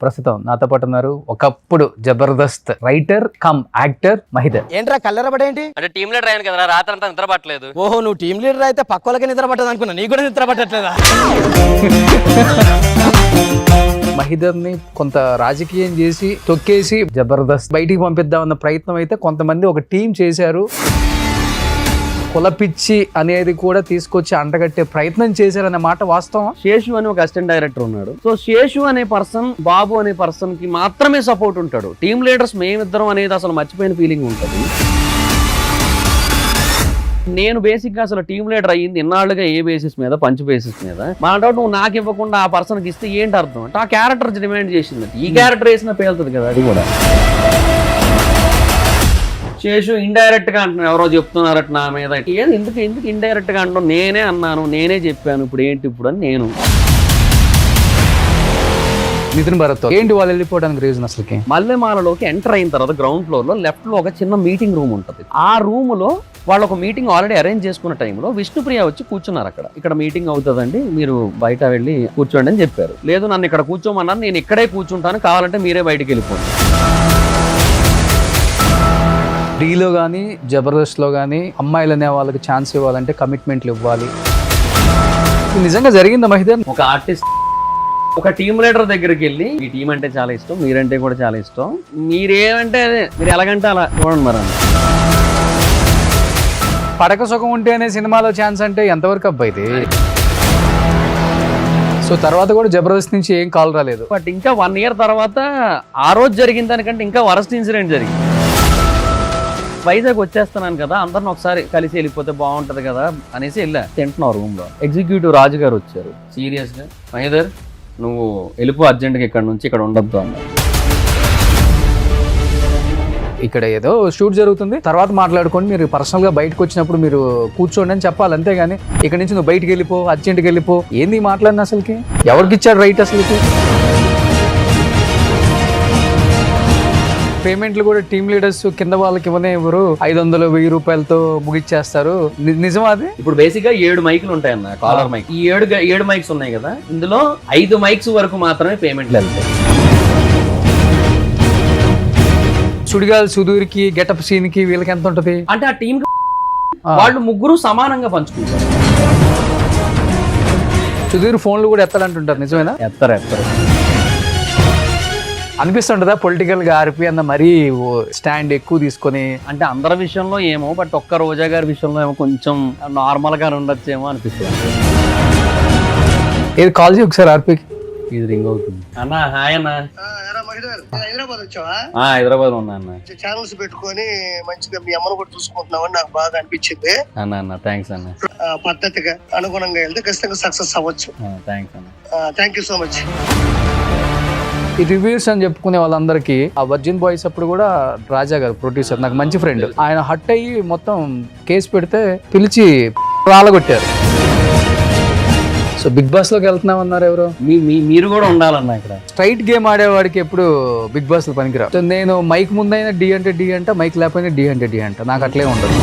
ప్రస్తుతం నాతో పాటు ఉన్నారు ఒకప్పుడు Jabardasth writer cum actor Mahidhar. ఏంట్రా కల్లరబడేంటి? అంటే టీమ్ లీడర్ అయ్యాను కదా, రాత్రి అంతా నిద్ర పట్టలేదు. ఓహో, నువ్వు టీం లీడర్ అయితే పక్క వాళ్ళకి నిద్ర పట్టదు అనుకున్నా, నీకు కూడా నిద్ర పట్టట్లేదా? మహిదర్ ని కొంత రాజకీయం చేసి తొక్కేసి జబర్దస్త్ బయటికి పంపిద్దామన్న ప్రయత్నం అయితే కొంతమంది ఒక టీం చేశారు. కులపిచ్చి అనేది కూడా తీసుకొచ్చి అంటగట్టే ప్రయత్నం చేశారనే మాట వాస్తవం. శేషు అని ఒక అసిస్టెంట్ డైరెక్టర్ ఉన్నాడు. సో శేషు అనే పర్సన్ బాబు అనే పర్సన్ కి మాత్రమే సపోర్ట్ ఉంటాడు. టీమ్ లీడర్స్ మేమిద్దరం అనేది అసలు మర్చిపోయిన ఫీలింగ్ ఉంటుంది. నేను బేసిక్ గా అసలు టీమ్ లీడర్ అయ్యింది ఇన్నాళ్ళుగా ఏ బేసిస్ మీద, పంచ్ బేసిస్ మీద. మా డౌట్ నువ్వు నాకు ఇవ్వకుండా ఆ పర్సన్ కి ఇస్తే ఏంటి అర్థం అంటే ఆ క్యారెక్టర్ డిమాండ్ చేసింది. ఈ క్యారెక్టర్ వేసినా పేలుతుంది కదా అది కూడా. శేషు ఇండైరెక్ట్ గా అంటున్నాను, ఎవరో చెప్తున్నారట నా మీద. ఏది ఎందుకు ఇండైరెక్ట్ గా అంటున్నాను? నేనే అన్నాను, నేనే చెప్పాను, ఇప్పుడు ఏంటి ఇప్పుడు అని నేను. నితిన్ భరత్ ఏంటి వాళ్ళు వెళ్ళిపోవడానికి రీజన్? అసలుకి మల్లెమాలలోకి ఎంటర్ అయిన తర్వాత గ్రౌండ్ ఫ్లోర్ లో లెఫ్ట్ లో ఒక చిన్న మీటింగ్ రూమ్ ఉంటుంది. ఆ రూమ్ లో వాళ్ళు ఒక మీటింగ్ ఆల్రెడీ అరేంజ్ చేసుకున్న టైంలో విష్ణుప్రియ వచ్చి కూర్చున్నారు. ఇక్కడ మీటింగ్ అవుతుందండి, మీరు బయట వెళ్ళి కూర్చోండి అని చెప్పారు. లేదు నన్ను ఇక్కడ కూర్చోమన్నాను, నేను ఇక్కడే కూర్చుంటాను, కావాలంటే మీరే బయటికి వెళ్ళిపోండి. డీలో కానీ జబర్దస్త్లో కానీ అమ్మాయిలు అనే వాళ్ళకి ఛాన్స్ ఇవ్వాలంటే కమిట్మెంట్లు ఇవ్వాలి. ఇది నిజంగా జరిగిందా మహిదర్? ఒక ఆర్టిస్ట్ ఒక టీమ్ లీడర్ దగ్గరికి వెళ్ళి ఈ టీం అంటే చాలా ఇష్టం, మీరంటే కూడా చాలా ఇష్టం, మీరేమంటే అదే, మీరు ఎలాగంటే అలా చూడండి మరి అన్న. పడక సుఖం ఉంటేనే సినిమాలో ఛాన్స్ అంటే ఎంతవరకు అబ్బాయిది? సో తర్వాత కూడా జబర్దస్త్ నుంచి ఏం కాల్ రాలేదు. బట్ ఇంకా 1 year తర్వాత ఆ రోజు జరిగిన దానికంటే ఇంకా వరస్ట్ ఇన్సిడెంట్ జరిగింది. వైజాగ్ వచ్చేస్తున్నాను కదా, అందరిని ఒకసారి కలిసి వెళ్ళిపోతే బాగుంటది కదా అనేసి వెళ్ళా. తింటున్నావు రూమ్ లో, ఎగ్జిక్యూటివ్ రాజు గారు వచ్చారు. సీరియస్ గా మహేదర్ నువ్వు వెళ్ళిపో అర్జెంట్గా ఇక్కడ నుంచి, ఇక్కడ ఉండద్దు అన్నారు. ఇక్కడ ఏదో షూట్ జరుగుతుంది, తర్వాత మాట్లాడుకోండి, మీరు పర్సనల్ గా బయటకు వచ్చినప్పుడు మీరు కూర్చోండి అని చెప్పాలి, అంతేగాని ఇక్కడ నుంచి నువ్వు బయటకు వెళ్ళిపో, అర్జెంట్కి వెళ్ళిపో, ఏంది మాట్లాడిన? అసలుకి ఎవరికి ఇచ్చాడు రైట్? అసలుకి పేమెంట్లు కూడా టీమ్ లీడర్స్ కింద వాళ్ళకి ఇవ్వనే ఎవరు 500-1000 రూపాయలతో ముగిచ్చేస్తారు. నిజమా అది? ఇప్పుడు బేసిక్ గా 7 మైకులు ఉంటాయన్న, కాలర్ మైక్. ఈ 7 మైక్స్ ఉన్నాయి కదా, ఇందులో 5 మైక్స్ వరకు మాత్రమే పేమెంట్లు వెళ్తాయి. సుడిగాల్ సుధీర్కి, గెటప్ సీన్ కి వీళ్ళకి ఎంత ఉంటది అంటే ఆ టీం వాళ్ళు ముగ్గురు సమానంగా పంచుకుంటారు. సుధీర్ ఫోన్లు కూడా ఎత్తాలంటుంటారు, నిజమేనా? ఎత్తరు అనిపిస్తుంటదా పొలిటికల్ గా ఆర్పి అన్న మరీ స్టాండ్ ఎక్కువ తీసుకొని? అంటే అందరి విషయంలో ఏమో, బట్ ఒక్క రోజా గారి విషయంలో ఏమో కొంచెం నార్మల్ గా ఉండొచ్చేమో అనిపిస్తుంది. ఏది కాల్ చేయి ఒకసారి ఆర్పికి. ఇది రింగ్ అవుతుంది. అన్న హాయ్ అన్న. హైదరాబాద్ వచ్చావా? హైదరాబాద్ ఉన్నా అన్న. ఛానల్స్ పెట్టుకొని మంచిగా మీ అమ్మను కూడా చూసుకుంటున్నావని నాకు బాగా అనిపించింది అన్న. థ్యాంక్స్ అన్న. పద్ధతిగా అనుగుణంగా వెళ్తే ఖచ్చితంగా సక్సెస్ అవ్వచ్చు. థ్యాంక్స్ అన్న. Thank you so much. ఈ రివ్యూస్ అని చెప్పుకునే వాళ్ళందరికీ ఆ వర్జిన్ బాయ్స్ అప్పుడు కూడా రాజా గారు ప్రొడ్యూసర్, నాకు మంచి ఫ్రెండ్, ఆయన హట్ అయ్యి మొత్తం కేసు పెడితే పిలిచి రాలగొట్టారు. సో బిగ్ బాస్ లోకి వెళ్తున్నామన్నారు ఎవరు? మీరు కూడా ఉండాలన్న. ఇక్కడ స్ట్రైట్ గేమ్ ఆడేవాడికి ఎప్పుడు బిగ్ బాస్ లో పనికిరా. సో నేను మైక్ ముందైనా డి అంటే డి అంట, మైక్ లేకపోయినా డి అంటే డి అంట, నాకు అట్లే ఉండదు.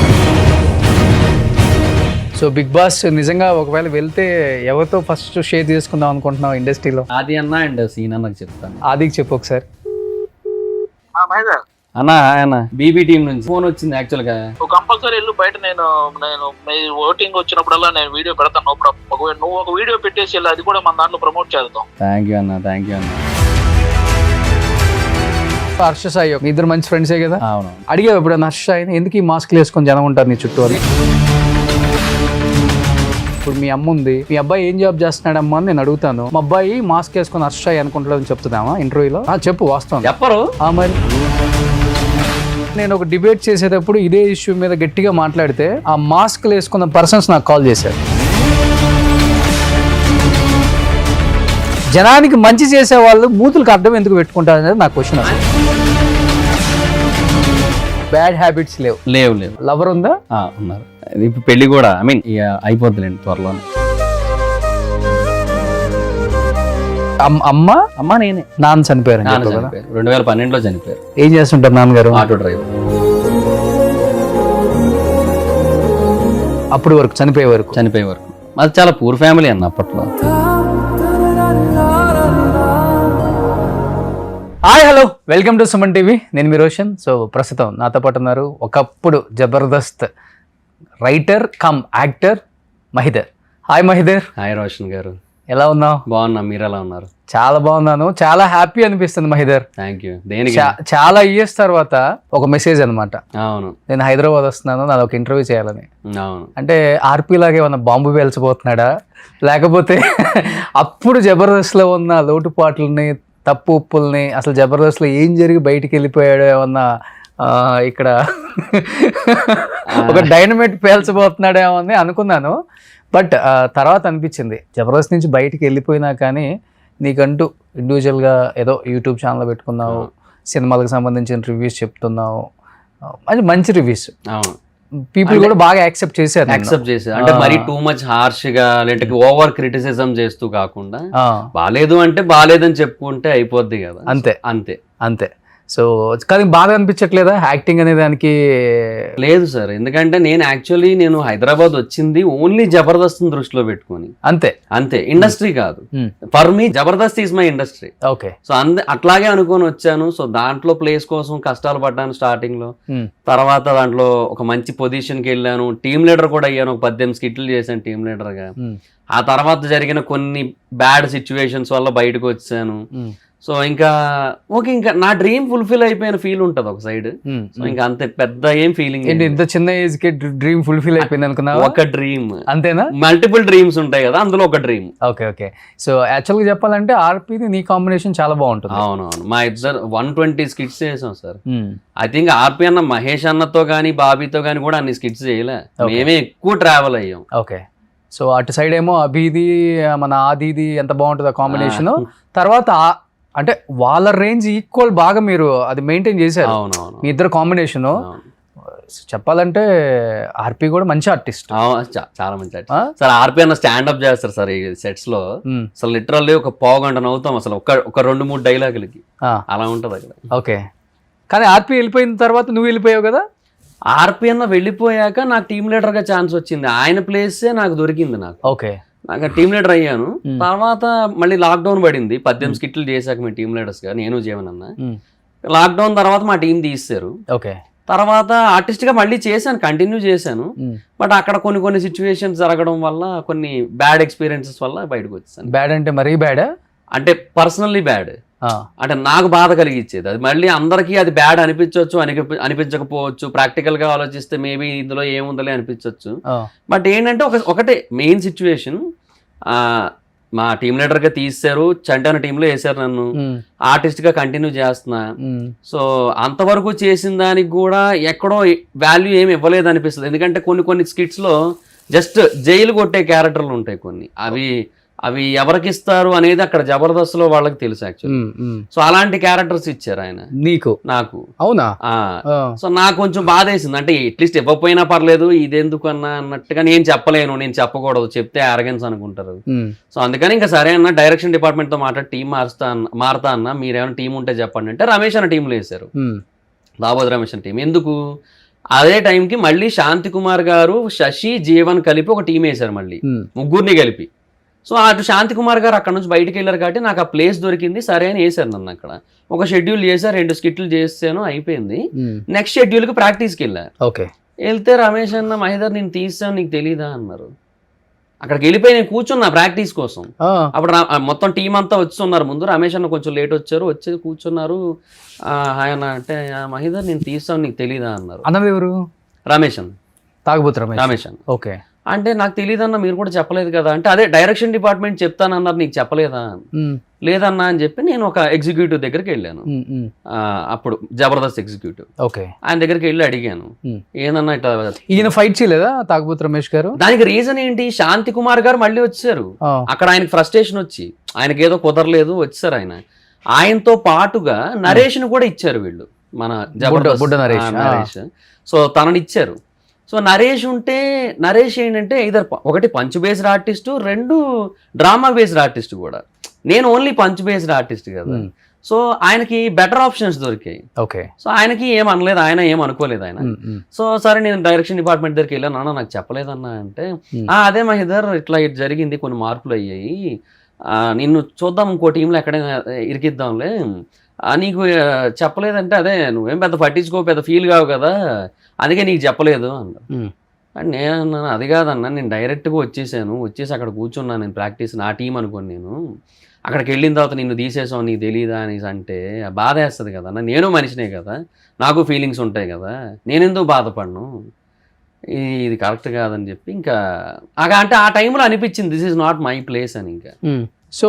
సో బిగ్ బాస్ నిజంగా ఒకవేళ వెళ్తే ఎవరితో ఫస్ట్ షేర్ చేసుకుందాం అనుకుంటున్నావు ఇండస్ట్రీలో? ఆది అన్న అండ్ సీన్ అన్నకి చెప్తాను. ఆదికి చెప్పు ఒకసారి. అన్న బీబీ టీం నుంచి ఫోన్ వచ్చింది. యాక్చువల్ గా కంపల్సరీ వెళ్ళు బయట. నేను ఓటింగ్ వచ్చినప్పుడల్లా నేను వీడియో పెడతాను. నువ్వు ఒక వీడియో పెట్టేసి వెళ్ళి, అది కూడా మన దాంట్లో ప్రమోట్ చేద్దాం. థ్యాంక్ యూ అన్న. హర్ష సాయి మీ ఇద్దరు మంచి ఫ్రెండ్సే కదా? అవును. అడిగావు ఇప్పుడు హర్ష సాయిని ఎందుకు ఈ మాస్క్లు వేసుకొని జనం ఉంటారు నీ చుట్టూ అని? ఇప్పుడు మీ అమ్మ ఉంది, మీ అబ్బాయి ఏం జాబ్ చేస్తున్నాడమ్మా అని నేను అడుగుతాను. మా అబ్బాయి మాస్క్ వేసుకొని హర్ష సాయి అనుకుంటాడని చెప్తున్నామా ఇంటర్వ్యూలో? చెప్పు వాస్తవం. చెప్పరు మరి నేను ఒక డిబేట్ చేసేటప్పుడు ఇదే ఇష్యూ మీద గట్టిగా మాట్లాడితే ఆ మాస్క్లు వేసుకున్న పర్సన్స్ నాకు కాల్ చేశారు. జనానికి మంచి చేసే వాళ్ళు మూతులకు అడ్డం ఎందుకు పెట్టుకుంటారు అనేది నా క్వశ్చన్. అసలు బ్యాడ్ హ్యాబిట్స్ లేవు. లవర్ ఉందా? ఉన్నారు. ఇప్పుడు పెళ్లి కూడా అయిపోతుందండి త్వరలోనే. అమ్మ నేనే. నాన్న చనిపోయారు 2012లో చనిపోయారు. ఏం చేస్తుంటారు నాన్నగారు? Auto driver. అప్పుడు వరకు చనిపోయే వరకు మాది చాలా పూర్ ఫ్యామిలీ అన్న అప్పట్లో. Welcome to Suman TV. నేను మీ రోషన్. సో ప్రస్తుతం నాతో పాటు ఉన్నారు ఒకప్పుడు Jabardasth writer cum actor Mahidhar. Hi Mahidhar. Hi Roshan గారు, ఎలా ఉన్నావు? బాగున్నా, మీరు ఎలా ఉన్నారు? చాలా బాగున్నాను. చాలా హ్యాపీ అనిపిస్తుంది మహిదర్. Thank you. దేనికి? చాలా ఇయర్స్ తర్వాత ఒక మెసేజ్ అనమాట. అవును, నేను హైదరాబాద్ వస్తున్నాను, నాది ఒక ఇంటర్వ్యూ చేయాలని. అవును. అంటే ఆర్పీ లాగా ఏమన్నా బాంబు పేల్చబోతున్నాడా, లేకపోతే అప్పుడు జబర్దస్త్లో ఉన్న లోటుపాట్లని తప్పు ఉప్పుల్ని అసలు జబర్దస్త్లో ఏం జరిగి బయటికి వెళ్ళిపోయాడో ఏమన్నా ఇక్కడ ఒక డైనమైట్ పేల్చబోతున్నాడేమో అని అనుకున్నాను. బట్ తర్వాత అనిపించింది జబర్దస్త్ నుంచి బయటికి వెళ్ళిపోయినా కానీ నీకంటూ ఇండివిజువల్గా ఏదో యూట్యూబ్ ఛానల్ పెట్టుకున్నావు, సినిమాలకు సంబంధించిన రివ్యూస్ చెప్తున్నావు, మంచి రివ్యూస్. అవును, పీపుల్ కూడా బాగా యాక్సెప్ట్ చేశారు. అంటే మరి టూ మచ్ హార్ష్ గా లేదంటే ఓవర్ క్రిటిసిజం చేస్తూ కాకుండా బాలేదు అంటే బాలేదని చెప్పుకుంటే అయిపోద్ది కదా. అంతే అంతే అంతే. సో కానీ బాగా అనిపించట్లేదా యాక్టింగ్ అనే దానికి? లేదు సార్, ఎందుకంటే నేను హైదరాబాద్ వచ్చింది ఓన్లీ జబర్దస్త్ దృష్టిలో పెట్టుకొని. అంతే అంతే, ఇండస్ట్రీ కాదు. For me Jabardasth is my industry. Okay. So అట్లాగే అనుకొని వచ్చాను. సో దాంట్లో ప్లేస్ కోసం కష్టాలు పడ్డాను స్టార్టింగ్ లో. తర్వాత దాంట్లో ఒక మంచి పొజిషన్ కి వెళ్ళాను, టీమ్ లీడర్ కూడా అయ్యాను. ఒక 18 స్కిట్లు చేశాను టీమ్ లీడర్ గా. ఆ తర్వాత జరిగిన కొన్ని బ్యాడ్ సిచ్యువేషన్స్ వల్ల బయటకు వచ్చాను. సో ఇంకా ఓకే, ఇంకా నా డ్రీమ్ ఫుల్ఫిల్ అయిపోయిన ఫీల్ ఉంటుంది ఒక సైడ్. సో ఇంకా అంతే, పెద్ద ఏం ఫీలింగ్. ఇంత చిన్న ఏజ్ కి డ్రీమ్ ఫుల్ఫిల్ అయిపోయింది అనుకున్నా? ఒక డ్రీమ్ అంతేనా? మల్టిపుల్ డ్రీమ్స్ ఉంటాయి కదా, అందులో ఒక dream. Okay okay. So actual గా చెప్పాలంటే ఆర్పీది నీ కాంబినేషన్ చాలా బాగుంటుంది. అవునవును, మా ఇద్దరు 120 స్కిట్స్ చేసాం సార్. ఐ థింక్ ఆర్పీ అన్న మహేష్ అన్నతో కానీ బాబీతో కానీ కూడా అన్ని స్కిట్స్ చేయలే, మేమే ఎక్కువ ట్రావెల్ అయ్యాం. ఓకే. సో అటు సైడ్ ఏమో అభిది మన ఆదిది ఎంత బాగుంటుంది ఆ కాంబినేషన్. తర్వాత అంటే వాళ్ళ రేంజ్ ఈక్వల్ బాగా మీరు అది మెయింటైన్ చేశారు. అవునవును, మీ ఇద్దరు కాంబినేషన్. చెప్పాలంటే ఆర్పీ కూడా మంచి ఆర్టిస్ట్, చాలా మంచి ఆర్టిస్ట్ సార్. ఆర్పీ అన్న స్టాండప్ చేస్తారు సార్ ఈ సెట్స్ లో. అసలు లిటరల్లీ ఒక పావు గంట నవ్వుతాం అసలు ఒక 2-3 డైలాగులకి, అలా ఉంటది అక్కడ. ఓకే. కానీ ఆర్పీ వెళ్ళిపోయిన తర్వాత నువ్వు వెళ్ళిపోయావు కదా. ఆర్పీ అన్న వెళ్ళిపోయాక నాకు టీమ్ లీడర్ గా ఛాన్స్ వచ్చింది, ఆయన ప్లేసే నాకు దొరికింది. నాకు ఓకే, నాకు టీమ్ లీడర్ అయ్యాను. తర్వాత మళ్ళీ లాక్డౌన్ పడింది. 18 స్కిట్లు చేశాక మేము టీమ్ లీడర్స్ గా, నేను జీవన్ అన్న. లాక్డౌన్ తర్వాత మా టీం తీస్తారు. ఓకే. తర్వాత ఆర్టిస్ట్ గా మళ్ళీ చేశాను, కంటిన్యూ చేశాను. బట్ అక్కడ కొన్ని సిచ్యువేషన్స్ జరగడం వల్ల, కొన్ని బ్యాడ్ ఎక్స్పీరియన్సెస్ వల్ల బయటకు వచ్చేసాను. బ్యాడ్ అంటే మరీ బ్యాడ్? అంటే పర్సనల్లీ బ్యాడ్, అంటే నాకు బాధ కలిగించేది. అది మళ్ళీ అందరికీ అది బ్యాడ్ అనిపించవచ్చు, అనిపించకపోవచ్చు. ప్రాక్టికల్ గా ఆలోచిస్తే మేబీ ఇందులో ఏముందలే అనిపించవచ్చు. బట్ ఏంటంటే ఒకటే మెయిన్ సిచ్యువేషన్, మా టీమ్ లీడర్ గా తీసారు, చంటాన టీంలో వేసారు నన్ను, ఆర్టిస్ట్ గా కంటిన్యూ చేస్తున్నా. సో అంతవరకు చేసిన దానికి కూడా ఎక్కడో వాల్యూ ఏమి ఇవ్వలేదు అనిపిస్తుంది. ఎందుకంటే కొన్ని స్కిట్స్ లో జస్ట్ జైలు కొట్టే క్యారెక్టర్లు ఉంటాయి కొన్ని, అవి ఎవరికి ఇస్తారు అనేది అక్కడ జబర్దస్త్ లో వాళ్ళకి తెలుసు యాక్చువల్లీ. సో అలాంటి క్యారెక్టర్స్ ఇచ్చారు ఆయన నాకు. అవునా? సో నాకు కొంచెం బాధ వేసింది. అంటే అట్లీస్ట్ ఇవ్వకపోయినా పర్లేదు, ఇదెందుకు అన్నట్టుగా నేను చెప్పలేను, నేను చెప్పకూడదు, చెప్తే అరగెన్స్ అనుకుంటారు. సో అందుకని ఇంకా సరే అన్న, డైరెక్షన్ డిపార్ట్మెంట్ తో మాట్లాడి టీం మారుతా అన్న, మీరేమైనా టీం ఉంటే చెప్పండి అంటే రమేష్ అన్న టీంలో వేశారు, దాబోద్ రమేష్ అన్న టీం. ఎందుకు అదే టైంకి మళ్ళీ శాంతి కుమార్ గారు, శశి, జీవన్ కలిపి ఒక టీం వేశారు మళ్ళీ, ముగ్గురిని కలిపి. సో అటు శాంతి కుమార్ గారు అక్కడ నుంచి బయటకు వెళ్ళారు కాబట్టి నాకు ఆ ప్లేస్ దొరికింది. సరే అని వేసారు నన్ను అక్కడ. ఒక షెడ్యూల్ చేశారు, 2 స్కిట్లు చేసాను, అయిపోయింది. నెక్స్ట్ షెడ్యూల్ కి ప్రాక్టీస్కి వెళ్ళారు. వెళ్తే రమేష్ అన్న, మహేదర్ నేను తీసాను నీకు తెలీదా అన్నారు. అక్కడికి వెళ్ళిపోయి నేను కూర్చున్నా ప్రాక్టీస్ కోసం. అప్పుడు మొత్తం టీం అంతా వచ్చున్నారు ముందు. రమేష్ అన్న కొంచెం లేట్ వచ్చారు, వచ్చి కూర్చున్నారు. ఆయన అంటే, మహేదర్ నేను తీసాను నీకు తెలీదా అన్నారు. అన్నది ఎవరు? రమేష్ అన్న, తాగుబోతు రమేష్ అన్న. ఓకే. అంటే నాకు తెలియదన్నా, మీరు కూడా చెప్పలేదు కదా అంటే, అదే డైరెక్షన్ డిపార్ట్మెంట్ చెప్తానన్నారు, నీకు చెప్పలేదా? లేదన్నా అని చెప్పి నేను ఒక ఎగ్జిక్యూటివ్ దగ్గరికి వెళ్ళాను. అప్పుడు జబర్దస్త్ ఎగ్జిక్యూటివ్. ఆయన దగ్గరికి వెళ్ళి అడిగాను, ఏందన్నా ఇట్లా. ఈయన ఫైట్ చేయలేదా తాగుబోతు రమేష్ గారు? దానికి రీజన్ ఏంటి, శాంతి కుమార్ గారు మళ్ళీ వచ్చారు. అక్కడ ఆయనకి ఫ్రస్ట్రేషన్ వచ్చి, ఆయనకి ఏదో కుదరలేదు, వచ్చారు. ఆయనతో పాటుగా నరేష్ ను కూడా ఇచ్చారు వీళ్ళు, మన జబర్దస్త్ నరేష్. సో తనని ఇచ్చారు. సో నరేష్ ఉంటే, నరేష్ ఏంటంటే ఒకటి punch based artist, 2 drama based artist కూడా. నేను ఓన్లీ పంచ్ బేస్డ్ ఆర్టిస్ట్ కదా. సో ఆయనకి బెటర్ ఆప్షన్స్ దొరికాయి. సో ఆయనకి ఏం అనలేదు, ఆయన ఏం అనుకోలేదు ఆయన. సో సరే నేను డైరెక్షన్ డిపార్ట్మెంట్ దగ్గరికి వెళ్ళాను, నాన్న నాకు చెప్పలేదన్నా అంటే, అదే మహేదర్ ఇట్లా జరిగింది, కొన్ని మార్పులు అయ్యాయి, నిన్ను చూద్దాం ఇంకో టీంలో ఎక్కడైనా ఇరికిద్దాంలే, నీకు చెప్పలేదంటే అదే నువ్వేం పెద్ద పట్టించుకో, పెద్ద ఫీల్ కావు కదా, అందుకే నీకు చెప్పలేదు అన్నారు. అని నేను అన్నాను, అది కాదన్నా, నేను డైరెక్ట్గా వచ్చేసి అక్కడ కూర్చున్నాను, నేను ప్రాక్టీస్ నా టీం అనుకోని, నేను అక్కడికి వెళ్ళిన తర్వాత నిన్ను తీసేసావు నీకు తెలియదా అనేసి అంటే బాధ వేస్తుంది కదా అన్న, నేను మనిషినే కదా, నాకు ఫీలింగ్స్ ఉంటాయి కదా, నేనెందుకు బాధపడను, ఇది కరెక్ట్ కాదని చెప్పి ఇంకా అంటే ఆ టైంలో అనిపించింది this is not my place అని. ఇంకా సో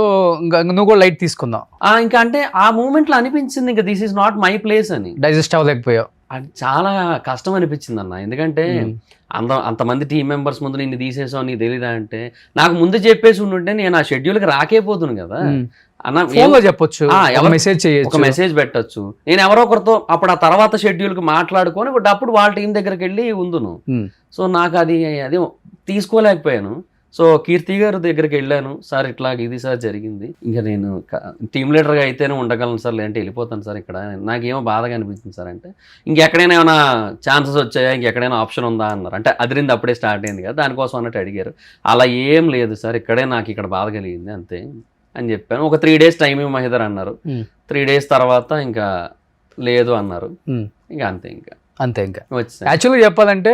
నువ్వు కూడా లైట్ తీసుకుందాం ఇంకా అంటే ఆ మూమెంట్లో అనిపించింది ఇంకా this is not my place అని. డైజెస్ట్ అవ్వలేకపోయావు? అది చాలా కష్టం అనిపించింది అన్న, ఎందుకంటే అంతమంది టీం మెంబర్స్ ముందు నిన్ను తీసేసావు నీకు తెలీదా అంటే, నాకు ముందు చెప్పేసి ఉండుంటే నేను ఆ షెడ్యూల్కి రాకపోతున్నాను కదా అన్న. చెప్పొచ్చు, మెసేజ్ చేయొచ్చు, ఒక మెసేజ్ పెట్టచ్చు, నేను ఎవరో ఒకరితో అప్పుడు ఆ తర్వాత షెడ్యూల్కి మాట్లాడుకొని అప్పుడు వాళ్ళ టీం దగ్గరికి వెళ్ళి ఉందును. సో నాకు అది తీసుకోలేకపోయాను. సో కీర్తి గారి దగ్గరికి వెళ్ళాను, సార్ ఇట్లా ఇది సార్ జరిగింది, ఇంకా నేను టీమ్ లీడర్గా అయితేనే ఉండగలను సార్, లేదంటే వెళ్ళిపోతాను సార్, ఇక్కడ నాకేమో బాధగా అనిపించింది సార్ అంటే, ఇంకెక్కడైనా ఏమైనా ఛాన్సెస్ వచ్చాయా, ఇంకెక్కడైనా ఆప్షన్ ఉందా అన్నారు. అంటే అదిరింది అప్పుడే స్టార్ట్ అయింది కదా, దానికోసం అన్నట్టు అడిగారు. అలా ఏం లేదు సార్, ఇక్కడే నాకు ఇక్కడ బాధ కలిగింది అంతే అని చెప్పాను. ఒక 3 days టైం మహిదర్ అన్నారు. 3 days తర్వాత ఇంకా లేదు అన్నారు. ఇంకా అంతే ఇంకా యాక్చువల్గా చెప్పాలంటే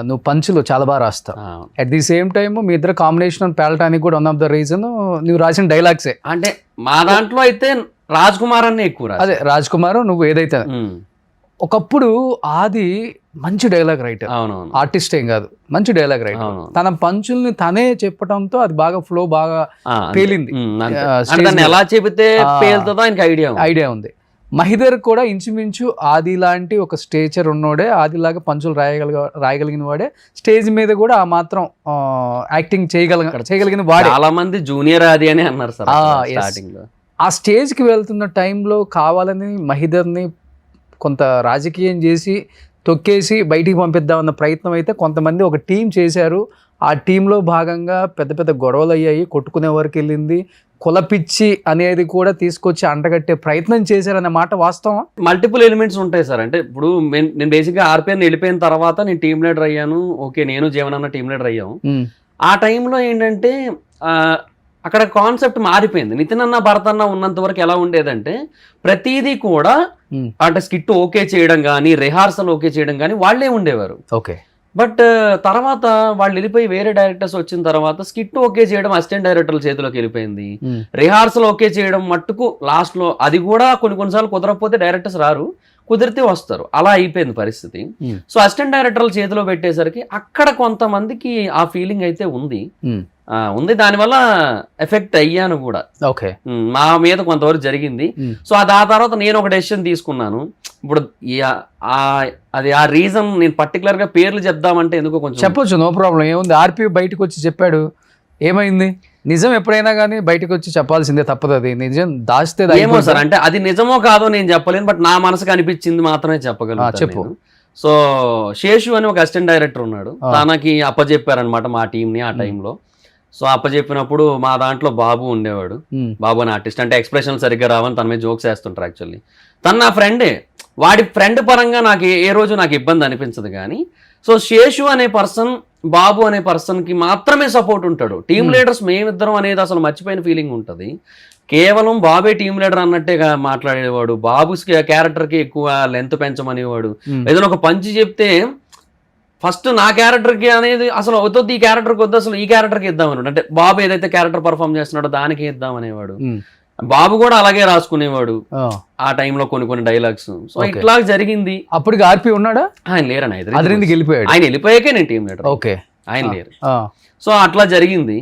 నువ్వు పంచులు చాలా బాగా రాస్తావు. అట్ ది సేమ్ టైమ్ మీ ఇద్దరు కాంబినేషన్ పేలటానికి కూడా వన్ ఆఫ్ ద రీజన్ నువ్వు రాసిన డైలాగ్సే. అంటే మా దాంట్లో అయితే రాజ్ కుమార్ అనే ఎక్కువ. అదే రాజ్ కుమార్ నువ్వు ఏదైతే ఒకప్పుడు ఆది మంచి డైలాగ్ రైటర్, ఆర్టిస్ట్ ఏం కాదు, మంచి డైలాగ్ రైటర్. తన పంచుల్ని తనే చెప్పడంతో అది బాగా ఫ్లో బాగా పేలింది. ఎలా చెబితే పేలుతుందో ఆయనకి ఐడియా ఉంది. మహిదర్ కూడా ఇంచుమించు ఆది లాంటి ఒక స్టేచర్ ఉన్నోడే, ఆదిలాగా పంచులు రాయగలిగిన వాడే, స్టేజ్ మీద కూడా ఆ మాత్రం యాక్టింగ్ చేయగలిగిన వాడే. చాలా మంది జూనియర్ ఆది అని అన్నారు సార్ స్టార్టింగ్ లో. ఆ స్టేజ్కి వెళ్తున్న టైంలో కావాలని మహిదర్ని కొంత రాజకీయం చేసి తొక్కేసి బయటికి పంపిద్దామన్న ప్రయత్నం అయితే కొంతమంది ఒక టీం చేశారు. ఆ టీంలో భాగంగా పెద్ద పెద్ద గొడవలు అయ్యాయి, కొట్టుకునే వరకు వెళ్ళింది. కులపిచ్చి అనేది కూడా తీసుకొచ్చి అంటగట్టే ప్రయత్నం చేశారనే మాట వాస్తవం. మల్టిపుల్ ఎలిమెంట్స్ ఉంటాయి సార్. అంటే ఇప్పుడు నేను బేసిక్గా ఆర్పిఎన్ వెళ్ళిపోయిన తర్వాత నేను టీమ్ లీడర్ అయ్యాను. ఓకే, నేను జీవనన్న టీమ్ లీడర్ అయ్యాము. ఆ టైంలో ఏంటంటే అక్కడ కాన్సెప్ట్ మారిపోయింది. నితిన్ అన్న భరత్ అన్న ఉన్నంత వరకు ఎలా ఉండేదంటే ప్రతిదీ కూడా అంటే స్కిట్ ఓకే చేయడం కానీ, రిహార్సల్ ఓకే చేయడం కానీ వాళ్ళే ఉండేవారు. ఓకే, బట్ తర్వాత వాళ్ళు వెళ్ళిపోయి వేరే డైరెక్టర్స్ వచ్చిన తర్వాత స్కిట్ ఓకే చేయడం అసిస్టెంట్ డైరెక్టర్ల చేతిలోకి వెళ్ళిపోయింది. రిహార్సల్ ఓకే చేయడం మట్టుకు లాస్ట్ లో అది కూడా కొన్నిసార్లు కుదరకపోతే డైరెక్టర్స్ రారు, కుదిరితే వస్తారు, అలా అయిపోయింది పరిస్థితి. సో అసిస్టెంట్ డైరెక్టర్ల చేతిలో పెట్టేసరికి అక్కడ కొంతమందికి ఆ ఫీలింగ్ అయితే ఉంది. దానివల్ల ఎఫెక్ట్ అయ్యాను కూడా. ఓకే, మా మీద కొంతవరకు జరిగింది. సో ఆ తర్వాత నేను ఒక డెసిషన్ తీసుకున్నాను. ఇప్పుడు అది ఆ రీజన్ నేను పర్టికులర్ గా పేర్లు చెప్దామంటే ఎందుకో కొంచెం చెప్పొచ్చు, నో ప్రాబ్లం, ఏముంది. ఆర్పి బయటకు వచ్చి చెప్పాడు, ఏమైంది? నిజం ఎప్పుడైనా కానీ బయటకు వచ్చి చెప్పాల్సిందే, తప్పదు. అది నిజం దాస్తే ఏమో సార్, అంటే అది నిజమో కాదో నేను చెప్పలేను, బట్ నా మనసుకు అనిపించింది మాత్రమే చెప్పగలను. చెప్పు. సో శేషు అని ఒక అసిస్టెంట్ డైరెక్టర్ ఉన్నాడు, తనకి అప్పచెప్పారనమాట మా టీంని ఆ టైంలో. సో అప్పచెప్పినప్పుడు మా దాంట్లో బాబు ఉండేవాడు. బాబు అని ఆర్టిస్ట్, అంటే ఎక్స్ప్రెషన్ సరిగ్గా రావని తన మీద జోక్స్ వేస్తుంటారు. యాక్చువల్లీ తను నా ఫ్రెండే, వాడి ఫ్రెండ్ పరంగా నాకు ఏ రోజు నాకు ఇబ్బంది అనిపించదు. కానీ సో శేషు అనే పర్సన్, బాబు అనే పర్సన్కి మాత్రమే సపోర్ట్ ఉంటాడు. టీమ్ లీడర్స్ మేమిద్దరం అనేది అసలు మర్చిపోయిన ఫీలింగ్ ఉంటుంది. కేవలం బాబే టీమ్ లీడర్ అన్నట్టేగా మాట్లాడేవాడు. బాబు క్యారెక్టర్కి ఎక్కువ లెంత్ పెంచమనేవాడు. ఏదైనా ఒక పంచి చెప్తే ఫస్ట్ నా క్యారెక్టర్కి అనేది అసలు వద్దు, ఈ క్యారెక్టర్కి వద్దు, అసలు ఈ క్యారెక్టర్కి ఇద్దామని, అంటే బాబు ఏదైతే క్యారెక్టర్ పర్ఫామ్ చేస్తున్నాడో దానికి ఇద్దామనేవాడు. బాబు కూడా అలాగే రాసుకునేవాడు ఆ టైంలో కొన్ని డైలాగ్స్. సో ఇట్లా జరిగింది. అప్పటికి ఆర్పి ఉన్నాడా? ఆయన లేరని వెళ్ళిపోయాడు. ఆయన వెళ్ళిపోయాకే నేను టీం లీడర్. ఓకే, ఆయన లేరు. సో అట్లా జరిగింది.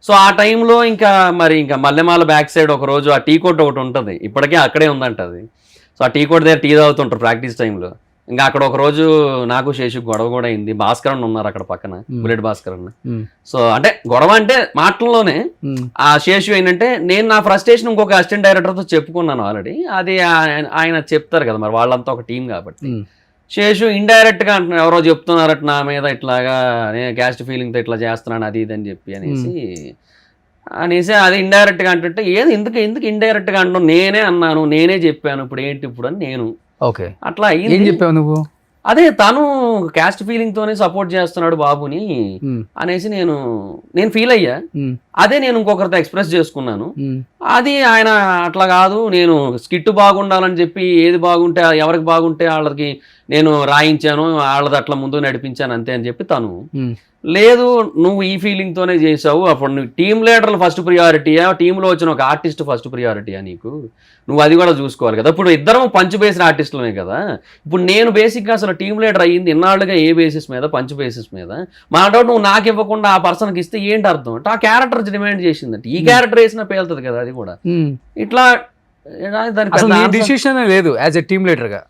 సో ఆ టైంలో ఇంకా మల్లెమాల బ్యాక్ సైడ్ ఒక రోజు ఆ టీ కోట్ ఒకటి ఉంటుంది, ఇప్పటికే అక్కడే ఉందంట అది. సో ఆ టీ కోట్ దగ్గర టీ తాగుతుంటారు ప్రాక్టీస్ టైంలో. ఇంకా అక్కడ ఒక రోజు నాకు శేషు గొడవ కూడా అయింది. భాస్కర్ అన్న ఉన్నారు అక్కడ పక్కన, బుల్లెట్ భాస్కర్ అన్న. సో అంటే గొడవ అంటే మాటల్లోనే. ఆ శేషు ఏంటంటే నేను నా ఫ్రస్ట్రేషన్ ఇంకొక అసిస్టెంట్ డైరెక్టర్తో చెప్పుకున్నాను ఆల్రెడీ. అది ఆయన చెప్తారు కదా, మరి వాళ్ళంతా ఒక టీం కాబట్టి. శేషు ఇండైరెక్ట్ గా అంటున్నాడు, ఎవరో చెప్తున్నారట నా మీద ఇట్లాగా, నేను క్యాస్ట్ ఫీలింగ్ తో ఇట్లా చేస్తున్నాను అది ఇది అని చెప్పి అనేసి అది ఇండైరెక్ట్ గా అంటుంటే, ఏది ఎందుకు ఇండైరెక్ట్ గా అంటున్నావు, నేనే అన్నాను, నేనే చెప్పాను, ఇప్పుడు ఏంటి ఇప్పుడు అని నేను. ఓకే, అట్లా ఏం చెప్పావు నువ్వు? అదే తను క్యాస్ట్ ఫీలింగ్ తోనే సపోర్ట్ చేస్తున్నాడు బాబుని అనేసి నేను ఫీల్ అయ్యా. అదే నేను ఇంకొకరితో ఎక్స్ప్రెస్ చేసుకున్నాను. అది ఆయన అట్లా కాదు, నేను స్కిట్ బాగుండాలని చెప్పి ఏది బాగుంటే ఎవరికి బాగుంటే వాళ్ళకి నేను రాయించాను, వాళ్ళది అట్లా ముందు నడిపించాను అంతే అని చెప్పి తను లేదు నువ్వు ఈ ఫీలింగ్ తోనే చేసావు, అప్పుడు నువ్వు టీమ్ లీడర్లు ఫస్ట్ ప్రియారిటీయా, టీంలో వచ్చిన ఒక ఆర్టిస్ట్ ఫస్ట్ ప్రియారిటీయా నీకు, నువ్వు అది కూడా చూసుకోవాలి కదా. ఇప్పుడు ఇద్దరం పంచ్ బేస్డ్ ఆర్టిస్టులమే కదా. ఇప్పుడు నేను బేసిక్గా అసలు టీమ్ లీడర్ అయ్యింది ఇన్నాళ్ళుగా ఏ బేసిస్ మీద, పంచ్ బేసిస్ మీద. మా డౌట్ నువ్వు నాకు ఇవ్వకుండా ఆ పర్సన్కి ఇస్తే ఏంటి అర్థం అంటే ఆ క్యారెక్టర్ డిమాండ్ చేసిందంటే ఈ క్యారెక్టర్ వేసినా పేలుతుంది కదా అది కూడా. ఇట్లా దానికి డిసిషన్ లేదు యాజ్ ఎ టీమ్ లీడర్ గా.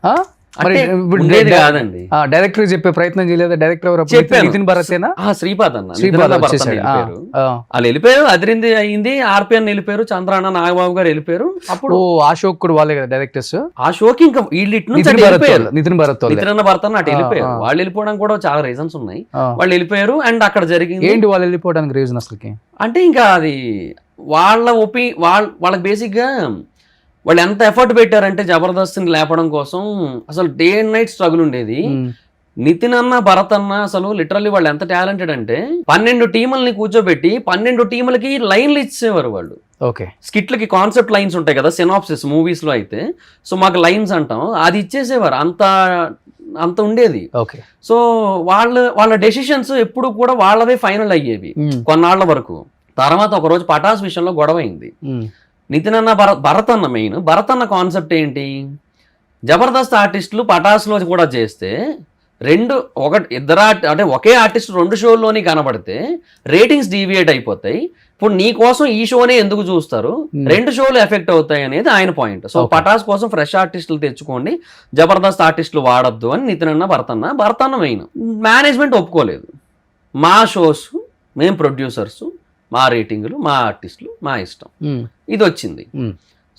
కాదండి, డైరెక్టర్ చెప్పే ప్రయత్నం చేయలేదు. డైరెక్టర్ నితిన్ భరతేనా? శ్రీపాద్ అన్న, శ్రీపాద్ వాళ్ళు వెళ్ళిపోయారు, అదిరింది అయింది, ఆర్పిఎన్ వెళ్ళిపోయారు, చంద్రాన్న నాగబాబు గారు వెళ్ళిపోయారు. అప్పుడు ఆ షోకి కూడా వాళ్ళే కదా డైరెక్టర్స్. ఆ షోకి ఇంకా వీళ్ళు ఇటు నుంచి నితిన్ భరత్ అటు వెళ్ళిపోయారు. వాళ్ళు వెళ్ళిపోవడానికి కూడా చాలా రీజన్స్ ఉన్నాయి. వాళ్ళు వెళ్ళిపోయారు అండ్ అక్కడ జరిగింది ఏంటి వాళ్ళు వెళ్ళిపోవడానికి రీజన్ అసలుకి అంటే ఇంకా అది వాళ్ళకి బేసిక్ గా వాళ్ళు ఎంత ఎఫర్ట్ పెట్టారంటే జబర్దస్త్ని లేపడం కోసం అసలు డే అండ్ నైట్ స్ట్రగుల్ ఉండేది. నితిన్ అన్న భరత్ అన్న అసలు లిటరల్లీ వాళ్ళు ఎంత టాలెంటెడ్ అంటే 12 టీముల్ని కూర్చోబెట్టి 12 టీములకి లైన్లు ఇచ్చేవారు వాళ్ళు. ఓకే, స్కిట్లకి కాన్సెప్ట్ లైన్స్ ఉంటాయి కదా సినాప్సిస్ మూవీస్ లో అయితే, సో మాకు లైన్స్ అంటాం అది ఇచ్చేసేవారు, అంత ఉండేది. ఓకే, సో వాళ్ళ డెసిషన్స్ ఎప్పుడు కూడా వాళ్ళవే ఫైనల్ అయ్యేవి కొన్నాళ్ల వరకు. తర్వాత ఒక రోజు పటాస్ విషయంలో గొడవ అయింది. నితిన్ అన్న భరత్ అన్న మెయిన్ భరత్ అన్న కాన్సెప్ట్ ఏంటి, జబర్దస్త్ ఆర్టిస్టులు పటాస్లో కూడా చేస్తే ఇద్దరు అంటే ఒకే ఆర్టిస్ట్ 2 షోల్లోని కనబడితే రేటింగ్స్ డీవియేట్ అయిపోతాయి. ఇప్పుడు నీ కోసం ఈ షోనే ఎందుకు చూస్తారు, 2 షోలు ఎఫెక్ట్ అవుతాయి అనేది ఆయన పాయింట్. సో పటాస్ కోసం ఫ్రెష్ ఆర్టిస్టులు తెచ్చుకోండి, జబర్దస్త్ ఆర్టిస్టులు వాడద్దు అని నితిన్ అన్న భరత్ అన్న మెయిన్. మేనేజ్మెంట్ ఒప్పుకోలేదు. మా షోస్ మేము ప్రొడ్యూసర్స్, మా రేటింగులు, మా ఆర్టిస్టులు, మా ఇష్టం, ఇది వచ్చింది.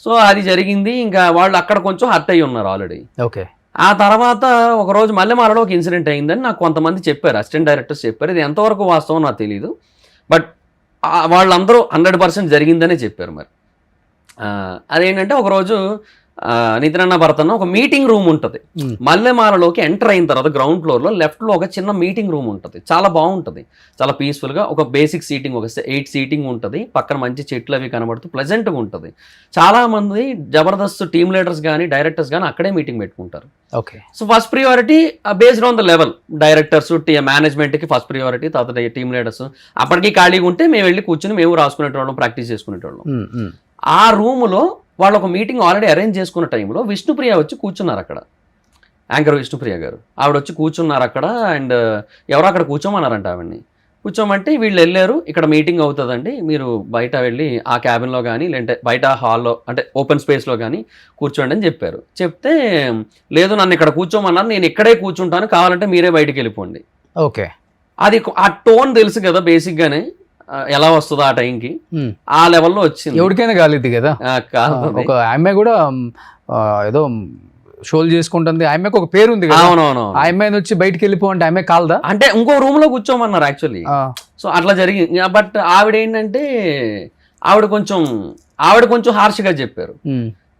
సో అది జరిగింది. ఇంకా వాళ్ళు అక్కడ కొంచెం హర్ట్ అయ్యి ఉన్నారు ఆల్రెడీ. ఓకే, ఆ తర్వాత ఒకరోజు మల్లెమాలలో ఒక ఇన్సిడెంట్ అయిందని నాకు కొంతమంది చెప్పారు, అసిస్టెంట్ డైరెక్టర్స్ చెప్పారు. ఇది ఎంతవరకు వాస్తవం నాకు తెలియదు, బట్ వాళ్ళందరూ 100% జరిగిందనే చెప్పారు. మరి అదేంటంటే ఒకరోజు నితిన్ అన్న భరత్ అన్న ఒక మీటింగ్ రూమ్ ఉంటుంది మల్లెమాలలోకి ఎంటర్ అయిన తర్వాత గ్రౌండ్ ఫ్లోర్ లో లెఫ్ట్ లో ఒక చిన్న మీటింగ్ రూమ్ ఉంటుంది. చాలా బాగుంటుంది, చాలా పీస్ఫుల్ గా. ఒక బేసిక్ సీటింగ్, ఒక 8 సీటింగ్ ఉంటుంది. పక్కన మంచి చెట్లు అవి కనబడుతూ ప్లెజెంట్ గా ఉంటుంది. చాలా మంది జబర్దస్త్ టీమ్ లీడర్స్ కానీ డైరెక్టర్స్ కానీ అక్కడే మీటింగ్ పెట్టుకుంటారు. Okay, so first priority based on the level, directors management కి ఫస్ట్ ప్రియారిటీ, తర్వాత టీమ్ లీడర్స్. అప్పటికి ఖాళీగా ఉంటే మేము వెళ్ళి కూర్చుని మేము రాసుకునేటోళ్ళం, ప్రాక్టీస్ చేసుకునేటోళ్ళం. ఆ రూములో వాళ్ళు ఒక మీటింగ్ ఆల్రెడీ అరేంజ్ చేసుకున్న టైంలో విష్ణుప్రియ వచ్చి కూర్చున్నారు అక్కడ. యాంకర్ విష్ణుప్రియ గారు ఆవిడ వచ్చి కూర్చున్నారు అక్కడ. అండ్ ఎవరో అక్కడ కూర్చోమన్నారంట ఆవిడ్ని. కూర్చోమంటే వీళ్ళు వెళ్ళారు, ఇక్కడ మీటింగ్ అవుతుందండి, మీరు బయట వెళ్ళి ఆ క్యాబిన్లో కానీ లేదంటే బయట హాల్లో అంటే ఓపెన్ స్పేస్లో కానీ కూర్చోండి అని చెప్పారు. చెప్తే లేదు నన్ను ఇక్కడ కూర్చోమన్నారు, నేను ఇక్కడే కూర్చుంటాను, కావాలంటే మీరే బయటికి వెళ్ళిపోండి. ఓకే, అది ఆ టోన్ తెలుసు కదా బేసిక్గానే ఎలా వస్తుందో ఆ టైంకి, ఆ లెవెల్లో వచ్చింది. ఎవరికైనా కాలేదు కదా. ఒక ఆమె కూడా ఏదో షోలు చేసుకుంటుంది, ఆమెకు ఒక పేరు ఉంది. అవునవును, ఆ అమ్మాయిని వచ్చి బయటికి వెళ్ళిపో అంటే ఆమె కాలదా అంటే ఇంకో రూమ్ లో కూర్చోమన్నారు యాక్చువల్లీ. సో అట్లా జరిగింది. బట్ ఆవిడ ఏంటంటే ఆవిడ కొంచెం హార్ష్గా చెప్పారు.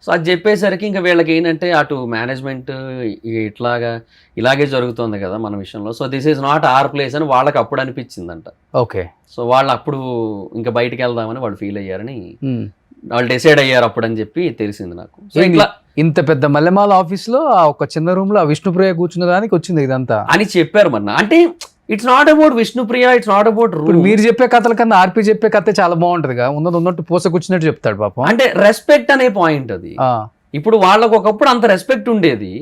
సో అది చెప్పేసరికి ఇంకా వీళ్ళకి ఏంటంటే అటు మేనేజ్మెంట్ ఇలాగే జరుగుతుంది కదా మన విషయంలో, so this is not our place అని వాళ్ళకి అప్పుడు అనిపించిందంట. ఓకే, సో వాళ్ళు అప్పుడు ఇంకా బయటికి వెళ్దామని వాళ్ళు ఫీల్ అయ్యారని వాళ్ళు డిసైడ్ అయ్యారు అప్పుడు అని చెప్పి తెలిసింది నాకు. సో ఇట్లా ఇంత పెద్ద మల్లెమాల ఆఫీస్ లో ఒక చిన్న రూమ్ లో విష్ణుప్రియ కూర్చున్న దానికి వచ్చింది ఇదంతా అని చెప్పారు. మరి అంటే it's not about Vishnupriya, it's not about rule. మీరు చెప్పే కథల కన్నా ఆర్పి చెప్పే కథ చాలా బాగుంటది కదా, ఉన్నట్టు పూస కూర్చున్నట్టు చెప్తాడు పాపం. అంటే రెస్పెక్ట్ అనే పాయింట్ అది. ఇప్పుడు వాళ్ళకు ఒకప్పుడు అంత రెస్పెక్ట్ ఉండేది,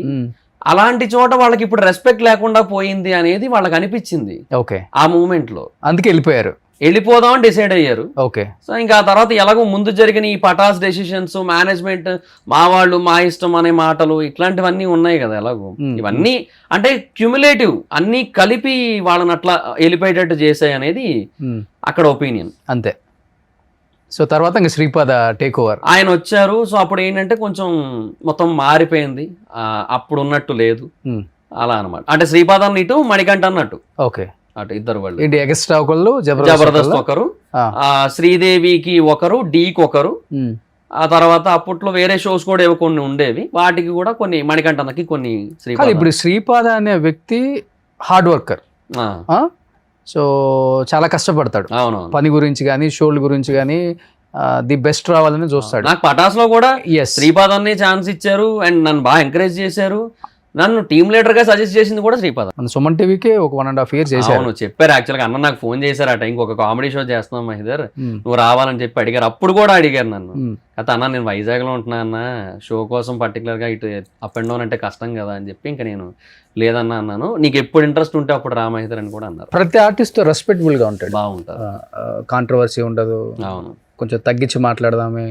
అలాంటి చోట వాళ్ళకి ఇప్పుడు రెస్పెక్ట్ లేకుండా పోయింది అనేది వాళ్ళకి అనిపించింది. ఓకే, ఆ మూమెంట్ లో అందుకే వెళ్ళిపోదామని డిసైడ్ అయ్యారు. ఓకే, సో ఇంకా ఆ తర్వాత ఎలాగో ముందు జరిగిన ఈ పటాస్ డెసిషన్స్, మేనేజ్మెంట్ మా వాళ్ళు మా ఇష్టం అనే మాటలు ఇట్లాంటివన్నీ ఉన్నాయి కదా. ఎలాగో ఇవన్నీ అంటే క్యుములేటివ్ అన్ని కలిపి వాళ్ళని అట్లా వెళ్ళిపోయేటట్టు చేసాయి అనేది అక్కడ ఒపీనియన్ అంతే. సో తర్వాత ఇంకా శ్రీపాద టేక్ ఓవర్ ఆయన వచ్చారు. సో అప్పుడు ఏంటంటే కొంచెం మొత్తం మారిపోయింది, అప్పుడు ఉన్నట్టు లేదు అలా అనమాట. అంటే శ్రీపాద ఇటు మణికంఠ అన్నట్టు. ఓకే, అటు ఇద్దరు వాళ్ళు ఎక్స్ట్రా ఒకళ్ళు, జబర్దస్త్ ఒకరు, శ్రీదేవికి ఒకరు, డీకి ఒకరు. ఆ తర్వాత అప్పట్లో వేరే షోస్ కూడా కొన్ని ఉండేవి, వాటికి కూడా కొన్ని మణికంఠకి కొన్ని. ఇప్పుడు శ్రీపాద అనే వ్యక్తి హార్డ్ వర్కర్. ఆ, సో చాలా కష్టపడతాడు అవునవును. పని గురించి కానీ షోల గురించి కానీ ది బెస్ట్ రావాలని చూస్తాడు. నాకు పటాస్ లో కూడా ఎస్, శ్రీపాదాన్ని ఛాన్స్ ఇచ్చారు అండ్ నన్ను బాగా ఎంకరేజ్ చేశారు. నన్ను టీమ్ లీడర్ గా సజెస్ట్ చేసింది కూడా శ్రీపాద. మన సుమన్ టీవీకి ఒక 1.5 years చేశారు. అవును చెప్పారు. యాక్చువల్గా అన్న నాకు ఫోన్ చేశారు ఆ టైంకి, ఒక కామెడీ షో చేస్తున్నాం మహిదర్, నువ్వు రావాలని చెప్పి అడిగారు. అప్పుడు కూడా అడిగారు నన్ను, అయితే అన్న నేను వైజాగ్ లో ఉంటున్నా అన్న, షో కోసం పర్టికులర్ గా ఇటు అప్ అండ్ డౌన్ అంటే కష్టం కదా అని చెప్పి ఇంకా నేను లేదన్నా అన్నాను. నీకు ఎప్పుడు ఇంట్రెస్ట్ ఉంటే అప్పుడు రా మహిదర్ అని కూడా అన్నారు. ప్రతి ఆర్టిస్ట్ రెస్పెక్టబుల్ గా ఉంటాడు, బాగుంటారు, కాంట్రవర్సీ ఉండదు, అవును కొంచెం తగ్గించి మాట్లాడదామే,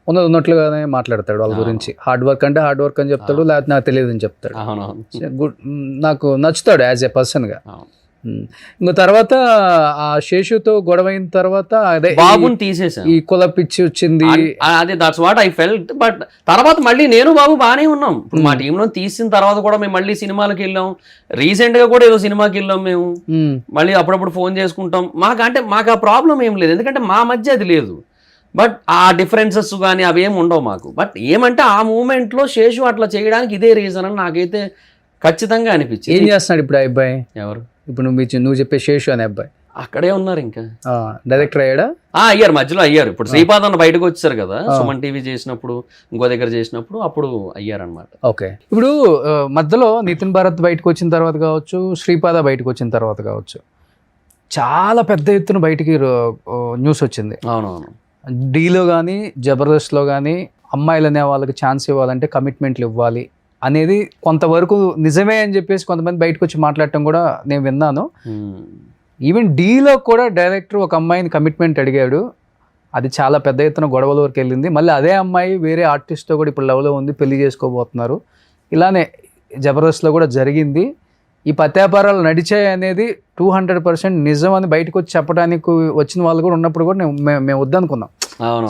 ఉన్నట్లుగానే మాట్లాడతాడు వాళ్ళ గురించి. హార్డ్ వర్క్ అంటే హార్డ్ వర్క్ అని చెప్తాడు, లేకపోతే నాకు తెలియదు అని చెప్తాడు. అవునవును, గుడ్, నాకు నచ్చుతాడు యాజ్ ఎ పర్సన్ గా. అవును. ఇంకో తర్వాత ఆ శేషుతో గొడవ అయిన తర్వాత అదే బాబుని తీసేసాను, ఈ కుల పిచ్చి వచ్చింది. అది that's what I felt. But తర్వాత మళ్ళీ నేను బాబు బాగానే ఉన్నాం. ఇప్పుడు మా టీంలో తీసిన తర్వాత కూడా మేము మళ్ళీ సినిమాలకు వెళ్ళాం. రీసెంట్ గా కూడా ఏదో సినిమాకి వెళ్ళాం మేము. మళ్ళీ అప్పుడప్పుడు ఫోన్ చేసుకుంటాం. మాకు ఆ ప్రాబ్లం ఏం లేదు, ఎందుకంటే మా మధ్య అది లేదు. బట్ ఆ డిఫరెన్సెస్ కానీ అవేం ఉండవు మాకు. బట్ ఏమంటే ఆ మూమెంట్లో శేషు అట్లా చేయడానికి ఇదే రీజన్ అని నాకైతే ఖచ్చితంగా అనిపించింది. ఏం చేస్తున్నాడు ఇప్పుడు ఆ అబ్బాయి? ఎవరు? ఇప్పుడు నువ్వు చెప్పే శేషు అనే అబ్బాయి అక్కడే ఉన్నారు ఇంకా. డైరెక్టర్ అయ్యాడా? అయ్యారు, మధ్యలో అయ్యారు. ఇప్పుడు శ్రీపాదన్న బయటకు వచ్చారు కదా, సుమన్ టీవీ చేసినప్పుడు, ఇంకో దగ్గర చేసినప్పుడు అప్పుడు అయ్యారనమాట. ఓకే. ఇప్పుడు మధ్యలో నితిన్ భారత్ బయటకు వచ్చిన తర్వాత కావచ్చు, శ్రీపాద బయటకు వచ్చిన తర్వాత కావచ్చు, చాలా పెద్ద ఎత్తున బయటికి న్యూస్ వచ్చింది. అవునవును. డీలో కానీ జబర్దస్త్లో కానీ అమ్మాయిలు అనే వాళ్ళకి ఛాన్స్ ఇవ్వాలంటే కమిట్మెంట్లు ఇవ్వాలి అనేది కొంతవరకు నిజమే అని చెప్పేసి కొంతమంది బయటకు వచ్చి మాట్లాడటం కూడా నేను విన్నాను. ఈవెన్ డీలో కూడా డైరెక్టర్ ఒక అమ్మాయిని కమిట్మెంట్ అడిగాడు, అది చాలా పెద్ద ఎత్తున గొడవల వరకు వెళ్ళింది. మళ్ళీ అదే అమ్మాయి వేరే ఆర్టిస్ట్తో కూడా ఇప్పుడు లవ్లో ఉంది, పెళ్లి చేసుకోబోతున్నారు. ఇలానే జబర్దస్త్లో కూడా జరిగింది. ఈ పత్యాపారాలు నడిచాయి అనేది 200% నిజం అని బయటకు వచ్చి చెప్పడానికి వచ్చిన వాళ్ళు కూడా ఉన్నప్పుడు కూడా మేము వద్దనుకున్నాం.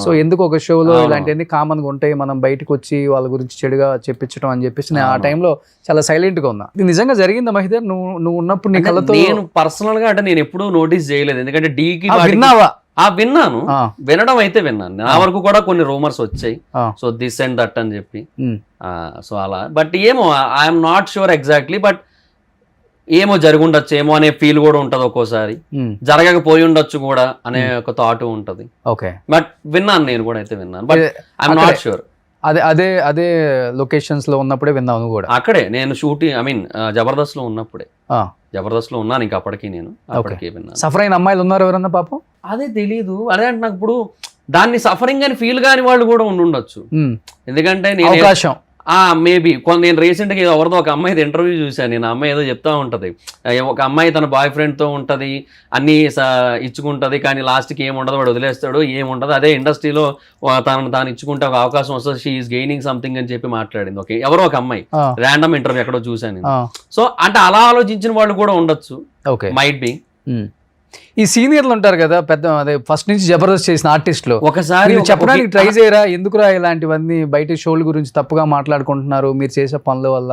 సో ఎందుకు ఒక షోలో ఇలాంటివన్నీ కామన్గా ఉంటాయి, మనం బయటకు వచ్చి వాళ్ళ గురించి చెడుగా చెప్పించడం అని చెప్పేసి నేను ఆ టైంలో చాలా సైలెంట్గా ఉన్నా. ఇది నిజంగా జరిగిందా మహిదర్? నువ్వు ఉన్నప్పుడు నీ కళ్ళతో? నేను పర్సనల్ గా అంటే నేను ఎప్పుడూ నోటీస్ చేయలేదు, ఎందుకంటే డీకి విన్నావా? విన్నాను, వినడం అయితే విన్నాను. నా వరకు కూడా కొన్ని రూమర్స్ వచ్చాయి, సో దిస్ అండ్ దట్ అని చెప్పి. సో అలా, బట్ ఏమో I'm not sure exactly, but ఏమో జరుగుండొచ్చు ఏమో అనే ఫీల్ కూడా ఉంటది ఒక్కోసారి, జరగకపోయి ఉండొచ్చు కూడా అనే ఒక థాట్ ఉంటది. ఓకే, బట్ విన్నాను, నేను కూడా అయితే విన్నాను, బట్ ఐఎమ్ నాట్ షూర్. అదే లొకేషన్స్ లో ఉన్నప్పుడే విన్నాను కూడా. అక్కడే నేను షూటింగ్, ఐ మీన్ జబర్దస్త్ లో ఉన్నప్పుడే, జబర్దస్త్ లో ఉన్నాను ఇంకా అప్పటికి, నేను అప్పటికే విన్నాను. సఫర్ అయిన అమ్మాయిలు ఉన్నారు ఎవరన్నా పాపం? అదే తెలీదు. అదే అంటే నాకు ఇప్పుడు దాన్ని సఫరింగ్ అని ఫీల్ కాని వాళ్ళు కూడా ఉండొచ్చు, ఎందుకంటే నేను అవకాశం మేబీ నేను రీసెంట్గా ఎవరిదో ఒక అమ్మాయిది ఇంటర్వ్యూ చూశాను నేను. అమ్మాయి ఏదో చెప్తా ఉంటది, ఒక అమ్మాయి తన బాయ్ ఫ్రెండ్ తో ఉంటది, అన్ని ఇచ్చుకుంటది, కానీ లాస్ట్కి ఏముండదు, వాడు వదిలేస్తాడు, ఏముండదు. అదే ఇండస్ట్రీలో తాను ఇచ్చుకుంటే ఒక అవకాశం వస్తుంది, షీ ఈస్ గెయినింగ్ సంథింగ్ అని చెప్పి మాట్లాడింది. ఓకే, ఎవరో ఒక అమ్మాయి ర్యాండమ్ ఇంటర్వ్యూ ఎక్కడో చూశాను నేను. సో అంటే అలా ఆలోచించిన వాళ్ళు కూడా ఉండొచ్చు, మైట్ బి. ఈ సీనియర్లు ఉంటారు కదా పెద్ద, అదే ఫస్ట్ నుంచి జబర్దస్త్ చేసిన ఆర్టిస్టులు, ఒకసారి చెప్పడానికి ట్రై చేయరా, ఎందుకురా ఇలాంటివన్నీ బయట షోల గురించి తప్పుగా మాట్లాడుకుంటున్నారు, మీరు చేసే పనుల వల్ల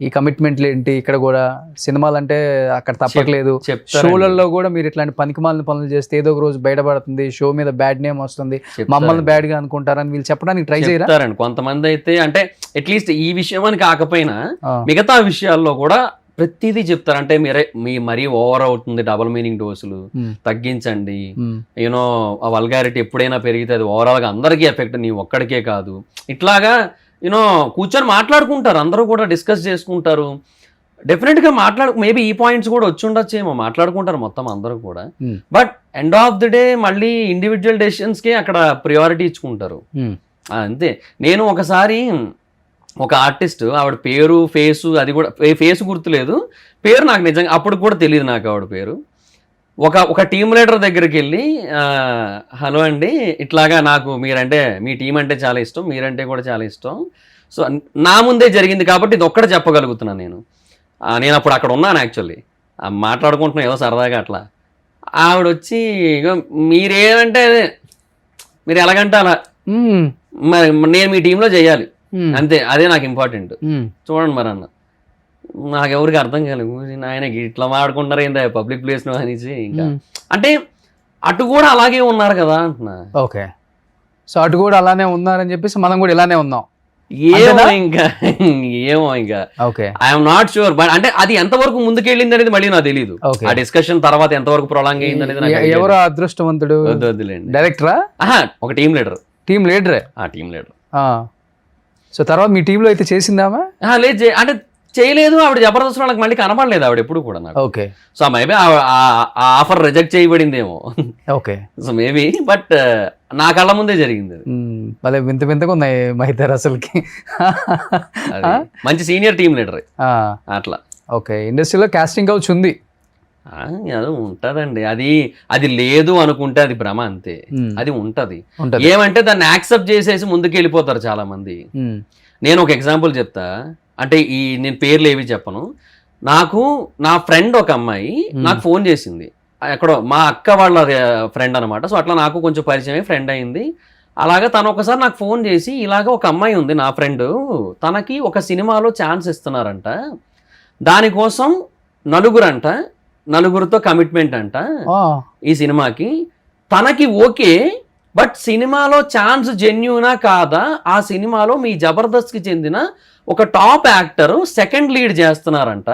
ఈ కమిట్మెంట్లు ఏంటి, ఇక్కడ కూడా సినిమాలు అంటే అక్కడ తప్పట్లేదు, షోలలో కూడా మీరు ఇట్లాంటి పనికిమాలిన పనులు చేస్తే ఏదో ఒక రోజు బయటపడుతుంది, షో మీద బ్యాడ్ నేమ్ వస్తుంది, మమ్మల్ని బ్యాడ్ గా అనుకుంటారని వీళ్ళు చెప్పడానికి ట్రై చేయరా? కొంతమంది అయితే, అంటే అట్లీస్ట్ ఈ విషయం అని కాకపోయినా మిగతా విషయాల్లో కూడా ప్రతిదీ చెప్తారు. అంటే మీ మరీ ఓవర్ అవుతుంది, డబుల్ మీనింగ్ డోసులు తగ్గించండి, యూనో ఆ వల్గారిటీ ఎప్పుడైనా పెరిగితే అది ఓవరాల్ గా అందరికీ ఎఫెక్ట్, నీ ఒక్కడికే కాదు. ఇట్లాగా యూనో కూర్చొని మాట్లాడుకుంటారు, అందరూ కూడా డిస్కస్ చేసుకుంటారు. డెఫినెట్ గా మేబీ ఈ పాయింట్స్ కూడా వచ్చి ఉండొచ్చేమో, మాట్లాడుకుంటారు మొత్తం అందరూ కూడా. But end of the day మళ్ళీ ఇండివిజువల్ డెసిషన్స్ కి అక్కడ ప్రియారిటీ ఇచ్చుకుంటారు, అంతే. నేను ఒకసారి ఒక ఆర్టిస్ట్, ఆవిడ పేరు ఫేసు, అది కూడా ఫేస్ గుర్తులేదు, పేరు నాకు నిజంగా అప్పుడు కూడా తెలియదు నాకు ఆవిడ పేరు. ఒక టీమ్ లీడర్ దగ్గరికి వెళ్ళి, హలో అండి, ఇట్లాగా నాకు మీరంటే, మీ టీం అంటే చాలా ఇష్టం, మీరంటే కూడా చాలా ఇష్టం, సో నా ముందే జరిగింది కాబట్టి ఇది ఒక్కటే చెప్పగలుగుతున్నాను నేను అప్పుడు అక్కడ ఉన్నాను యాక్చువల్లీ, మాట్లాడుకుంటున్నాం ఏదో సరదాగా అట్లా. ఆవిడ వచ్చి, మీరేమంటే మీరు ఎలాగంటే అలా, మరి నేను మీ టీంలో చేయాలి అంతే, అదే నాకు ఇంపార్టెంట్, చూడండి మరి అన్న. నాకెవరికి అర్థం కాలేదు, ఆయన ఇట్లా మాడుకుంటారు ఏందా పబ్లిక్ ప్లేస్ లో అనేసి. ఇంకా అంటే అటు కూడా అలాగే ఉన్నారు కదా అంటున్నా. ఓకే, సో అటు కూడా అలానే ఉన్నారని చెప్పేసి మనం కూడా ఇలానే ఉన్నాం. ఏమో ఇంకా ఏమో ఇంకా okay I'm not sure but అంటే అది ఎంతవరకు ముందుకెళ్ళింది అనేది మళ్ళీ నాకు తెలియదు Okay. ఆ డిస్కషన్ తర్వాత ఎంతవరకు ప్రొలాంగ్ అయింది అనేది నాకు తెలియదు. ఎవరు అదృష్టవంతుడు? వద్దులేండి. డైరెక్టరా? ఆహా, ఒక టీమ్ లీడర్. టీమ్ లీడరే? ఆ టీమ్ లీడర్. సో తర్వాత మీ టీంలో అయితే చేసిందామా? లేదు అంటే చేయలేదు. ఆవిడ జబర్దస్త్ వాళ్ళకి మళ్ళీ కనపడలేదు ఆవిడ ఎప్పుడు కూడా నాకు. ఓకే. సో మేబీ ఆ ఆఫర్ రిజెక్ట్ చేయబడిందేమో. ఓకే. సో మేబీ బట్ నా కళ్ళ ముందే జరిగింది అది. భలే వింత వింతగా ఉన్నాయి మా ఇద్దరు అసలుకి. అది మంచి సీనియర్ టీమ్ లీడర్ అట్లా. ఓకే. ఇండస్ట్రీలో కాస్టింగ్ కౌచ్ ఉంది. అది ఉంటదండి. అది లేదు అనుకుంటే అది భ్రమ అంతే. అది ఉంటది. ఏమంటే దాన్ని యాక్సెప్ట్ చేసేసి ముందుకు వెళ్ళిపోతారు చాలా మంది. నేను ఒక ఎగ్జాంపుల్ చెప్తా. అంటే నేను పేర్లు ఏవి చెప్పను. నాకు నా ఫ్రెండ్ ఒక అమ్మాయి నాకు ఫోన్ చేసింది. ఎక్కడో మా అక్క వాళ్ళ ఫ్రెండ్ అనమాట. సో అట్లా నాకు కొంచెం పరిచయం ఫ్రెండ్ అయింది. అలాగా తను ఒకసారి నాకు ఫోన్ చేసి ఇలాగ ఒక అమ్మాయి ఉంది నా ఫ్రెండ్, తనకి ఒక సినిమాలో ఛాన్స్ ఇస్తున్నారంట, దానికోసం నలుగురితో కమిట్మెంట్ అంట ఈ సినిమాకి. తనకి ఓకే, బట్ సినిమాలో ఛాన్స్ జెన్యూనా కాదా, ఆ సినిమాలో మీ జబర్దస్త్కి చెందిన ఒక టాప్ యాక్టర్ సెకండ్ లీడ్ చేస్తున్నారంట.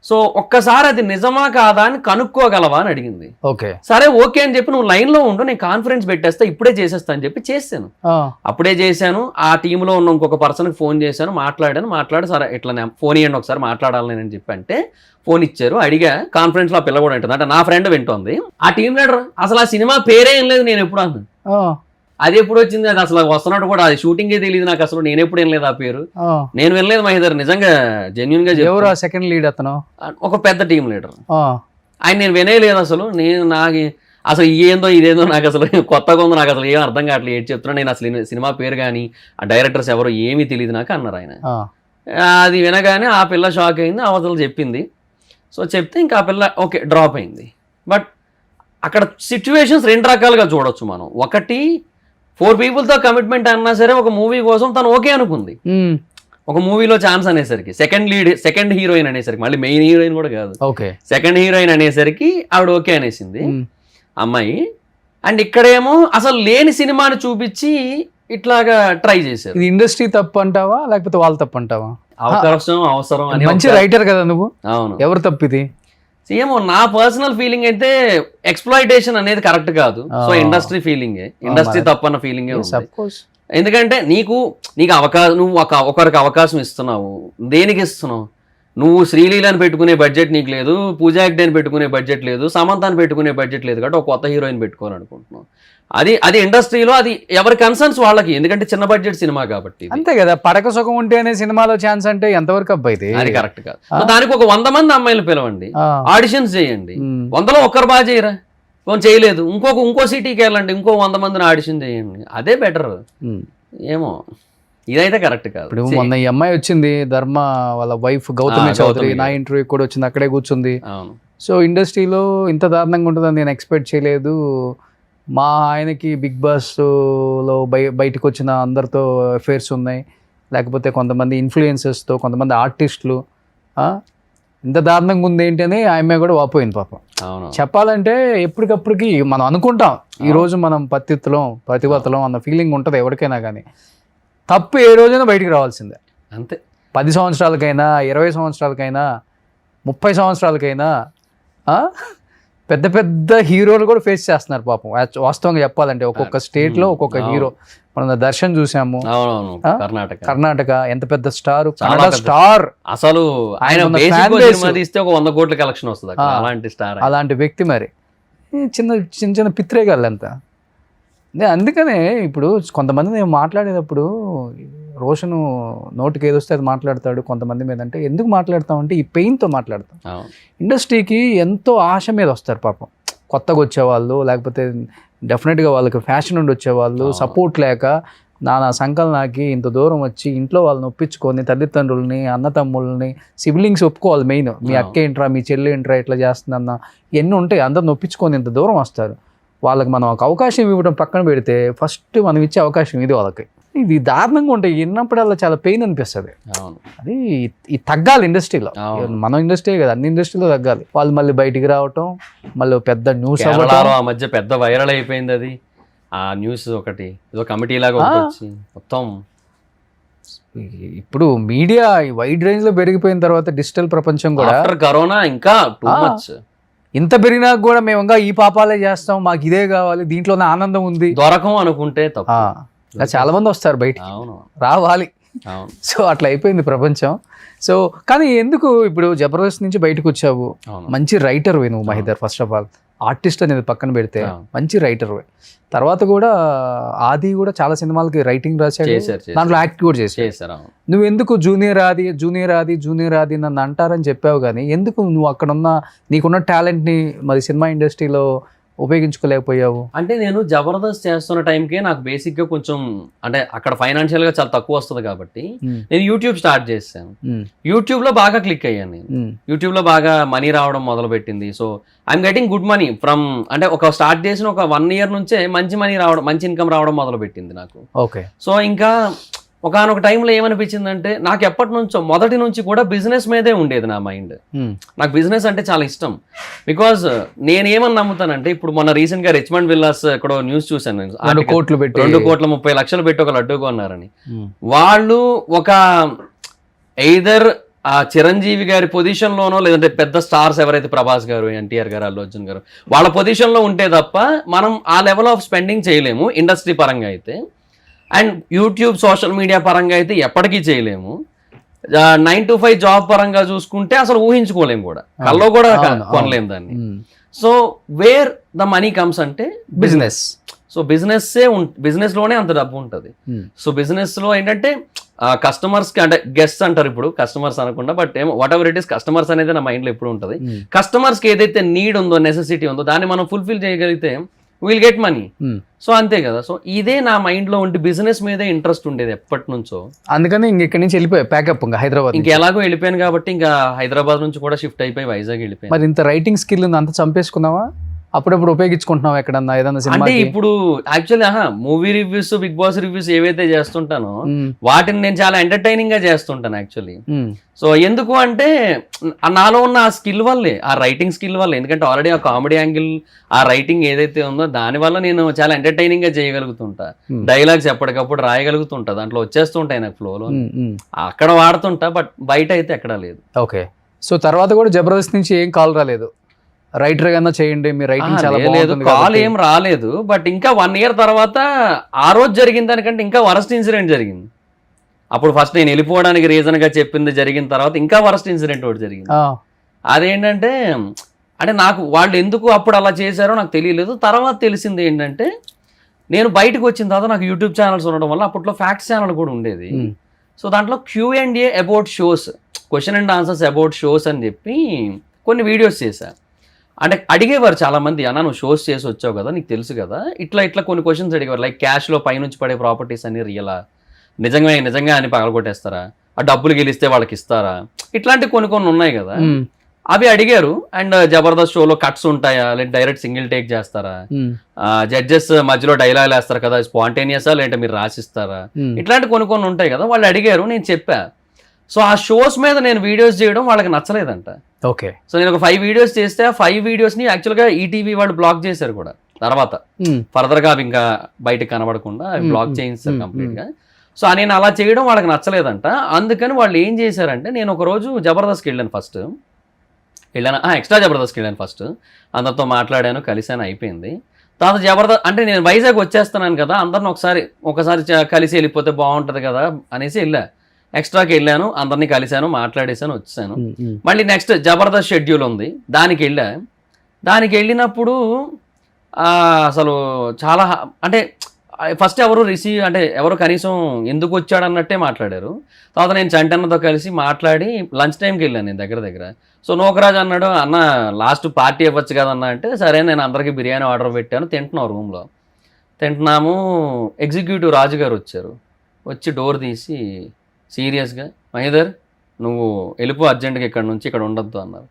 సో ఒక్కసారి అది నిజమా కాదా అని కనుక్కోగలవా అని అడిగింది. ఓకే. సరే ఓకే అని చెప్పి నువ్వు లైన్ లో ఉండు, నేను కాన్ఫరెన్స్ పెట్టేస్తా, ఇప్పుడే చేసేస్తా అని చెప్పి చేశాను. అప్పుడే చేశాను. ఆ టీంలో ఉన్న ఇంకొక పర్సన్కి ఫోన్ చేశాను, మాట్లాడి సరే ఇట్లా ఫోన్ ఇవ్వండి ఒకసారి మాట్లాడాలి అని చెప్పి అంటే ఫోన్ ఇచ్చారు. అడిగా కాన్ఫరెన్స్ లో ఆ పిల్ల కూడా ఉంటుంది అంటే నా ఫ్రెండ్ వింటోంది. ఆ టీం లీడర్ అసలు ఆ సినిమా పేరే ఏం లేదు నేను ఎప్పుడు అన్నాను. అది ఎప్పుడు వచ్చింది, అది అసలు వస్తున్నట్టు కూడా అది షూటింగే తెలియదు నాకు అసలు. నేను ఎప్పుడు వినలేదు ఆ పేరు, నేను వినలేదు మహేదర్. నిజంగా జెన్యున్ గా ఎవరు సెకండ్ లీడ్? అతను ఒక పెద్ద టీం లీడర్. ఆయన నేను వినేయలేదు అసలు. నాకు అసలు ఇదేందో నాకు అసలు కొత్తగా ఉంది, నాకు అసలు ఏం అర్థం కావట్లేదు ఏం చెప్తున్నా. నేను అసలు సినిమా పేరు కానీ ఆ డైరెక్టర్స్ ఎవరో ఏమీ తెలియదు నాకు అన్నారు ఆయన. అది వినగానే ఆ పిల్ల షాక్ అయింది, అవతల చెప్పింది. సో చెప్తే ఇంకా ఆ పిల్ల ఓకే డ్రాప్ అయింది. బట్ అక్కడ సిచ్యువేషన్స్ రెండు రకాలుగా చూడొచ్చు మనం. ఒకటి 4 peopleతో కమిట్మెంట్ అన్నా సరే ఒక మూవీ కోసం తను ఓకే అనుకుంది. ఒక మూవీలో ఛాన్స్ అనేసరికి సెకండ్ హీరోయిన్ అనేసరికి, మళ్ళీ మెయిన్ హీరోయిన్ కూడా కాదు, సెకండ్ హీరోయిన్ అనేసరికి ఆవిడ ఓకే అనేసింది అమ్మాయి. అండ్ ఇక్కడేమో అసలు లేని సినిమాని చూపించి ఇట్లాగా ట్రై చేశారు. ఇది ఇండస్ట్రీ తప్పు అంటావా లేకపోతే వాళ్ళు తప్పు అంటావా? అవసరం అని. మంచి రైటర్ కదా నువ్వు. అవును. ఎవరు తప్పు ఇది? ఏమో నా పర్సనల్ ఫీలింగ్ అయితే ఎక్స్ప్లాయిటేషన్ అనేది కరెక్ట్ కాదు. సో ఇండస్ట్రీ ఫీలింగే, ఇండస్ట్రీ తప్పన్న ఫీలింగే ఉంది. ఎందుకంటే నీకు అవకాశం, నువ్వు ఒకరికి అవకాశం ఇస్తున్నావు, దేనికి ఇస్తున్నావు? నువ్వు శ్రీలీలని పెట్టుకునే బడ్జెట్ నీకు లేదు, పూజా హెగ్డేని పెట్టుకునే బడ్జెట్ లేదు, సమంతాన్ని పెట్టుకునే బడ్జెట్ లేదు, కాబట్టి ఒక కొత్త హీరోయిన్ పెట్టుకోవాలనుకుంటున్నావు. అది ఇండస్ట్రీలో అది ఎవరి కన్సర్న్స్ వాళ్ళకి, ఎందుకంటే చిన్న బడ్జెట్ సినిమా కాబట్టి. అంతే కదా. పడక సుఖం ఉంటే అనే సినిమాలో ఛాన్స్ అంటే ఎంతవరకు అబ్బాయి? అది కరెక్ట్ కాదు. దానికి ఒక 100 మంది అమ్మాయిలు పిలవండి, ఆడిషన్స్ చేయండి. 100లో ఒక్కరు బాగా చేయరా, చేయలేదు, ఇంకో సిటీకి వెళ్ళండి, ఇంకో 100 మందిని ఆడిషన్ చేయండి, అదే బెటర్. ఏమో ఇదైతే కరెక్ట్ కాదు. ఇప్పుడు మొన్న ఈ అమ్మాయి వచ్చింది, ధర్మ వాళ్ళ వైఫ్ గౌతమి చౌదరి, నా ఇంటర్వ్యూ కూడా వచ్చింది, అక్కడే కూర్చుంది. సో ఇండస్ట్రీలో ఇంత దారుణంగా ఉంటుందని నేను ఎక్స్పెక్ట్ చేయలేదు. మా ఆయనకి బిగ్ బాస్లో బయటకు వచ్చిన అందరితో అఫేర్స్ ఉన్నాయి, లేకపోతే కొంతమంది ఇన్ఫ్లుయెన్సర్స్తో, కొంతమంది ఆర్టిస్టులు, ఇంత దారుణంగా ఉంది ఏంటి అని ఆమె కూడా వాపోయింది పాపం. చెప్పాలంటే ఎప్పటికప్పటికి మనం అనుకుంటాం ఈరోజు మనం ప్రతిభతలం అన్న ఫీలింగ్ ఉంటుంది ఎవరికైనా, కానీ తప్పు ఏ రోజైనా బయటికి రావాల్సిందే. అంతే. 10 సంవత్సరాలకైనా, 20 సంవత్సరాలకైనా, 30 సంవత్సరాలకైనా పెద్ద పెద్ద హీరోలు కూడా ఫేస్ చేస్తున్నారు పాపం. వాస్తవంగా చెప్పాలంటే ఒక్కొక్క స్టేట్ లో ఒక్కొక్క హీరో. మనం దర్శన్ చూసాము, కర్ణాటక ఎంత పెద్ద స్టార్, స్టార్ అసలు ఆయన ఇస్తే ఒక 100 కోట్ల కలెక్షన్ వస్తుంది, అలాంటి స్టార్, అలాంటి వ్యక్తి. మరి చిన్న చిన్న పిత్రేగాళ్ళు అంతా. అందుకనే ఇప్పుడు కొంతమంది నేను మాట్లాడేటప్పుడు రోషన్ నోటికి ఏదొస్తే అది మాట్లాడతాడు కొంతమంది మీద. అంటే ఎందుకు మాట్లాడతామంటే ఈ పెయిన్తో మాట్లాడతాం. ఇండస్ట్రీకి ఎంతో ఆశ మీద వస్తారు పాపం, కొత్తగా వచ్చేవాళ్ళు, లేకపోతే డెఫినెట్గా వాళ్ళకి ఫ్యాషన్ ఉండి వచ్చేవాళ్ళు, సపోర్ట్ లేక నానా సంకలనాకి ఇంత దూరం వచ్చి ఇంట్లో వాళ్ళని ఒప్పించుకొని, తల్లిదండ్రులని, అన్నతమ్ముళ్ళని, సిబ్లింగ్స్ ఒప్పుకోవాలి మెయిన్. మీ అక్క ఏంట్రా, మీ చెల్లి ఏంట్రా ఇట్లా చేస్తుందన్న ఎన్ని ఉంటాయి, అందరిని ఒప్పించుకొని ఇంత దూరం వస్తారు. వాళ్ళకి మనం ఒక అవకాశం ఇవ్వడం పక్కన పెడితే ఫస్ట్ మనం ఇచ్చే అవకాశం ఇది వాళ్ళకి. ఇది దారుణంగా ఉంటాయి, విన్నప్పుడల్లా చాలా పెయిన్ అనిపిస్తుంది. అది తగ్గాలి ఇండస్ట్రీలో. మన ఇండస్ట్రీ కదా, అన్ని ఇండస్ట్రీలో తగ్గాలి. వాళ్ళు మళ్ళీ బయటికి రావటం, మళ్ళీ పెద్ద న్యూస్ అవ్వడం. ఆ మధ్య పెద్ద వైరల్ అయిపోయింది అది, ఆ న్యూస్ ఒకటి ఏదో కమిటీ లాగా వచ్చి మొత్తం ఇప్పుడు మీడియా వైడ్ రేంజ్ లో పెరిగిపోయిన తర్వాత డిజిటల్ ప్రపంచం కూడా ఆఫ్టర్ కరోనా ఇంకా టూ మచ్. ఇంత పెరిగినా కూడా మేము ఇంకా ఈ పాపాలే చేస్తాం, మాకు ఇదే కావాలి, దీంట్లోనే ఆనందం ఉంది, దొరకం అనుకుంటే తప్ప. చాలా మంది వస్తారు బయటికి, అవును రావాలి. అవును. సో అట్లా అయిపోయింది ప్రపంచం. సో కానీ ఎందుకు ఇప్పుడు జబర్దస్త్ నుంచి బయటకు వచ్చావు, మంచి రైటర్ నువ్వు Mahidhar. First of all artist అనేది పక్కన పెడితే మంచి రైటర్. తర్వాత కూడా ఆది కూడా చాలా సినిమాలకి రైటింగ్ రాశాడు, దాంట్లో యాక్ట్ కూడా చేశారు. నువ్వు ఎందుకు జూనియర్ ఆది నన్ను అంటారని చెప్పావు, కానీ ఎందుకు నువ్వు అక్కడ ఉన్న నీకున్న టాలెంట్ ని మరి సినిమా ఇండస్ట్రీలో ఉపయోగించుకోలేకపోయావు? అంటే నేను జబర్దస్త్ చేస్తున్న టైంకే నాకు బేసిక్ గా కొంచెం అంటే అక్కడ ఫైనాన్షియల్ గా చాలా తక్కువ వస్తుంది కాబట్టి నేను యూట్యూబ్ స్టార్ట్ చేశాను. యూట్యూబ్ లో బాగా క్లిక్ అయ్యాను నేను. యూట్యూబ్ లో బాగా మనీ రావడం మొదలు పెట్టింది. So I'm getting good money from, అంటే ఒక స్టార్ట్ చేసిన ఒక 1 year నుంచే మంచి మనీ రావడం, మంచి ఇన్కమ్ రావడం మొదలు పెట్టింది నాకు. ఓకే. సో ఇంకా ఒకనొక టైంలో ఏమనిపించిందంటే నాకు ఎప్పటి నుంచో మొదటి నుంచి కూడా బిజినెస్ మీదే ఉండేది నా మైండ్. నాకు బిజినెస్ అంటే చాలా ఇష్టం. బికాజ్ నేను ఏమని నమ్ముతానంటే, ఇప్పుడు మొన్న రీసెంట్ గా రిచ్మండ్ విల్లాస్ ఎక్కడో న్యూస్ చూసాను నేను, 2,30,00,000 పెట్టి ఒక లడ్డు కొన్నారని. వాళ్ళు ఒక ఎయిదర్ ఆ చిరంజీవి గారి పొజిషన్ లోనో లేదంటే పెద్ద స్టార్స్ ఎవరైతే ప్రభాస్ గారు, ఎన్టీఆర్ గారు, అల్లు అర్జున్ గారు వాళ్ళ పొజిషన్ లో ఉంటే తప్ప మనం ఆ లెవెల్ ఆఫ్ స్పెండింగ్ చేయలేము ఇండస్ట్రీ పరంగా అయితే. అండ్ యూట్యూబ్ సోషల్ మీడియా పరంగా అయితే ఎప్పటికీ చేయలేము. 9 to 5 జాబ్ పరంగా చూసుకుంటే అసలు ఊహించుకోలేము కూడా, కల్లో కూడా కొనలేము దాన్ని. So where the money comes అంటే బిజినెస్. సో బిజినెస్ లోనే అంత డబ్బు ఉంటుంది. సో బిజినెస్ లో ఏంటంటే కస్టమర్స్ కి, అంటే గెస్ట్స్ అంటారు ఇప్పుడు, కస్టమర్స్ అనకుండా, బట్ ఏమో what ever it is, customers అనేది నా మైండ్ లో ఎప్పుడు ఉంటుంది. కస్టమర్స్ కి ఏదైతే నీడ్ ఉందో, నెసెసిటీ ఉందో, దాన్ని మనం ఫుల్ఫిల్ చేయగలిగితే విల్ గెట్ మనీ. సో అంతే కదా. సో ఇదే నా మైండ్ లో ఉండి బిజినెస్ మీదే ఇంట్రెస్ట్ ఉండేది ఎప్పటి నుంచో. అందుకని ఇక్కడి నుంచి వెళ్ళిపోయా ప్యాకప్ ఇంకా హైదరాబాద్. ఇంకా ఎలాగో వెళ్ళిపోయాను కాబట్టి ఇంకా హైదరాబాద్ నుంచి కూడా షిఫ్ట్ అయిపోయి వైజాగ్ వెళ్ళిపోయాను. మరి ఇంత రైటింగ్ స్కిల్ అంత చంపేసుకున్నావా? అప్పుడప్పుడు ఉపయోగించుకుంటున్నావు ఎక్కడన్నా ఏదన్నా సినిమా? అంటే ఇప్పుడు actually movie reviews, Bigg Boss reviews ఏవైతే చేస్తుంటానో వాటిని నేను చాలా ఎంటర్టైనింగ్ గా చేస్తుంటాను యాక్చువల్లీ. సో ఎందుకు అంటే నాలో ఉన్న ఆ స్కిల్ వల్లే, ఆ రైటింగ్ స్కిల్ వల్ల. ఎందుకంటే ఆల్రెడీ ఆ కామెడీ యాంగిల్, ఆ రైటింగ్ ఏదైతే ఉందో దాని వల్ల నేను చాలా ఎంటర్టైనింగ్ గా చేయగలుగుతుంటా. డైలాగ్స్ ఎప్పటికప్పుడు రాయగలుగుతుంటా, దాంట్లో వచ్చేస్తుంటాయి నాకు ఫ్లోలో. అక్కడ వాడుతుంటా, బట్ బయట అయితే ఎక్కడా లేదు. ఓకే. సో తర్వాత కూడా జబర్దస్త్ నుంచి ఏం కాల్ రాలేదు, రైటర్ గానే చేయండి మీ రైటింగ్ చాలా బాగుంటుంది? కాల్ ఏం రాలేదు. బట్ ఇంకా 1 year తర్వాత ఆ రోజు జరిగిన దానికంటే ఇంకా వరస్ట్ ఇన్సిడెంట్ జరిగింది. అప్పుడు ఫస్ట్ నేను వెళ్ళిపోవడానికి రీజన్ గా చెప్పింది జరిగిన తర్వాత ఇంకా వరస్ట్ ఇన్సిడెంట్ ఒకటి జరిగింది. అదేంటంటే, అంటే నాకు వాళ్ళు ఎందుకు అప్పుడు అలా చేశారో నాకు తెలియలేదు. తర్వాత తెలిసింది ఏంటంటే, నేను బయటకు వచ్చిన తర్వాత నాకు యూట్యూబ్ ఛానల్స్ ఉండడం వల్ల అప్పట్లో ఫ్యాక్ట్స్ ఛానల్ కూడా ఉండేది. సో దాంట్లో Q&A about shows, question and answers about shows అని చెప్పి కొన్ని వీడియోస్ చేశాను. అంటే అడిగేవారు చాలా మంది, అన్న నువ్వు షోస్ చేసి వచ్చావు కదా, నీకు తెలుసు కదా, ఇట్లా కొన్ని క్వశ్చన్స్ అడిగేవారు. లైక్ క్యాష్లో పైనుంచి పడే ప్రాపర్టీస్ అన్ని రియలా, నిజంగా అని పగలగొట్టేస్తారా, ఆ డబ్బులు గెలిస్తే వాళ్ళకి ఇస్తారా, ఇట్లాంటి కొన్ని ఉన్నాయి కదా, అవి అడిగారు. అండ్ జబర్దస్త్ షోలో కట్స్ ఉంటాయా, లేదా డైరెక్ట్ సింగిల్ టేక్ చేస్తారా, జడ్జెస్ మధ్యలో డైలాగ్ వేస్తారు కదా, స్పాంటేనియసా లేదంటే మీరు రాసిస్తారా, ఇట్లాంటి కొన్ని ఉంటాయి కదా, వాళ్ళు అడిగారు, నేను చెప్పా. సో ఆ షోస్ మీద నేను వీడియోస్ చేయడం వాళ్ళకి నచ్చలేదంట. ఓకే. సో నేను ఒక 5 వీడియోస్ చేస్తే ఆ 5 వీడియోస్ని యాక్చువల్గా ఈటీవీ వాళ్ళు బ్లాక్ చేశారు కూడా. తర్వాత ఫర్దర్గా అవి ఇంకా బయటకు కనబడకుండా బ్లాక్ చేయించారు కంప్లీట్గా. సో నేను అలా చేయడం వాళ్ళకి నచ్చలేదంట. అందుకని వాళ్ళు ఏం చేశారంటే, నేను ఒక రోజు జబర్దస్త్కి వెళ్ళాను, ఎక్స్ట్రా జబర్దస్త్కి వెళ్ళాను ఫస్ట్. అందరితో మాట్లాడాను, కలిసాను, అయిపోయింది. తర్వాత జబర్దస్త్ అంటే నేను వైజాగ్ వచ్చేస్తున్నాను కదా, అందరిని ఒకసారి కలిసి వెళ్ళిపోతే బాగుంటుంది కదా అనేసి వెళ్ళా. ఎక్స్ట్రాకి వెళ్ళాను, అందరినీ కలిశాను, మాట్లాడేశాను, వచ్చాను. మళ్ళీ నెక్స్ట్ జబర్దస్త్ షెడ్యూల్ ఉంది, దానికి వెళ్ళినప్పుడు అసలు చాలా, అంటే ఫస్ట్ ఎవరు కనీసం ఎందుకు వచ్చాడు అన్నట్టే మాట్లాడారు. తర్వాత నేను చంటన్నతో కలిసి మాట్లాడి లంచ్ టైంకి వెళ్ళాను నేను దగ్గర. సో నోకరాజు అన్నాడు, అన్న లాస్ట్ పార్టీ ఇవ్వచ్చు కదన్నా అంటే, సరే నేను అందరికీ బిర్యానీ ఆర్డర్ పెట్టాను, తింటున్నాము. ఎగ్జిక్యూటివ్ రాజు గారు వచ్చి డోర్ తీసి సీరియస్గా, మహిదర్ నువ్వు వెళ్ళిపో అర్జెంట్గా ఇక్కడ నుంచి, ఇక్కడ ఉండొద్దు అన్నారు.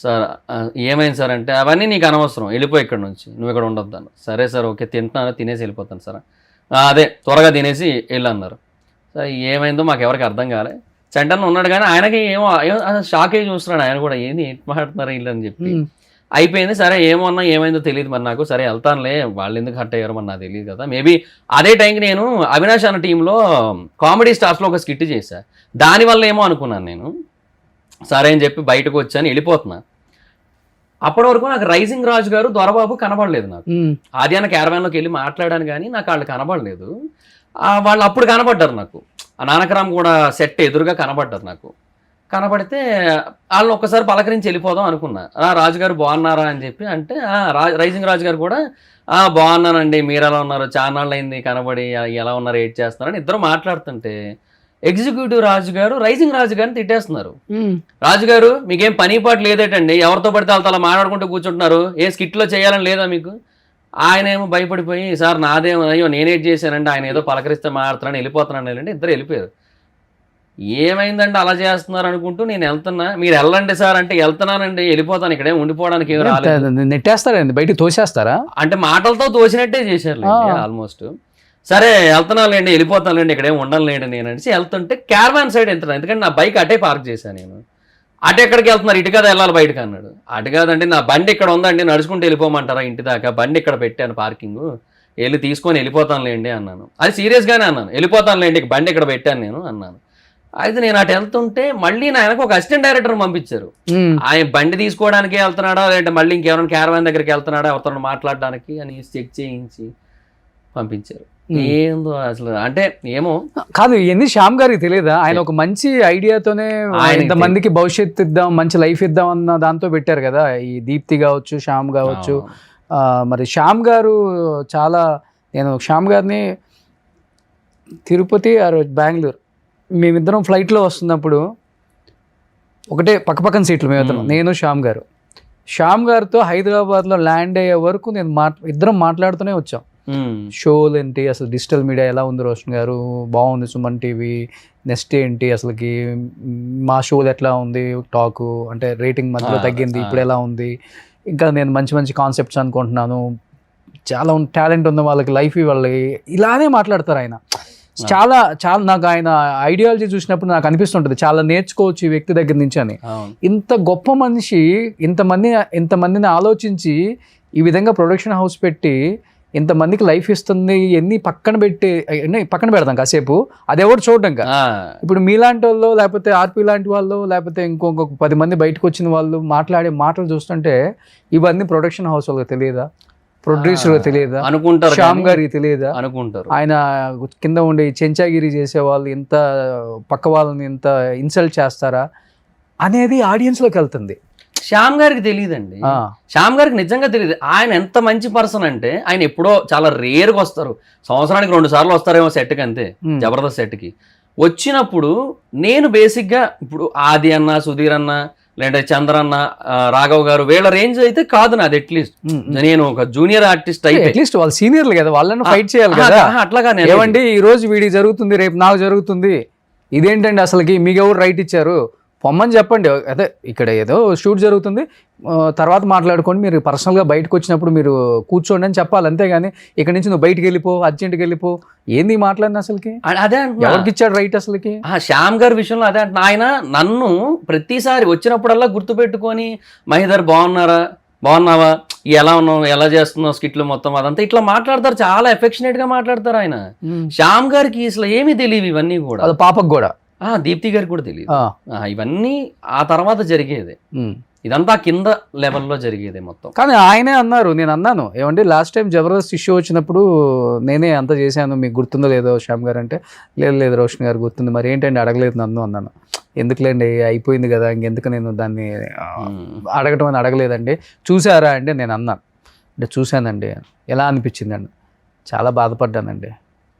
సార్ ఏమైంది సార్ అంటే, అవన్నీ నీకు అనవసరం, వెళ్ళిపో ఇక్కడ నుంచి, నువ్వు ఇక్కడ ఉండొద్దు అన్నారు. సరే సార్ ఓకే, తింటున్నాను, తినేసి వెళ్ళిపోతాను సార్. అదే త్వరగా తినేసి వెళ్ళన్నారు. సార్ ఏమైందో మాకు ఎవరికి అర్థం కాలే. చంటన్న ఉన్నాడు కానీ ఆయనకి ఏమో షాక్ అయ్యి చూస్తున్నాడు ఆయన కూడా, ఏంటి మాట్లాడుతున్నారు వీళ్ళు అని చెప్పి. అయిపోయింది. సరే ఏమన్నా ఏమైందో తెలియదు మరి నాకు. సరే వెళ్తానులే, వాళ్ళు ఎందుకు హట్ అయ్యారో మరి నాకు తెలియదు కదా. మేబీ అదే టైంకి నేను అవినాష్ అన్న టీంలో కామెడీ స్టార్స్లో ఒక స్కిట్ చేశా. దానివల్ల ఏమో అనుకున్నాను నేను. సరే అని చెప్పి బయటకు వచ్చాను, వెళ్ళిపోతున్నా. అప్పటి వరకు నాకు రైజింగ్ రాజు గారు దొరబాబు కనబడలేదు. నాకు ఆద్యాన క్యారవాన్లోకి వెళ్ళి మాట్లాడాను కానీ నాకు వాళ్ళు కనబడలేదు. వాళ్ళు అప్పుడు కనబడ్డారు నాకు. నానకరామ్ కూడా సెట్ ఎదురుగా కనబడ్డారు నాకు. కనబడితే వాళ్ళని ఒక్కసారి పలకరించి వెళ్ళిపోదాం అనుకున్నా. రాజుగారు బాగున్నారా అని చెప్పి అంటే రైజింగ్ రాజు గారు కూడా బాగున్నానండి, మీరు ఎలా ఉన్నారు, చాలా నాళ్ళు అయింది కనబడి, ఎలా ఉన్నారు, ఏడ్ చేస్తున్నారని ఇద్దరు మాట్లాడుతుంటే ఎగ్జిక్యూటివ్ రాజు గారు రైజింగ్ రాజు గారిని తిట్టేస్తున్నారు. రాజుగారు మీకేం పని పాటు లేదేటండి, ఎవరితో పడితే వాళ్ళతో అలా మాట్లాడుకుంటూ కూర్చుంటున్నారు, ఏ స్కిట్లో చేయాలని లేదా మీకు? ఆయన ఏమో భయపడిపోయి సార్ నాదేమో, అయ్యో నేనేట్ చేశానండి, ఆయన ఏదో పలకరిస్తే మాట్లాడుతున్నాను, వెళ్ళిపోతున్నాను వెళ్ళండి. ఇద్దరు వెళ్ళిపోయారు. ఏమైందంటే అలా చేస్తున్నారు అనుకుంటూ నేను వెళ్తున్నా. మీరు వెళ్ళండి సార్ అంటే వెళ్తున్నానండి, వెళ్ళిపోతాను, ఇక్కడే ఉండిపోవడానికి ఏం రాలేదు. నెట్టేస్తారండి, బయటికి తోసేస్తారా? అంటే మాటలతో తోసినట్టే చేశారు ఆల్మోస్ట్. సరే వెళ్తున్నానులేండి, వెళ్ళిపోతానులేండి, ఇక్కడేం ఉండలేండి నేను అనేసి వెళ్తుంటే క్యారవాన్ సైడ్ వెళ్తున్నాను. ఎందుకంటే నా బైక్ అటే పార్క్ చేశాను నేను. అటు ఎక్కడికి వెళ్తున్నారు, ఇటు కదా వెళ్ళాలి బయటకు అన్నాడు. అటు కాదండి నా బండి ఇక్కడ ఉందండి, నడుచుకుంటూ వెళ్ళిపోమంటారా ఇంటి దాకా, బండి ఇక్కడ పెట్టాను పార్కింగ్, వెళ్ళి తీసుకొని వెళ్ళిపోతానులేండి అన్నాను. అది సీరియస్గానే అన్నాను, వెళ్ళిపోతానులేండి బండి ఇక్కడ పెట్టాను నేను అన్నాను. అయితే నేను అటు వెళ్తుంటే మళ్ళీ ఆయనకు ఒక అసిస్టెంట్ డైరెక్టర్ పంపించారు. ఆయన బండి తీసుకోవడానికి వెళ్తున్నాడా లేదంటే మళ్ళీ ఇంకెవరైనా క్యారవాన్ దగ్గరికి వెళ్తున్నాడా ఎవరితో మాట్లాడడానికి అని చెక్ చేయించి పంపించారు. ఏందో అసలు అంటే ఏమో కాదు, ఇవన్నీ శ్యామ్ గారికి తెలియదా? ఆయన ఒక మంచి ఐడియాతోనే ఇంతమందికి భవిష్యత్తు ఇద్దాం, మంచి లైఫ్ ఇద్దాం అన్న దాంతో పెట్టారు కదా. ఈ దీప్తి కావచ్చు, శ్యామ్ కావచ్చు. మరి శ్యామ్ గారు చాలా, నేను శ్యామ్ గారిని తిరుపతి ఆ రోజు బెంగళూరు మేమిద్దరం ఫ్లైట్లో వస్తున్నప్పుడు ఒకటే పక్కపక్కన సీట్లు మేమిద్దరం, నేను శ్యామ్ గారు. శ్యామ్ గారితో హైదరాబాద్లో ల్యాండ్ అయ్యే వరకు నేను ఇద్దరం మాట్లాడుతూనే వచ్చాం. షోలు ఏంటి, అసలు డిజిటల్ మీడియా ఎలా ఉంది రోషన్ గారు, బాగుంది సుమన్ టీవీ, నెక్స్ట్ ఏంటి అసలుకి మా షోలు ఎట్లా ఉంది, టాకు అంటే రేటింగ్ మధ్యలో తగ్గింది, ఇప్పుడు ఎలా ఉంది, ఇంకా నేను మంచి మంచి కాన్సెప్ట్స్ అనుకుంటున్నాను, చాలా టాలెంట్ ఉన్న వాళ్ళకి లైఫ్ ఇవ్వాలి, ఇలానే మాట్లాడతారు ఆయన. చాలా చాలా నాకు ఆయన ఐడియాలజీ చూసినప్పుడు నాకు అనిపిస్తుంటుంది చాలా నేర్చుకోవచ్చు ఈ వ్యక్తి దగ్గర నుంచి అని. ఇంత గొప్ప మనిషి ఇంతమందిని ఆలోచించి ఈ విధంగా ప్రొడక్షన్ హౌస్ పెట్టి ఇంతమందికి లైఫ్ ఇస్తుంది, ఎన్ని పక్కన పెడతాం కాసేపు, అదెవరు చూడడం కదా. ఇప్పుడు మీలాంటి వాళ్ళు లేకపోతే ఆర్పి లాంటి వాళ్ళు లేకపోతే ఇంకొక 10 మంది బయటకు వచ్చిన వాళ్ళు మాట్లాడే మాటలు చూస్తుంటే ఇవన్నీ ప్రొడక్షన్ హౌస్ వాళ్ళకి తెలియదా, ప్రొడ్యూసర్ తెలియదా అనుకుంటారు, శ్యామ్ గారికి తెలియదా అనుకుంటారు. ఆయన కింద ఉండి చెంచాగిరి చేసే వాళ్ళు ఇంత పక్క వాళ్ళని ఇంత ఇన్సల్ట్ చేస్తారా అనేది ఆడియన్స్లోకి వెళ్తుంది. శ్యామ్ గారికి తెలియదండి, శ్యామ్ గారికి నిజంగా తెలియదు. ఆయన ఎంత మంచి పర్సన్ అంటే ఆయన ఎప్పుడో చాలా రేర్గా వస్తారు, సంవత్సరానికి 2 సార్లు వస్తారేమో సెట్కి, అంతే జబర్దస్త్ సెట్కి. వచ్చినప్పుడు నేను బేసిక్గా ఇప్పుడు ఆది అన్న, సుధీర్ అన్న, లేదంటే చంద్ర అన్న, రాఘవ్ గారు వీళ్ళ రేంజ్ అయితే కాదు నాది. అట్లీస్ట్ నేను ఒక జూనియర్ ఆర్టిస్ట్ అయితే అట్లీస్ట్ వాళ్ళు సీనియర్లు కదా, వాళ్ళని ఫైట్ చేయాలి కదా. అట్లాగా ఏమండి ఈ రోజు వీడికి జరుగుతుంది, రేపు నాకు జరుగుతుంది, ఇదేంటండి అసలుకి మీకు ఎవరు రైట్ ఇచ్చారు, పొమ్మని చెప్పండి. అదే ఇక్కడ ఏదో షూట్ జరుగుతుంది, తర్వాత మాట్లాడుకోండి, మీరు పర్సనల్గా బయటకు వచ్చినప్పుడు మీరు కూర్చోండి అని చెప్పాలి, అంతేగాని ఇక్కడ నుంచి నువ్వు బయటికి వెళ్ళిపో, అర్జెంట్కి వెళ్ళిపో, ఏంది మాట్లాడిన అసలుకి, అదే ఎవరికి ఇచ్చాడు రైట్ అసలుకి. శ్యామ్ గారి విషయంలో అదే అంటున్నా. ఆయన నన్ను ప్రతిసారి వచ్చినప్పుడల్లా గుర్తుపెట్టుకొని మహిదర్ బాగున్నావా, ఎలా ఉన్నావు, ఎలా చేస్తున్నావు, స్కిట్లు మొత్తం అదంతా ఇట్లా మాట్లాడతారు, చాలా ఎఫెక్షనేట్ గా మాట్లాడతారు ఆయన. శ్యామ్ గారికి అసలు ఏమీ తెలియదు ఇవన్నీ కూడా, అది పాపకు కూడా, దీప్తి గారికి కూడా తెలియదు. ఇవన్నీ ఆ తర్వాత జరిగేది, ఇదంతా కింద లెవెల్లో జరిగేది మొత్తం. కానీ ఆయనే అన్నారు, నేను అన్నాను ఏమండి లాస్ట్ టైం జబర్దస్త్ ఇష్యూ వచ్చినప్పుడు నేనే అంత చేశాను, మీకు గుర్తుందో లేదో శ్యామ్ గారు అంటే, లేదు రోషన్ గారు గుర్తుంది, మరి ఏంటండి అడగలేదు నన్ను అన్నాను. ఎందుకులేండి అయిపోయింది కదా, ఇంకెందుకు నేను దాన్ని అడగటం అని అడగలేదండి. చూసారా అంటే నేను అన్నాను, అంటే చూశానండి, ఎలా అనిపించిందండి, చాలా బాధపడ్డానండి,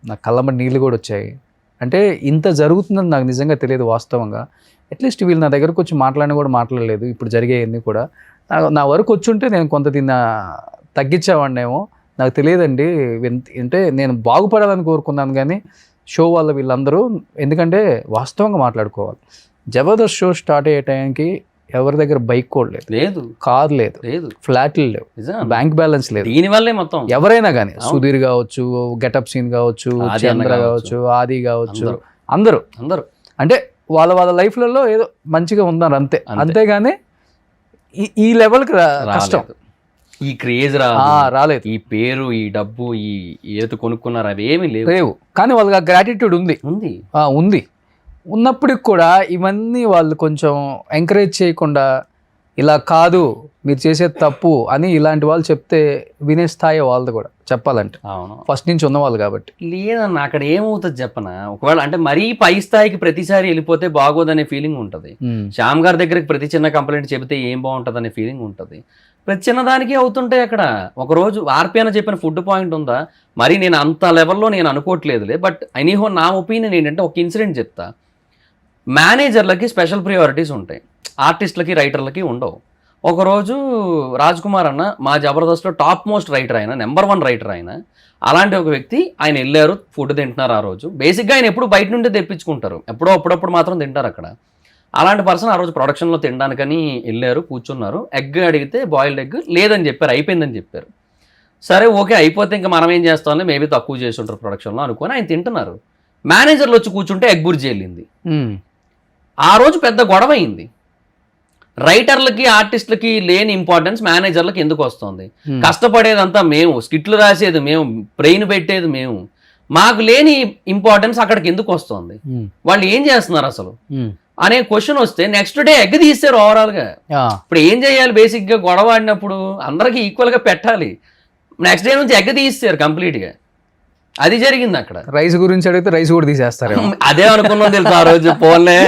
నా కళ్ళమ్మ నీళ్ళు కూడా వచ్చాయి. అంటే ఇంత జరుగుతుందని నాకు నిజంగా తెలియదు వాస్తవంగా. అట్లీస్ట్ వీళ్ళు నా దగ్గరకు వచ్చి మాట్లాడినా కూడా మాట్లాడలేదు, ఇప్పుడు జరిగేవన్నీ కూడా నా వరకు వచ్చుంటే నేను కొంత దీన్ని తగ్గించేవాడినేమో, నాకు తెలియదండి. అంటే నేను బాగుపడాలని కోరుకున్నాను కానీ షో వల్ల వీళ్ళందరూ, ఎందుకంటే వాస్తవంగా మాట్లాడుకోవాలి, జబర్దస్త్ షో స్టార్ట్ అయ్యే టైంకి ఎవరి దగ్గర బైక్ కూడా లేదు, కార్ లేదు, ఫ్లాట్లు లేవు, బ్యాంక్ బ్యాలెన్స్ లేదు. దీనివల్లే మొత్తం ఎవరైనా కానీ సుధీర్ కావచ్చు, గెటప్ సీన్ కావచ్చు, చంద్ర కావచ్చు, ఆది కావచ్చు, అందరూ అంటే వాళ్ళ లైఫ్లలో ఏదో మంచిగా ఉన్నారు అంతే. అంతేగాని ఈ లెవెల్కి కష్టం. రాలేదు. ఈ క్రేజ్ రాలేదు, ఈ పేరు, ఈ డబ్బు, ఈ ఏది కొనుక్కున్నారు అవి ఏమీ లేవు. కానీ వాళ్ళకి ఆ గ్రాటిట్యూడ్ ఉంది. ఉంది. ఉన్నప్పటికి కూడా ఇవన్నీ వాళ్ళు కొంచెం ఎంకరేజ్ చేయకుండా, ఇలా కాదు మీరు చేసేది తప్పు అని ఇలాంటి వాళ్ళు చెప్తే వినే స్థాయి వాళ్ళది కూడా చెప్పాలంటే. అవును, ఫస్ట్ నుంచి ఉన్నవాళ్ళు కాబట్టి. లేదన్న అక్కడ ఏమవుతుంది చెప్పనా, ఒకవేళ అంటే మరీ పై స్థాయికి ప్రతిసారి వెళ్ళిపోతే బాగోదనే ఫీలింగ్ ఉంటుంది. శ్యామ్ గారి దగ్గరికి ప్రతి చిన్న కంప్లైంట్ చెబితే ఏం బాగుంటుంది అనే ఫీలింగ్ ఉంటుంది. ప్రతి చిన్నదానికి అవుతుంటాయి అక్కడ. ఒకరోజు ఆర్పి అని చెప్పిన ఫుడ్ పాయింట్ ఉందా, మరి నేను అంత లెవెల్లో నేను అనుకోవట్లేదులే. బట్ ఎనీహో నా ఒపీనియన్ ఏంటంటే, ఒక ఇన్సిడెంట్ చెప్తా. మేనేజర్లకి స్పెషల్ ప్రియారిటీస్ ఉంటాయి, ఆర్టిస్టులకి రైటర్లకి ఉండవు. ఒకరోజు రాజ్ కుమార్ అన్న మా జబర్దస్త్లో టాప్ మోస్ట్ రైటర్ ఆయన, నెంబర్ 1 రైటర్ ఆయన. అలాంటి ఒక వ్యక్తి ఆయన వెళ్ళారు, ఫుడ్ తింటున్నారు ఆ రోజు. బేసిక్గా ఆయన ఎప్పుడు బయట నుండి తెప్పించుకుంటారు, ఎప్పుడో అప్పుడప్పుడు మాత్రం తింటారు అక్కడ. అలాంటి పర్సన్ ఆ రోజు ప్రొడక్షన్లో తినడానికని వెళ్ళారు, కూర్చున్నారు. ఎగ్ అడిగితే బాయిల్డ్ ఎగ్ లేదని చెప్పారు, అయిపోయిందని చెప్పారు. సరే ఓకే అయిపోతే ఇంకా మనం ఏం చేస్తామని మేబీ తక్కువ చేసి ఉంటారు ప్రొడక్షన్లో అనుకొని ఆయన తింటున్నారు. మేనేజర్లు వచ్చి కూర్చుంటే ఎగ్ బుర్జీ వెళ్ళింది. ఆ రోజు పెద్ద గొడవ అయింది. రైటర్లకి ఆర్టిస్టులకి లేని ఇంపార్టెన్స్ మేనేజర్లకి ఎందుకు వస్తుంది? కష్టపడేదంతా మేము, స్కిట్లు రాసేది మేము, బ్రెయిన్ పెట్టేది మేము, మాకు లేని ఇంపార్టెన్స్ అక్కడికి ఎందుకు వస్తుంది? వాళ్ళు ఏం చేస్తున్నారు అసలు అనే క్వశ్చన్ వస్తే నెక్స్ట్ డే ఎగ్ తీస్తారు ఓవరాల్గా. ఇప్పుడు ఏం చేయాలి? బేసిక్గా గొడవ ఆడినప్పుడు అందరికీ ఈక్వల్గా పెట్టాలి. నెక్స్ట్ డే నుంచి ఎగ్ తీస్తారు కంప్లీట్గా. అది జరిగింది అక్కడ. రైస్ గురించి అడిగితే రైస్ కూడా తీసేస్తారు. అదే అనుకున్నాం తెలుసు ఆ రోజు. పోన్లే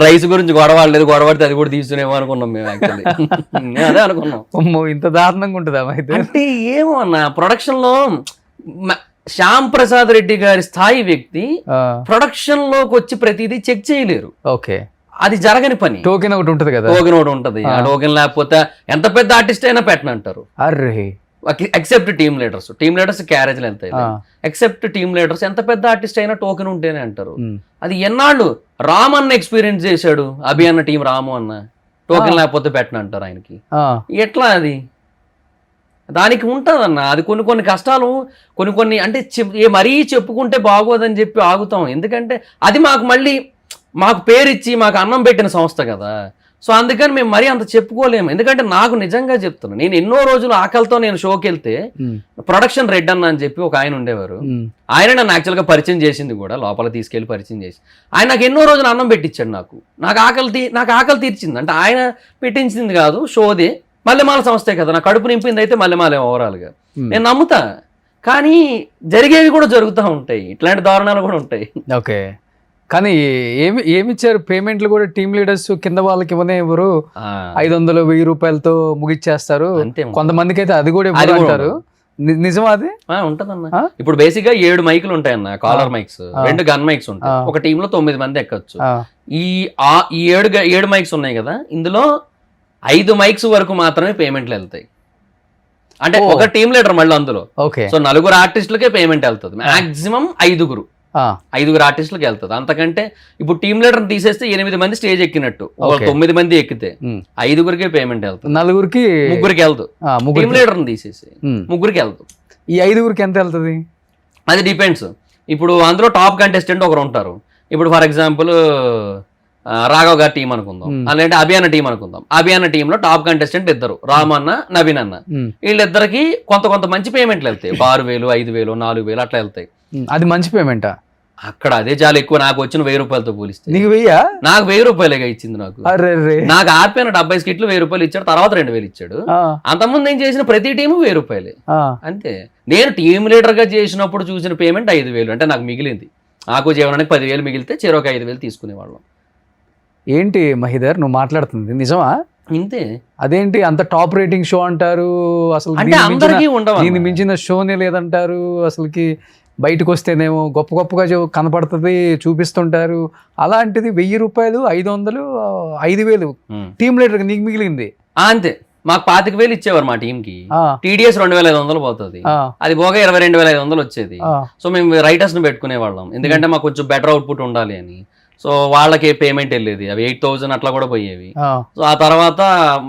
రైస్ గురించి గొడవలేదు, గొడవడితే అది కూడా తీసుకునేమో అనుకున్నాం మేము. యాక్చువల్లీ అదే అనుకున్నాం. ఇంత దారుణంగా ఉంటుందా అయితే? అంటే ఏమో అన్న, ప్రొడక్షన్ లో శ్యామ్ ప్రసాద్ రెడ్డి గారి స్థాయి వ్యక్తి ప్రొడక్షన్ లోకి వచ్చి ప్రతిదీ చెక్ చేయలేరు. ఓకే, అది జరగని పని. టోకెన్ ఒకటి ఉంటుంది కదా, టోకెన్ ఒకటి ఉంటుంది. ఆ టోకెన్ లేకపోతే ఎంత పెద్ద ఆర్టిస్ట్ అయినా పెట్టనంటారు. అర్రే, ఎక్సెప్ట్ టీమ్ లీడర్స్ క్యారేజ్లు ఎంత ఎక్సెప్ట్ టీమ్ లీడర్స్, ఎంత పెద్ద ఆర్టిస్ట్ అయినా టోకెన్ ఉంటేనే అంటారు. అది ఎన్నాళ్ళు రామ్ అన్న ఎక్స్పీరియన్స్ చేశాడు, అభి అన్న టీం రాము అన్న, టోకెన్ లేకపోతే పెట్టనంటారు ఆయనకి. ఎట్లా అది? దానికి ఉంటుందన్న అది కొన్ని కష్టాలు, కొన్ని అంటే మరీ చెప్పుకుంటే బాగోదని చెప్పి ఆగుతాం. ఎందుకంటే అది మాకు పేరిచ్చి మాకు అన్నం పెట్టిన సంస్థ కదా. సో అందుకని మేము మరీ అంత చెప్పుకోలేము. ఎందుకంటే నాకు నిజంగా చెప్తున్నాను, నేను ఎన్నో రోజులు ఆకలితో నేను షోకి వెళ్తే ప్రొడక్షన్ రెడ్ అన్న అని చెప్పి ఒక ఆయన ఉండేవారు. ఆయన నన్ను యాక్చువల్గా పరిచయం చేసింది కూడా, లోపల తీసుకెళ్లి పరిచయం చేసి ఆయన నాకు ఎన్నో రోజులు అన్నం పెట్టించాడు. నాకు ఆకలి తీర్చింది. అంటే ఆయన పెట్టించింది కాదు, షోదే మల్లెమాల సంస్థే కదా, నా కడుపు నింపింది అయితే మల్లెమాలే ఓవరాల్గా. నేను నమ్ముతా. కానీ జరిగేవి కూడా జరుగుతూ ఉంటాయి, ఇట్లాంటి దారుణాలు కూడా ఉంటాయి. ఓకే, కానీ ఏమిచ్చారు పేమెంట్లు కూడా? టీమ్ లీడర్స్ కింద వాళ్ళకి ఇవ్వనే ఇవ్వరు, 500-1000 రూపాయలతో ముగిచ్చేస్తారు. కొంతమందికి అయితే అది కూడా ఇవ్వరు. నిజమా అది? ఉంటదన్న. ఇప్పుడు బేసిక్ గా 7 మైకులు ఉంటాయన్న, కాలర్ మైక్స్, 2 గన్ మైక్స్ ఉంటాయి. ఒక టీమ్ లో 9 మంది ఎక్కచ్చు. ఈ 7 మైక్స్ ఉన్నాయి కదా, ఇందులో 5 మైక్స్ వరకు మాత్రమే పేమెంట్లు వెళ్తాయి. అంటే ఒక టీమ్ లీడర్ మళ్ళీ అందులో. సో 4 ఆర్టిస్టులకే పేమెంట్ వెళ్తుంది. మాక్సిమం 5 ఆర్టిస్టులకి వెళ్తుంది. అంతకంటే ఇప్పుడు టీమ్ లీడర్ తీసేస్తే 8 మంది స్టేజ్ ఎక్కినట్టు, 9 మంది ఎక్కితే 5 పేమెంట్ వెళ్తుంది, 4 ముగ్గురికి వెళ్తుంది. టీమ్ లీడర్ తీసేసి 3 వెళ్తుంది. ఈ 5 ఎంత వెళ్తుంది? అది డిపెండ్స్. ఇప్పుడు అందులో టాప్ కంటెస్టెంట్ ఒకరు ఉంటారు. ఇప్పుడు ఫర్ ఎగ్జాంపుల్ రాఘవ్ గారి టీం అనుకుందాం, అలాంటి అభియాన టీం అనుకుందాం. అభియాన టీంలో టాప్ కంటెస్టెంట్ 2, రామ్ అన్న, నవీన్ అన్న. వీళ్ళిద్దరికి కొంత మంచి పేమెంట్లు వెళ్తాయి, 6000, 5000, 4000 అట్లా వెళ్తాయి. అది మంచి పేమెంటా? అక్కడ అదే చాలా ఎక్కువ. నాకు వచ్చిన 1000 రూపాయలతో పోలిస్తే నీకు 1000? నాకు 1000 రూపాయలేగా ఇచ్చింది. నాకు ఆర్పిన 70 స్కిట్లు 1000 రూపాయలు ఇచ్చాడు, తర్వాత 2000 ఇచ్చాడు. అంతకుముందు నేను చేసిన ప్రతి టీము 1000 రూపాయలే అంతే. నేను టీమ్ లీడర్ గా చేసినప్పుడు చూసిన పేమెంట్ 5000. అంటే నాకు మిగిలింది, నాకు జీవనానికి 10,000 మిగిలితే చెరొక 5,000 తీసుకునేవాళ్ళం. ఏంటి మహిదర్ నువ్వు మాట్లాడుతుంది నిజమా? ఇంతే. అదేంటి అంత టాప్ రేటింగ్ షో అంటారు, అసలు దీన్ని మించిన షోనే లేదంటారు. అసలుకి బయటకు వస్తేనేమో గొప్పగా కనపడుతుంది, చూపిస్తుంటారు. అలాంటిది 1000 రూపాయలు, 500, 5000 టీమ్ లీడర్ నీకు మిగిలింది అంతే. మాకు 25,000 ఇచ్చేవారు మా టీం కి. TDS 2500 పోతుంది, అది పోగా 22,500 వచ్చేది. సో మేము రైటర్స్ ని పెట్టుకునే వాళ్ళం, ఎందుకంటే మాకు కొంచెం బెటర్ అవుట్పుట్ ఉండాలి అని. సో వాళ్ళకి పేమెంట్ వెళ్ళేది, అవి 8,000 అట్లా కూడా పోయేవి. ఆ, సో ఆ తర్వాత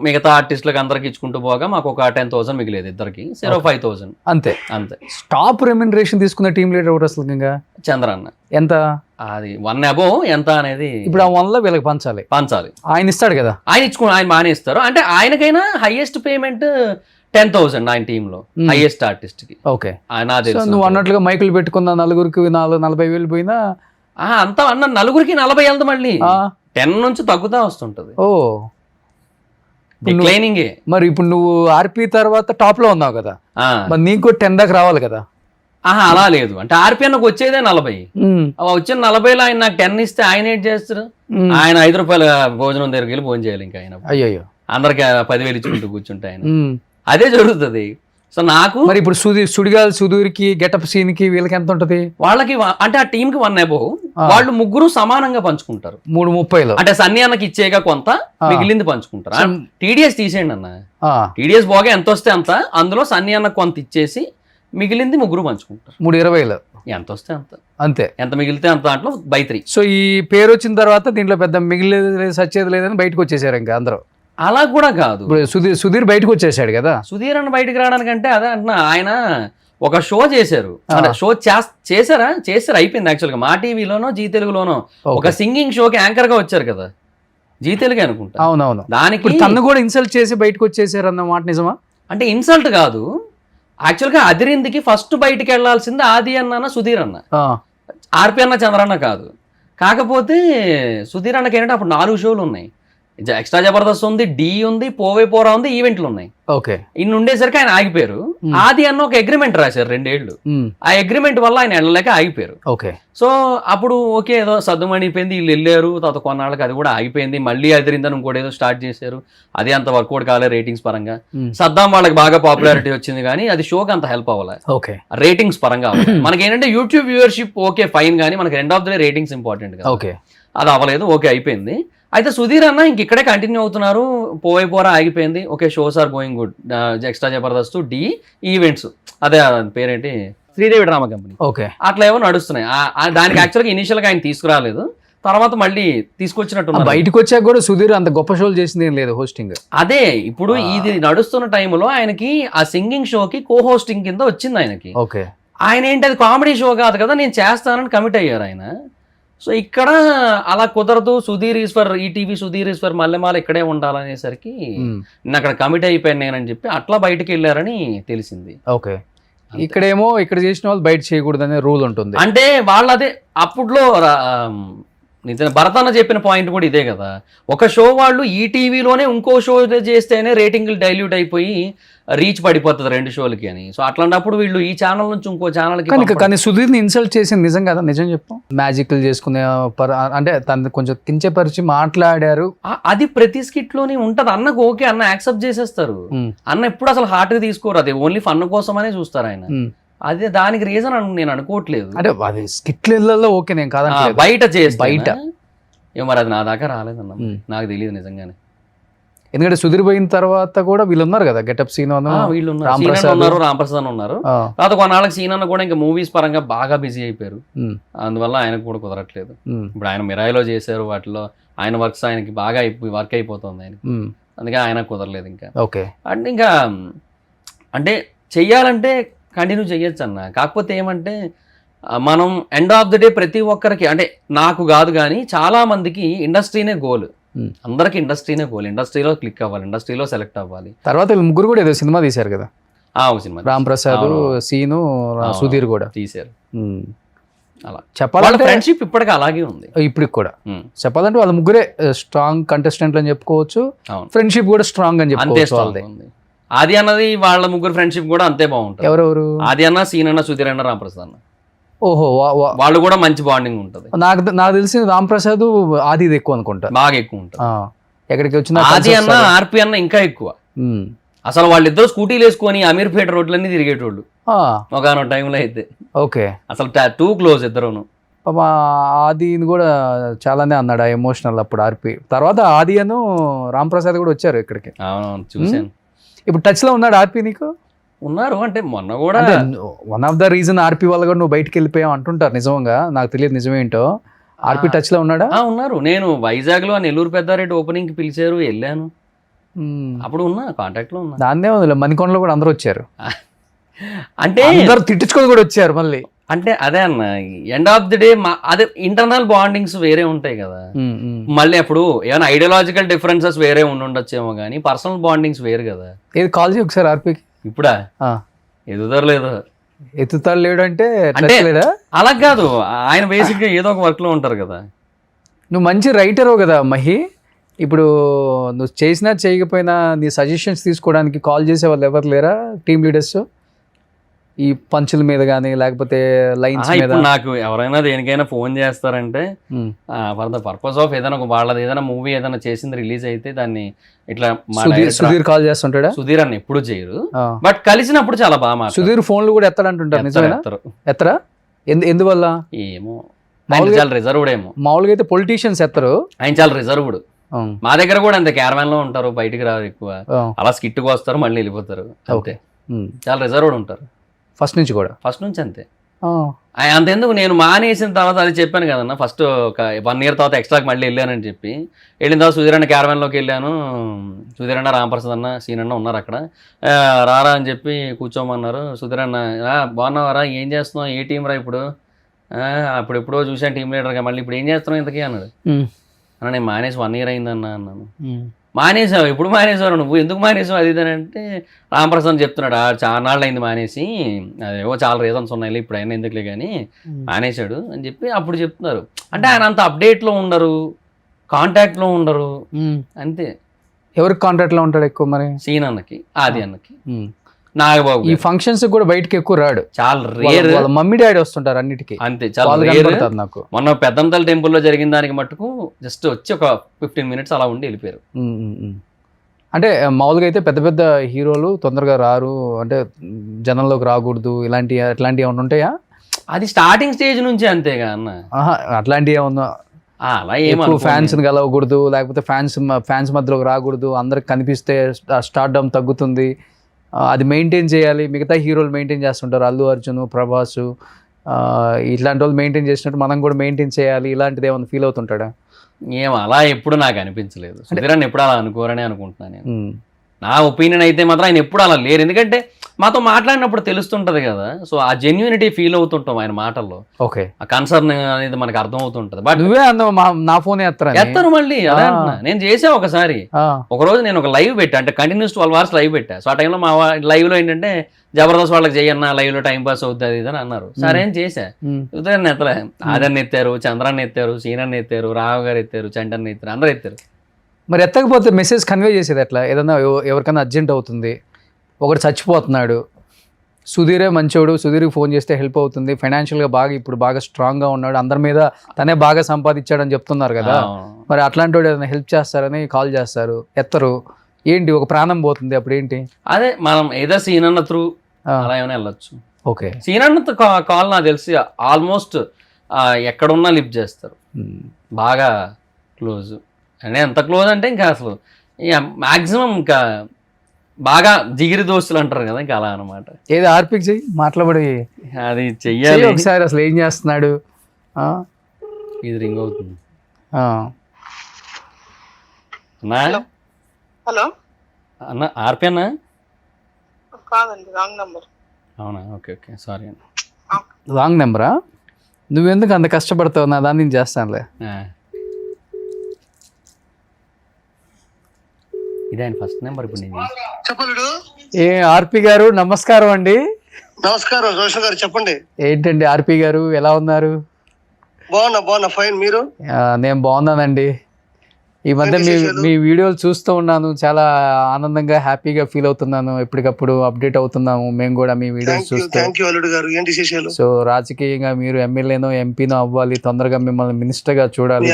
మిగతా ఆర్టిస్టులకు అందరికి ఇచ్చుకుంటూ పోగా మాకు ఒక 10,000 మిగిలేదు ఇద్దరికి, 5,000 అంతే. అంతే. టాప్ రెమ్యునరేషన్ తీసుకున్న టీం లీడర్ ఒకటి అసలు ఇంకా చంద్రన్న ఎంత? అది 1 above ఎంత అనేది ఇప్పుడు ఆ 1 వీళ్ళకి పంచాలి. ఆయన ఇస్తాడు కదా, ఆయన బాగానే ఇస్తారు. అంటే ఆయనకైనా హైయెస్ట్ పేమెంట్ 10,000 ఆయన టీంలో, హైయెస్ట్ ఆర్టిస్ట్ కి. ఓకే. నాదే నువ్వు అన్నట్లుగా మైకులు పెట్టుకున్న నలుగురికి 40,000 పోయినా అంతా అన్న నలుగురికి 40 వెళ్తా, మళ్ళీ 10 నుంచి తగ్గుతా వస్తుంటది. ఓ డిక్లైనింగే. మరి ఇప్పుడు నువ్వు ఆర్పి తర్వాత టాప్ లో ఉన్నావు కదా, మరి నీకు 10 దాకా రావాలి కదా. అలా లేదు, అంటే ఆర్పిఎన్కి వచ్చేదే 40. వచ్చిన 40లో ఆయన నాకు 10 ఇస్తే ఆయన ఏం చేస్తారు? ఆయన 5 రూపాయల భోజనం దగ్గరికి వెళ్ళి భోజనం చేయాలి. ఇంకా ఆయన అయ్యో అందరికి 10,000 ఇచ్చుకుంటూ కూర్చుంటే ఆయన అదే జరుగుతుంది. సో నాకు మరి ఇప్పుడు సుధీర్కి గెటప్ సీన్ కి వీళ్ళకి ఎంత ఉంటది? వాళ్ళకి అంటే ఆ టీం కి 1 above, వాళ్ళు ముగ్గురు సమానంగా పంచుకుంటారు. 3:30 అంటే సన్నీ అన్నకి ఇచ్చేగా కొంత, మిగిలింది పంచుకుంటారు. టీడీఎస్ తీసేయండి అన్న, టీడీఎస్ పోగా ఎంత వస్తే అంత, అందులో సన్నీ అన్న కొంత ఇచ్చేసి మిగిలింది ముగ్గురు పంచుకుంటారు. 3:20 ఎంత వస్తే అంత, అంతే. ఎంత మిగిలితే అంత, దాంట్లో by 3. సో ఈ పేరు వచ్చిన తర్వాత దీంట్లో పెద్ద మిగిలేదు సచ్చేది లేదని బయటకు వచ్చేసారు ఇంకా అందరూ. అలా కూడా కాదు, సుధీర్ బయటకు వచ్చేసాడు కదా. సుధీర్ అన్న బయటకు రావడానికంటే అదే అంటున్నా, ఆయన ఒక షో చేశారు. అంటే షో చేశారు అయిపోయింది. యాక్చువల్గా మా టీవీలోనో జీ తెలుగులోనో ఒక సింగింగ్ షోకి యాంకర్ గా వచ్చారు కదా, జీ తెలుగు అనుకుంటా. అవునవును. దానికి తను కూడా ఇన్సల్ట్ చేసి బయటకు వచ్చేసారు అన్న మాట నిజమా? అంటే ఇన్సల్ట్ కాదు, యాక్చువల్గా అదిరిందికి ఫస్ట్ బయటికి వెళ్లాల్సింది ఆది అన్న, సుధీర్ అన్న, ఆర్పి అన్న, చంద్రన్న కాదు. కాకపోతే సుధీర్ అన్నకి ఏంటంటే అప్పుడు 4 షోలు ఉన్నాయి. ఎక్స్ట్రా జబర్దస్త్ ఉంది, డి ఉంది, పోవే పోరా ఉంది, ఈవెంట్లు ఉన్నాయి. ఓకే. ఇన్ని ఉండేసరికి ఆయన ఆగిపోయారు. ఆది అన్న ఒక అగ్రిమెంట్ రాశారు 2 ఏళ్ళు. ఆ అగ్రిమెంట్ వల్ల ఆయన వెళ్ళలేక ఆగిపోయారు. ఓకే. సో అప్పుడు ఓకే ఏదో సద్దుమణిపోయింది, వీళ్ళు వెళ్ళారు. తర్వాత కొన్నాళ్ళకి అది కూడా ఆగిపోయింది. మళ్ళీ అదిరిందని ఇంకోటి ఏదో స్టార్ట్ చేశారు. అది అంత వర్కౌట్ కాలే రేటింగ్స్ పరంగా. సద్దాం వాళ్ళకి బాగా పాపులారిటీ వచ్చింది కానీ అది షోకి అంత హెల్ప్ అవ్వాలి. ఓకే. రేటింగ్స్ పరంగా మనకి ఏంటంటే యూట్యూబ్ వ్యూవర్షిప్ ఓకే ఫైన్, కానీ మనకి end of the day ratings important కదా. ఓకే. అది అవ్వలేదు. ఓకే అయిపోయింది. అయితే సుధీర్ అన్న ఇంక ఇక్కడే కంటిన్యూ అవుతున్నారు. పోవే పోరా ఆగిపోయింది. Okay, shows are going good. Extra Jabardasth, Dhee, events, అదే పేరేంటి, శ్రీదేవి డ్రామా కంపెనీ. ఓకే. అట్లా ఏమో నడుస్తున్నాయి. దానికి యాక్చువల్గా ఇనిషియల్ గా ఆయన తీసుకురాలేదు, తర్వాత మళ్ళీ తీసుకొచ్చినట్టు. బయటకు వచ్చాక కూడా సుధీర్ అంత గొప్ప షోలు చేసింది ఏం లేదు హోస్టింగ్. అదే ఇప్పుడు ఇది నడుస్తున్న టైంలో ఆయనకి ఆ సింగింగ్ షోకి కో హోస్టింగ్ కింద వచ్చింది ఆయనకి. ఓకే. ఆయన ఏంటి, అది కామెడీ షో కాదు కదా, నేను చేస్తానని కమిట్ అయ్యారు ఆయన. సో ఇక్కడ అలా కుదరదు, సుధీర్ ఈశ్వర్ ఈటీవీ, సుధీర్ ఈశ్వర్ మల్లెమాల ఇక్కడే ఉండాలనేసరికి నేను అక్కడ కమిట్ అయిపోయాను నేనని చెప్పి అట్లా బయటకు వెళ్ళారని తెలిసింది. ఓకే. ఇక్కడేమో ఇక్కడ చేసిన వాళ్ళు బయట చేయకూడదు అనే రూల్ ఉంటుంది. అంటే వాళ్ళదే అప్పట్లో నిజంగా భరత్ అన్న చెప్పిన పాయింట్ కూడా ఇదే కదా. ఒక షో వాళ్ళు ఈ టీవీలోనే ఇంకో షో చేస్తేనే రేటింగ్లు డైల్యూట్ అయిపోయి రీచ్ పడిపోతుంది 2 షోలకి అని. సో అట్లాంటప్పుడు వీళ్ళు ఈ ఛానల్ నుంచి ఇంకో ఛానల్కి. కానీ సుధీర్ని ఇన్సల్ట్ చేసింది నిజం కదా, నిజం చెప్పు. మ్యాజిక్లు చేసుకునే అంటే తను కొంచెం కించపరిచి మాట్లాడారు. అది ప్రతి స్కిట్ లోనే ఉంటది. అన్నకు ఓకే, అన్న యాక్సెప్ట్ చేసేస్తారు. అన్న ఎప్పుడు అసలు హార్ట్ గా తీసుకోరు, అది ఓన్లీ ఫన్ కోసమనే చూస్తారు ఆయన. అదే దానికి రీజన్ నేను అనుకోవట్లేదు. అంటే అది స్కిట్లలో ఓకే, నేను కాదంటే బయట చేసి బయట మరి అది నా దాకా రాలేదన్న, నాకు తెలియదు నిజంగానే. ఎందుకంటే సుధీర్ పోయిన తర్వాత కూడా వీళ్ళు ఉన్నారు కదా, గెటప్ సీన్ వీళ్ళు ఉన్నారు, రాంప్రసాద్ ఉన్నారు. తర్వాత కొన్నాళ్ళకి సీన్ అన్న కూడా ఇంకా మూవీస్ పరంగా బాగా బిజీ అయిపోయారు. అందువల్ల ఆయనకు కూడా కుదరట్లేదు. ఇప్పుడు ఆయన మిరాయిలో చేశారు, వాటిలో ఆయన వర్క్స్ ఆయనకి బాగా వర్క్ అయిపోతుంది ఆయన, అందుకే ఆయన కుదరలేదు ఇంకా. ఓకే. అంటే ఇంకా అంటే చెయ్యాలంటే కంటిన్యూ చెయ్యొచ్చు అన్న. కాకపోతే ఏమంటే మనం ఎండ్ ఆఫ్ ద డే ప్రతి ఒక్కరికి, అంటే నాకు కాదు కానీ చాలా మందికి ఇండస్ట్రీనే గోల్. అందరికి ఇండస్ట్రీనే గోల్. ఇండస్ట్రీలో క్లిక్ అవ్వాలి, ఇండస్ట్రీలో సెలెక్ట్ అవ్వాలి. తర్వాత వీళ్ళు ముగ్గురు కూడా ఏదో సినిమా తీశారు కదా, ఒక సినిమా రాంప్రసాద్, సీను, సుధీర్ కూడా తీశారు. అలా చెప్పాలంటే ఫ్రెండ్షిప్ ఇప్పటికీ అలాగే ఉంది. ఇప్పటికి కూడా చెప్పాలంటే వాళ్ళ ముగ్గురే స్ట్రాంగ్ కంటెస్టెంట్లు అని చెప్పుకోవచ్చు. ఫ్రెండ్షిప్ కూడా స్ట్రాంగ్ అని చెప్పుకోవచ్చు. ఆది అన్నది వాళ్ళ ముగ్గురు ఫ్రెండ్షిప్ కూడా అంతే బాగుంటుంది. ఎవరెవరు? ఆది అన్న, సీన్ అన్న, సుధీర్ అన్న, రాంప్రసాద్ అన్న. ఓహో, వాళ్ళు కూడా మంచి బాండింగ్ ఉంటుంది. నాకు తెలిసి రాంప్రసాద్ ఆది ఎక్కువ అనుకుంటా, బాగా ఎక్కువ ఉంటుంది. ఎక్కడికి వచ్చిన ఆది అన్న, ఆర్పి అన్న ఇంకా ఎక్కువ. అసలు వాళ్ళిద్దరు స్కూటీలు వేసుకొని అమీర్పేట రోడ్లన్నీ తిరిగేటోళ్ళు ఒకనొక టైంలో అయితే. ఓకే. అసలు టూ క్లోజ్ ఇద్దరును. ఆదిని కూడా చాలానే అన్నాడు ఎమోషనల్ అప్పుడు ఆర్పి. తర్వాత ఆది అను రాంప్రసాద్ కూడా వచ్చారు ఇక్కడికి. అవును, చూసాను. ఇప్పుడు టచ్ లో ఉన్నాడు ఆర్పి నీకు? ఉన్నారు, అంటే మొన్న కూడా వన్ ఆఫ్ ద రీజన్ ఆర్పి వల్ల కూడా నువ్వు బయటకు వెళ్ళిపోయావు అంటుంటారు. నిజంగా నాకు తెలియదు నిజమేంటో. ఆర్పి టచ్ లో ఉన్నాడా? ఉన్నారు. నేను వైజాగ్ లో నెల్లూరు పెద్దారెడ్డి ఓపెనింగ్ కి పిలిచారు, వెళ్ళాను. అప్పుడు ఉన్నా, కాంటాక్ట్ లో ఉన్నా. దాన్నే ఉంది, మణికొండలో కూడా అందరూ వచ్చారు. అంటే అందరు తిట్టించుకొని కూడా వచ్చారు మళ్ళీ. అంటే అదే అన్న, ఎండ్ ఆఫ్ ది డే అదే ఇంటర్నల్ బాండింగ్స్ వేరే ఉంటాయి కదా. మళ్ళీ అప్పుడు ఏమైనా ఐడియాలజికల్ డిఫరెన్సెస్ వేరే ఉండొచ్చేమో కానీ పర్సనల్ బాండింగ్స్ వేరు కదా. ఏది కాల్ చేయి ఒకసారి ఆర్పికి. ఇప్పుడా ఎదుగుదరలేదు, ఎత్తుతాడు లేడు అంటే అంటే లేదా? అలా కాదు, ఆయన బేసిక్ గా ఏదో ఒక వర్క్ లో ఉంటారు కదా. నువ్వు మంచి రైటరు కదా మహి. ఇప్పుడు నువ్వు చేసినా చేయకపోయినా నీ సజెషన్స్ తీసుకోవడానికి కాల్ చేసే వాళ్ళు ఎవరు లేరా టీమ్ లీడర్స్? ఈ పంచుల మీద కానీ లేకపోతే లైన్స్ మీద? ఇప్పుడు నాకు ఎవరైనా దేనికైనా ఫోన్ చేస్తారంటే ఫర్ ద పర్పస్ ఆఫ్ ఏదైనా వాళ్ళది ఏదైనా మూవీ ఏదైనా చేసింది రిలీజ్ అయితే దాన్ని ఇట్లా సుధీర్ కాల్ చేస్తుంటాడా? సుధీర్ అన్న ఎప్పుడు చేయరు, బట్ కలిసినప్పుడు చాలా బాగా. సుధీర్ ఫోన్లు కూడా ఎత్తాడంటుంటారు, నిజమేనా? ఎత్తరా? ఎందువల్ల ఏమో, చాలా రిజర్వ్డ్ ఏమో. మామూలుగా అయితే పొలిటీషియన్స్ ఎత్తరు, ఆయన చాలా రిజర్వ్డ్. మా దగ్గర కూడా అంతే, క్యారవాన్ లో ఉంటారు, బయటికి రారు ఎక్కువ, అలా స్కిట్కి వస్తారు మళ్ళీ వెళ్ళిపోతారు. ఓకే, చాలా రిజర్వ్డ్ ఉంటారు ఫస్ట్ నుంచి కూడా. ఫస్ట్ నుంచి అంతే. అంతెందుకు, నేను మానేసిన తర్వాత అది చెప్పాను కదన్నా, ఫస్ట్ ఒక 1 year తర్వాత ఎక్స్ట్రాకి మళ్ళీ వెళ్ళానని చెప్పి, వెళ్ళిన తర్వాత సుధీర్ అన్న క్యారవాన్లోకి వెళ్ళాను. సుధీర్ అన్న, రామప్రసాద్ అన్న, సీన్ అన్న ఉన్నారు అక్కడ. రారా అని చెప్పి కూర్చోమన్నారు. సుధీర్ అన్న, బాగున్నావారా, ఏం చేస్తున్నావు, ఏ టీం రా ఇప్పుడు? అప్పుడు ఎప్పుడో చూసాను టీం లీడర్గా, మళ్ళీ ఇప్పుడు ఏం చేస్తున్నావు ఇంతకీ అన్నాడు. అన్న నేను మానేసి 1 year అయిందన్నా అన్నాను. మానేసావు? ఎప్పుడు మానేసావు నువ్వు, ఎందుకు మానేసావు అది ఇది అంటే రామప్రసాద్ చెప్తున్నాడు, చాలా నాళ్ళు అయింది మానేసి, అదేవో చాలా రీజన్స్ ఉన్నాయి, ఇప్పుడు అయినా ఎందుకులే కానీ మానేశాడు అని చెప్పి అప్పుడు చెప్తున్నారు. అంటే ఆయన అంత అప్డేట్లో ఉండరు, కాంటాక్ట్లో ఉండరు అంతే. ఎవరికి కాంటాక్ట్లో ఉంటాడు ఎక్కువ మరి? సీన్ అన్నకి, ఆది అన్నకి, నాగబాబు. ఈ ఫంక్షన్స్ కూడా బయటకి ఎక్కువ రాడు, చాలా రేర్. మమ్మీ డాడీ వస్తుంటారు అన్నిటికీ, అంతే, చాలా రేర్. నాకు మొన్న పెద్దంతల టెంపుల్లో జరిగిన దానికి మట్టుకు జస్ట్ వచ్చి ఒక 15 minutes అలా ఉండి వెళ్ళిపోయారు. అంటే మామూలుగా అయితే పెద్ద పెద్ద హీరోలు తొందరగా రారు, అంటే జనంలోకి రాకూడదు, ఇలాంటివి అట్లాంటివి ఏమైనా ఉంటాయా? అది స్టార్టింగ్ స్టేజ్ నుంచి అంతేగా అన్న. అట్లాంటివి ఏమన్నా అలా ఎక్కువ ఫ్యాన్స్ కలవకూడదు, లేకపోతే ఫ్యాన్స్ మధ్యలోకి రాకూడదు, అందరికి కనిపిస్తే స్టార్డమ్ తగ్గుతుంది, అది మెయింటైన్ చేయాలి. మిగతా హీరోలు మెయింటైన్ చేస్తుంటారు, అల్లు అర్జున్, ప్రభాస్, ఇట్లాంటి వాళ్ళు మెయింటైన్ చేసినట్టు మనం కూడా మెయింటైన్ చేయాలి, ఇలాంటిది ఏమైనా ఫీల్ అవుతుంటాడా? ఏం అలా ఎప్పుడు నాకు అనిపించలేదు. సుధీరాన్ని ఎప్పుడు అలా అనుకోరని అనుకుంటున్నాను నేను. నా ఒపీనియన్ అయితే మాత్రం ఆయన ఎప్పుడు అలా లేరు, ఎందుకంటే మాతో మాట్లాడినప్పుడు తెలుస్తుంటది కదా. సో ఆ జెన్యూనిటీ ఫీల్ అవుతుంటాం ఆయన మాటల్లో. ఓకే, ఆ కన్సర్న్ అనేది మనకు అర్థం అవుతుంటది. బట్ నువ్వే నా ఫోన్ ఎత్తారు మళ్ళీ. అదే అంటున్నా, నేను చేసా ఒకసారి. ఒక రోజు నేను ఒక లైవ్ పెట్టా, అంటే కంటిన్యూస్ 12 hours లైవ్ పెట్టా. సో ఆ టైంలో మా లైవ్ లో ఏంటంటే జబర్దస్త్ వాళ్ళకి చేయన్నా లైవ్ లో టైం పాస్ అవుతుంది అది ఇదని అన్నారు. సరే అని చేశా. ఉదయాన్ని ఎత్తలే, ఆదర్ని ఎత్తారు, చంద్రాన్ని ఎత్తారు, సీనాన్ని ఎత్తారు, రావు గారు ఎత్తారు, చంటన్ని ఎత్తారు, అందరు ఎత్తారు. మరి ఎత్తకపోతే మెసేజ్ కన్వే చేసేది ఎట్లా? ఏదన్నా ఎవరికైనా అర్జెంట్ అవుతుంది, ఒకటి చచ్చిపోతున్నాడు, సుధీరే మంచోడు, సుధీర్కి ఫోన్ చేస్తే హెల్ప్ అవుతుంది, ఫైనాన్షియల్గా ఇప్పుడు బాగా స్ట్రాంగ్గా ఉన్నాడు, అందరి మీద తనే బాగా సంపాదించాడని చెప్తున్నారు కదా. మరి అట్లాంటి వాడు ఏదైనా హెల్ప్ చేస్తారని కాల్ చేస్తారు, ఎత్తరు, ఏంటి ఒక ప్రాణం పోతుంది, అప్పుడు ఏంటి? అదే మనం ఏదో సీన్ అన్న త్రూ అలా ఏమైనా వెళ్ళొచ్చు. ఓకే, సీన్ అన్న కాల్ నాకు తెలిసి ఆల్మోస్ట్ ఎక్కడున్నా లిఫ్ట్ చేస్తారు, బాగా క్లోజ్. అంటే ఎంత క్లోజ్ అంటే ఇంకా అసలు మ్యాక్సిమం ఇంకా బాగా జిగిరి దోస్తులు అంటారు కదా, ఇంకా అలా అనమాట. ఏదో ఆర్పిక్ చెయ్యి, మాట్లాడి అది చెయ్యాలి ఒకసారి. అసలు ఏం చేస్తున్నాడు? ఇది రింగ్ అవుతుంది. హలో అన్న, ఆర్పి అన్న? కాదండి, రాంగ్ నంబర్. అవునా, ఓకే ఓకే, సారీ అన్న. రాంగ్ నెంబరా? నువ్వెందుకు అంత కష్టపడతావు, నా దాన్ని నేను చేస్తానులే. ఇది ఆయన ఫస్ట్ నెంబర్. ఇప్పుడు నేను చెప్పలుడు. ఏ ఆర్పి గారు, నమస్కారం అండి. నమస్కారం రోషన్ గారు, చెప్పండి. ఏంటండి ఆర్పి గారు, ఎలా ఉన్నారు? బాగున్నా, ఫైన్. మీరు? నేను బాగున్నానండి. ఈ మధ్య మీ వీడియోలు చూస్తూ ఉన్నాను, చాలా ఆనందంగా హ్యాపీగా ఫీల్ అవుతున్నాను, ఎప్పటికప్పుడు అప్డేట్ అవుతున్నాము మేము కూడా మీ వీడియోస్ చూస్తూ. సో రాజకీయంగా మీరు ఎమ్మెల్యేనో ఎంపీనో అవ్వాలి, తొందరగా మిమ్మల్ని మినిస్టర్ గా చూడాలి,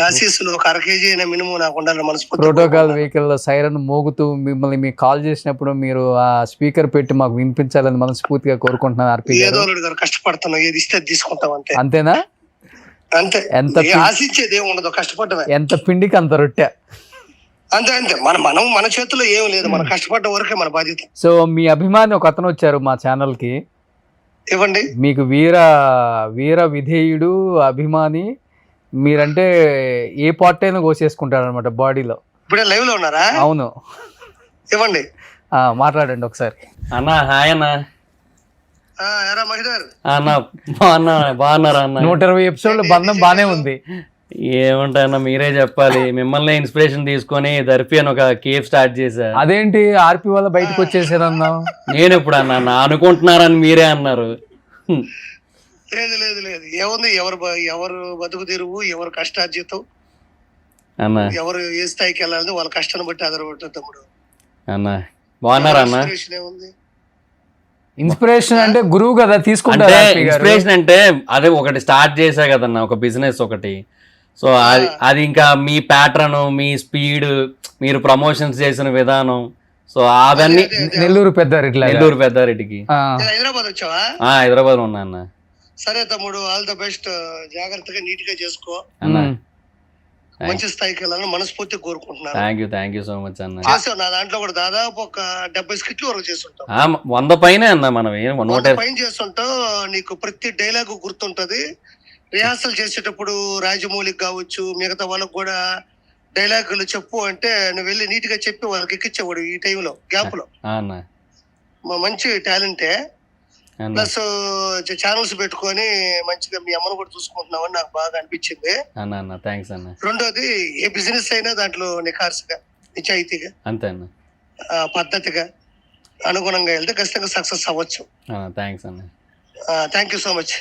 ప్రోటోకాల్ వెహికల్ సైరన్ మోగుతూ మిమ్మల్ని మీకు కాల్ చేసినప్పుడు మీరు ఆ స్పీకర్ పెట్టి మాకు వినిపించాలని మనస్ఫూర్తిగా కోరుకుంటున్నాను. ఆర్పి గారు కష్టపడుతున్నా, అంతేనా? అంతే, ఎంత పిండికి అంత రొట్టె. అంతే, మన చేతిలో ఏం లేదు, మనం కష్టపడ్డ వరకే మన బాధ్యత. సో మీ అభిమాని ఒక అతను వచ్చారు మా ఛానల్ కి. ఇవ్వండి. మీకు వీర విధేయుడు, అభిమాని, మీరంటే ఏ పార్ట్ అయినా కోసేసుకుంటారు అనమాట బాడీలో. ఇప్పుడే లైవ్ లో ఉన్నారా? అవును. ఇవ్వండి. మాట్లాడండి ఒకసారి. అన్న హాయ్ అన్న. ఎరా మహిదర్. అన్న బాగున్నారా అన్న? 120 ఎపిసోడ్లు బంధం బానే ఉంది. ఏమంటాయన్న మీరే చెప్పాలి. మిమ్మల్ని ఇన్స్పిరేషన్ తీసుకొని దర్పి అని ఒక కేఫ్ స్టార్ట్ చేశా. అదేంటి ఆర్పి వల్ల బయటకు వచ్చేసారన్నా? నేను ఎప్పుడు అన్నా అనుకుంటున్నారని మీరే అన్నారు. లేదు లేదు లేదు, ఏముంది, ఎవరు బతుకు తెరువు, ఎవరు కష్టార్జితం, అన్న ఎవరు ఏ స్థాయికి వెళ్ళాలని వాళ్ళ కష్టాన్ని బట్టి ఆధారపడుతుంది తమ్ముడు. అన్న బాగున్నారా అన్న? ఏముంది ఇన్స్పిరేషన్ అంటే గురువు కదా అంటే తీసుకుంటారు. ఇన్స్పిరేషన్ అంటే అదే ఒకటి స్టార్ట్ చేశా కదన్న, ఒక బిజినెస్ ఒకటి. సో అది ఇంకా మీ ప్యాటర్న్, మీ స్పీడ్, మీరు ప్రమోషన్స్ చేసిన విధానం, సో అవన్నీ నెల్లూరు పెద్దారెడ్డికి. హైదరాబాద్ వచ్చావా? హైదరాబాద్ లో ఉన్నా అన్న. సరే తమ్ముడు, ఆల్ ద బెస్ట్. జాగ్రత్తగా నీట్ గా చేసుకో, మంచి స్థాయికి వెళ్ళాలని మనస్ఫూర్తిగా కోరుకుంటున్నాను. థ్యాంక్ యూ సో మచ్ అన్న. చేసావు, నా దాంట్లో కూడా దాదాపు ఒక 70 స్కిట్లు వరకు చేస్తుంటాం. 100 పైనే అన్న. మనం 100 పైన చేస్తుంటావు. నీకు ప్రతి డైలాగ్ గుర్తుంటది. రిహార్సల్ చేసేటప్పుడు రాజమౌళికి కావచ్చు, మిగతా వాళ్ళకు కూడా డైలాగులు చెప్పు అంటే నువ్వు వెళ్ళి నీట్ గా చెప్పి వాళ్ళకి ఎక్కించేవాడు ఈ టైంలో గ్యాప్ లో. మంచి టాలెంటే. ప్లస్ ఛానల్స్ పెట్టుకొని మంచిగా మీ అమ్మను కూడా చూసుకుంటున్నావని నాకు బాగా అనిపించింది. రెండోది, ఏ బిజినెస్ అయినా దాంట్లో నిఖార్సుగా, నిజాయితీగా, అంతే పద్ధతిగా, అనుగుణంగా వెళ్తే ఖచ్చితంగా సక్సెస్ అవ్వచ్చు. Thank you so much.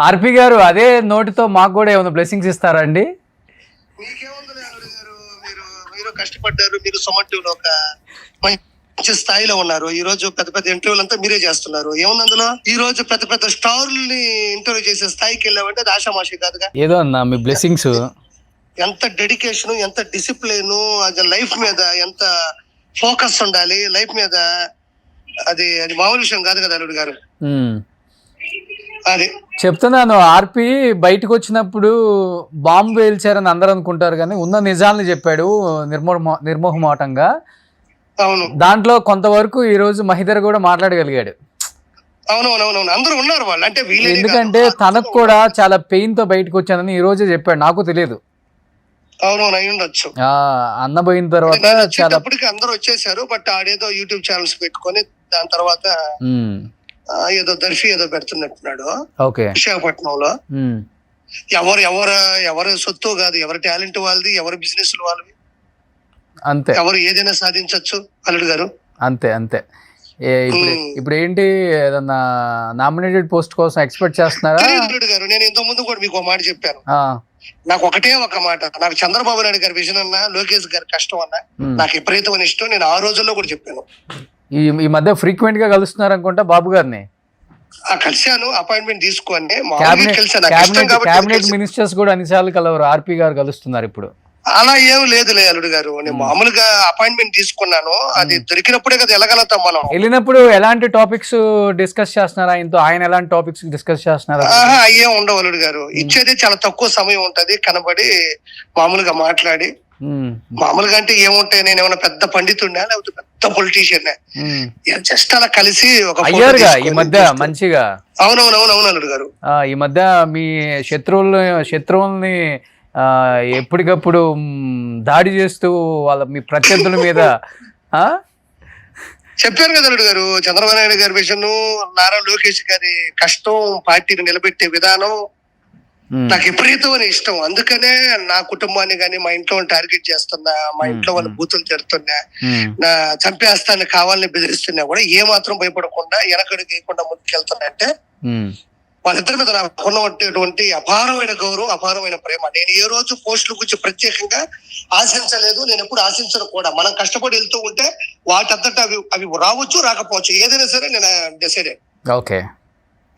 RP గారు, అదే నోటితో మాకు కూడా ఏమైనా బ్లెస్సింగ్స్ ఇస్తారండి? మీకేముంది గారు, మీరు కష్టపడ్డారు. మీరు సొమటివ్ లో ఒక మంచి స్థాయిలో ఉన్నారు. ఈ రోజు పెద్ద పెద్ద ఇంటర్వ్యూలు అంతా మీరే చేస్తున్నారు. ఏముంది అందులో? ఈ రోజు పెద్ద పెద్ద స్టార్లని ఇంటర్వ్యూ చేసే స్థాయికి వెళ్ళామంటే అది ఆషామాషి కాదుగా. ఏదో అన్న మీ బ్లెస్సింగ్స్. ఎంత డెడికేషన్, ఎంత డిసిప్లిన్, అది లైఫ్ మీద ఎంత ఫోకస్ ఉండాలి, లైఫ్ మీద. అది మామూలు విషయం కాదు కదా అల్లుడు గారు. అది చెప్తున్నాను. ఆర్పి బయటకు వచ్చినప్పుడు బాంబు వేల్చారని అందరూ అనుకుంటారు, కానీ ఉన్న నిజాల్ని చెప్పాడు నిర్మోహమాటంగా. అవును, దాంట్లో కొంతవరకు ఈ రోజు మహిదర్ కూడా మాట్లాడగలిగాడు. అవునవునవును, అందరూ ఉన్నారు వాళ్ళు. అంటే ఎందుకంటే తనకు కూడా చాలా పెయిన్ తో బయటకు వచ్చానని ఈ రోజే చెప్పాడు. నాకు తెలియదు. అవునవును, అయి ఉండొచ్చు. అన్న పోయిన తర్వాత చాలా అందరూ వచ్చేసారు. బట్ ఆడేదో యూట్యూబ్ ఛానల్స్ పెట్టుకొని దాని తర్వాత ఏదో దర్శి ఏదో పెడుతున్నట్టున్నాడు విశాఖపట్నంలో. ఎవరు సొత్తు కాదు, ఎవరి టాలెంట్ వాళ్ళది, ఎవరి బిజినెస్ వాళ్ళవి. అంతే, ఎవరు ఏదైనా సాధించవచ్చు అల్లుడు గారు. అంతే అంతే. ఇప్పుడు ఏంటి, ఏదన్నా నామినేటెడ్ పోస్ట్ కోసం ఎక్స్పెక్ట్ చేస్తున్నారా? అల్లుడు గారు, నేను ఇంత ముందు కూడా మీకు ఒక మాట చెప్పాను. నాకు ఒకటే ఒక మాట, నాకు చంద్రబాబు నాయుడు గారి విజన్ అన్నా, లోకేష్ గారి కష్టం అన్నా నాకు విపరీతమైన ఇష్టం. నేను ఆ రోజుల్లో కూడా చెప్పాను. ఈ మధ్య ఫ్రీక్వెంట్ గా కలుస్తున్నారు అనుకుంటా బాబు గారిని. కలిశాను, అపాయింట్మెంట్ తీసుకొని. క్యాబినెట్ మినిస్టర్స్ కూడా అన్నిసార్లు కలవరు, ఆర్పి గారు కలుస్తున్నారు ఇప్పుడు. అలా ఏం లేదు అల్లుడు గారు. నేను మామూలుగా అపాయింట్మెంట్ తీసుకున్నాను. అది దొరికినప్పుడే కదా వెళ్ళగలుగుతాం మనం. వెళ్ళినప్పుడు ఎలాంటి టాపిక్స్ డిస్కస్ చేస్తున్నారా? ఆయన ఎలాంటి టాపిక్స్ డిస్కస్ చేస్తున్నారా? అయ్యే ఉండవు అల్లుడు గారు. ఇచ్చేది చాలా తక్కువ సమయం ఉంటది. కనబడి మామూలుగా మాట్లాడి, మామూలుగా అంటే ఏముంటాయి, నేను ఏమైనా పెద్ద పండితుడినా లేకపోతే పెద్ద పొలిటీషియన్ జస్ట్ అలా కలిసి ఒక ఈ మధ్య మంచిగా. అవునవునవును అల్లుడు గారు. ఈ మధ్య మీ శత్రువుల్ని ఎప్పటికప్పుడు దాడి చేస్తూ మీ ప్రత్యర్థుల మీద చెప్పారు కదా అల్లుడు గారు. చంద్రబాబు నాయుడు గారి విషయం, నారా లోకేష్ గారి కష్టం, పార్టీని నిలబెట్టే విధానం నాకు విపరీతమైన ఇష్టం. అందుకనే నా కుటుంబాన్ని గాని, మా ఇంట్లో టార్గెట్ చేస్తున్నా, మా ఇంట్లో వాళ్ళ బూతులు తిడుతున్నా, నా చంపేస్తాన్ని కావాలని బెదిరిస్తున్నా కూడా ఏ మాత్రం భయపడకుండా వెనకడుగు వేయకుండా ముందుకెళ్తున్నా. అంటే వాళ్ళిద్దరి మీద నాకు ఉన్నటువంటి అపారమైన గౌరవం, అపారమైన ప్రేమ. నేను ఏ రోజు పోస్టుల గురించి ప్రత్యేకంగా ఆశించలేదు, నేను ఎప్పుడు ఆశించను కూడా. మనం కష్టపడి వెళ్తూ ఉంటే వాటంతటా అవి రావచ్చు, రాకపోవచ్చు. ఏదైనా సరే నేను డిసైడెడ్.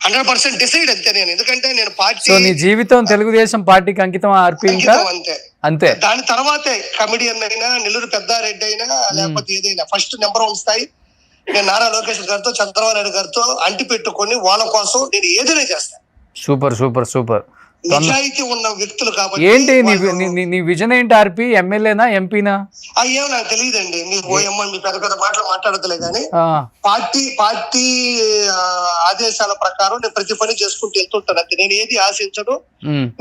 100% డిసైడ్ అంతే నేను. ఎందుకంటే నేను పార్టీ, నీ జీవితం తెలుగుదేశం పార్టీకి అంకితం. ఆర్పి అంతే అంతే. దాని తర్వాతే కమిడియన్ అయినా, నెల్లూరు పెద్దారెడ్డి అయినా, లేకపోతే ఏదైనా ఫస్ట్ నెంబర్ 1 స్థాయి నేను నారా లోకేష్ గారితో, చంద్రబాబు నాయుడు గారితో అంటి పెట్టుకొని వాళ్ళ కోసం నేను ఏదైనా చేస్తాను. Super super super. నిజాయితీ ఉన్న వ్యక్తులు కాబట్టి ఏంటి నీ విజన్ ఏంటి? ఆర్పి ఎమ్మెల్యేనా ఎంపీనా? అయ్యేమో నాకు తెలియదండి. మీరు పోయమ్మ మీ పెద్ద పెద్ద మాటలు మాట్లాడతలే కానీ పార్టీ ఆదేశాల ప్రకారం నేను ప్రతి పని చేసుకుంటూ వెళ్తుంటాను. అంతే. నేను ఏది ఆశించను,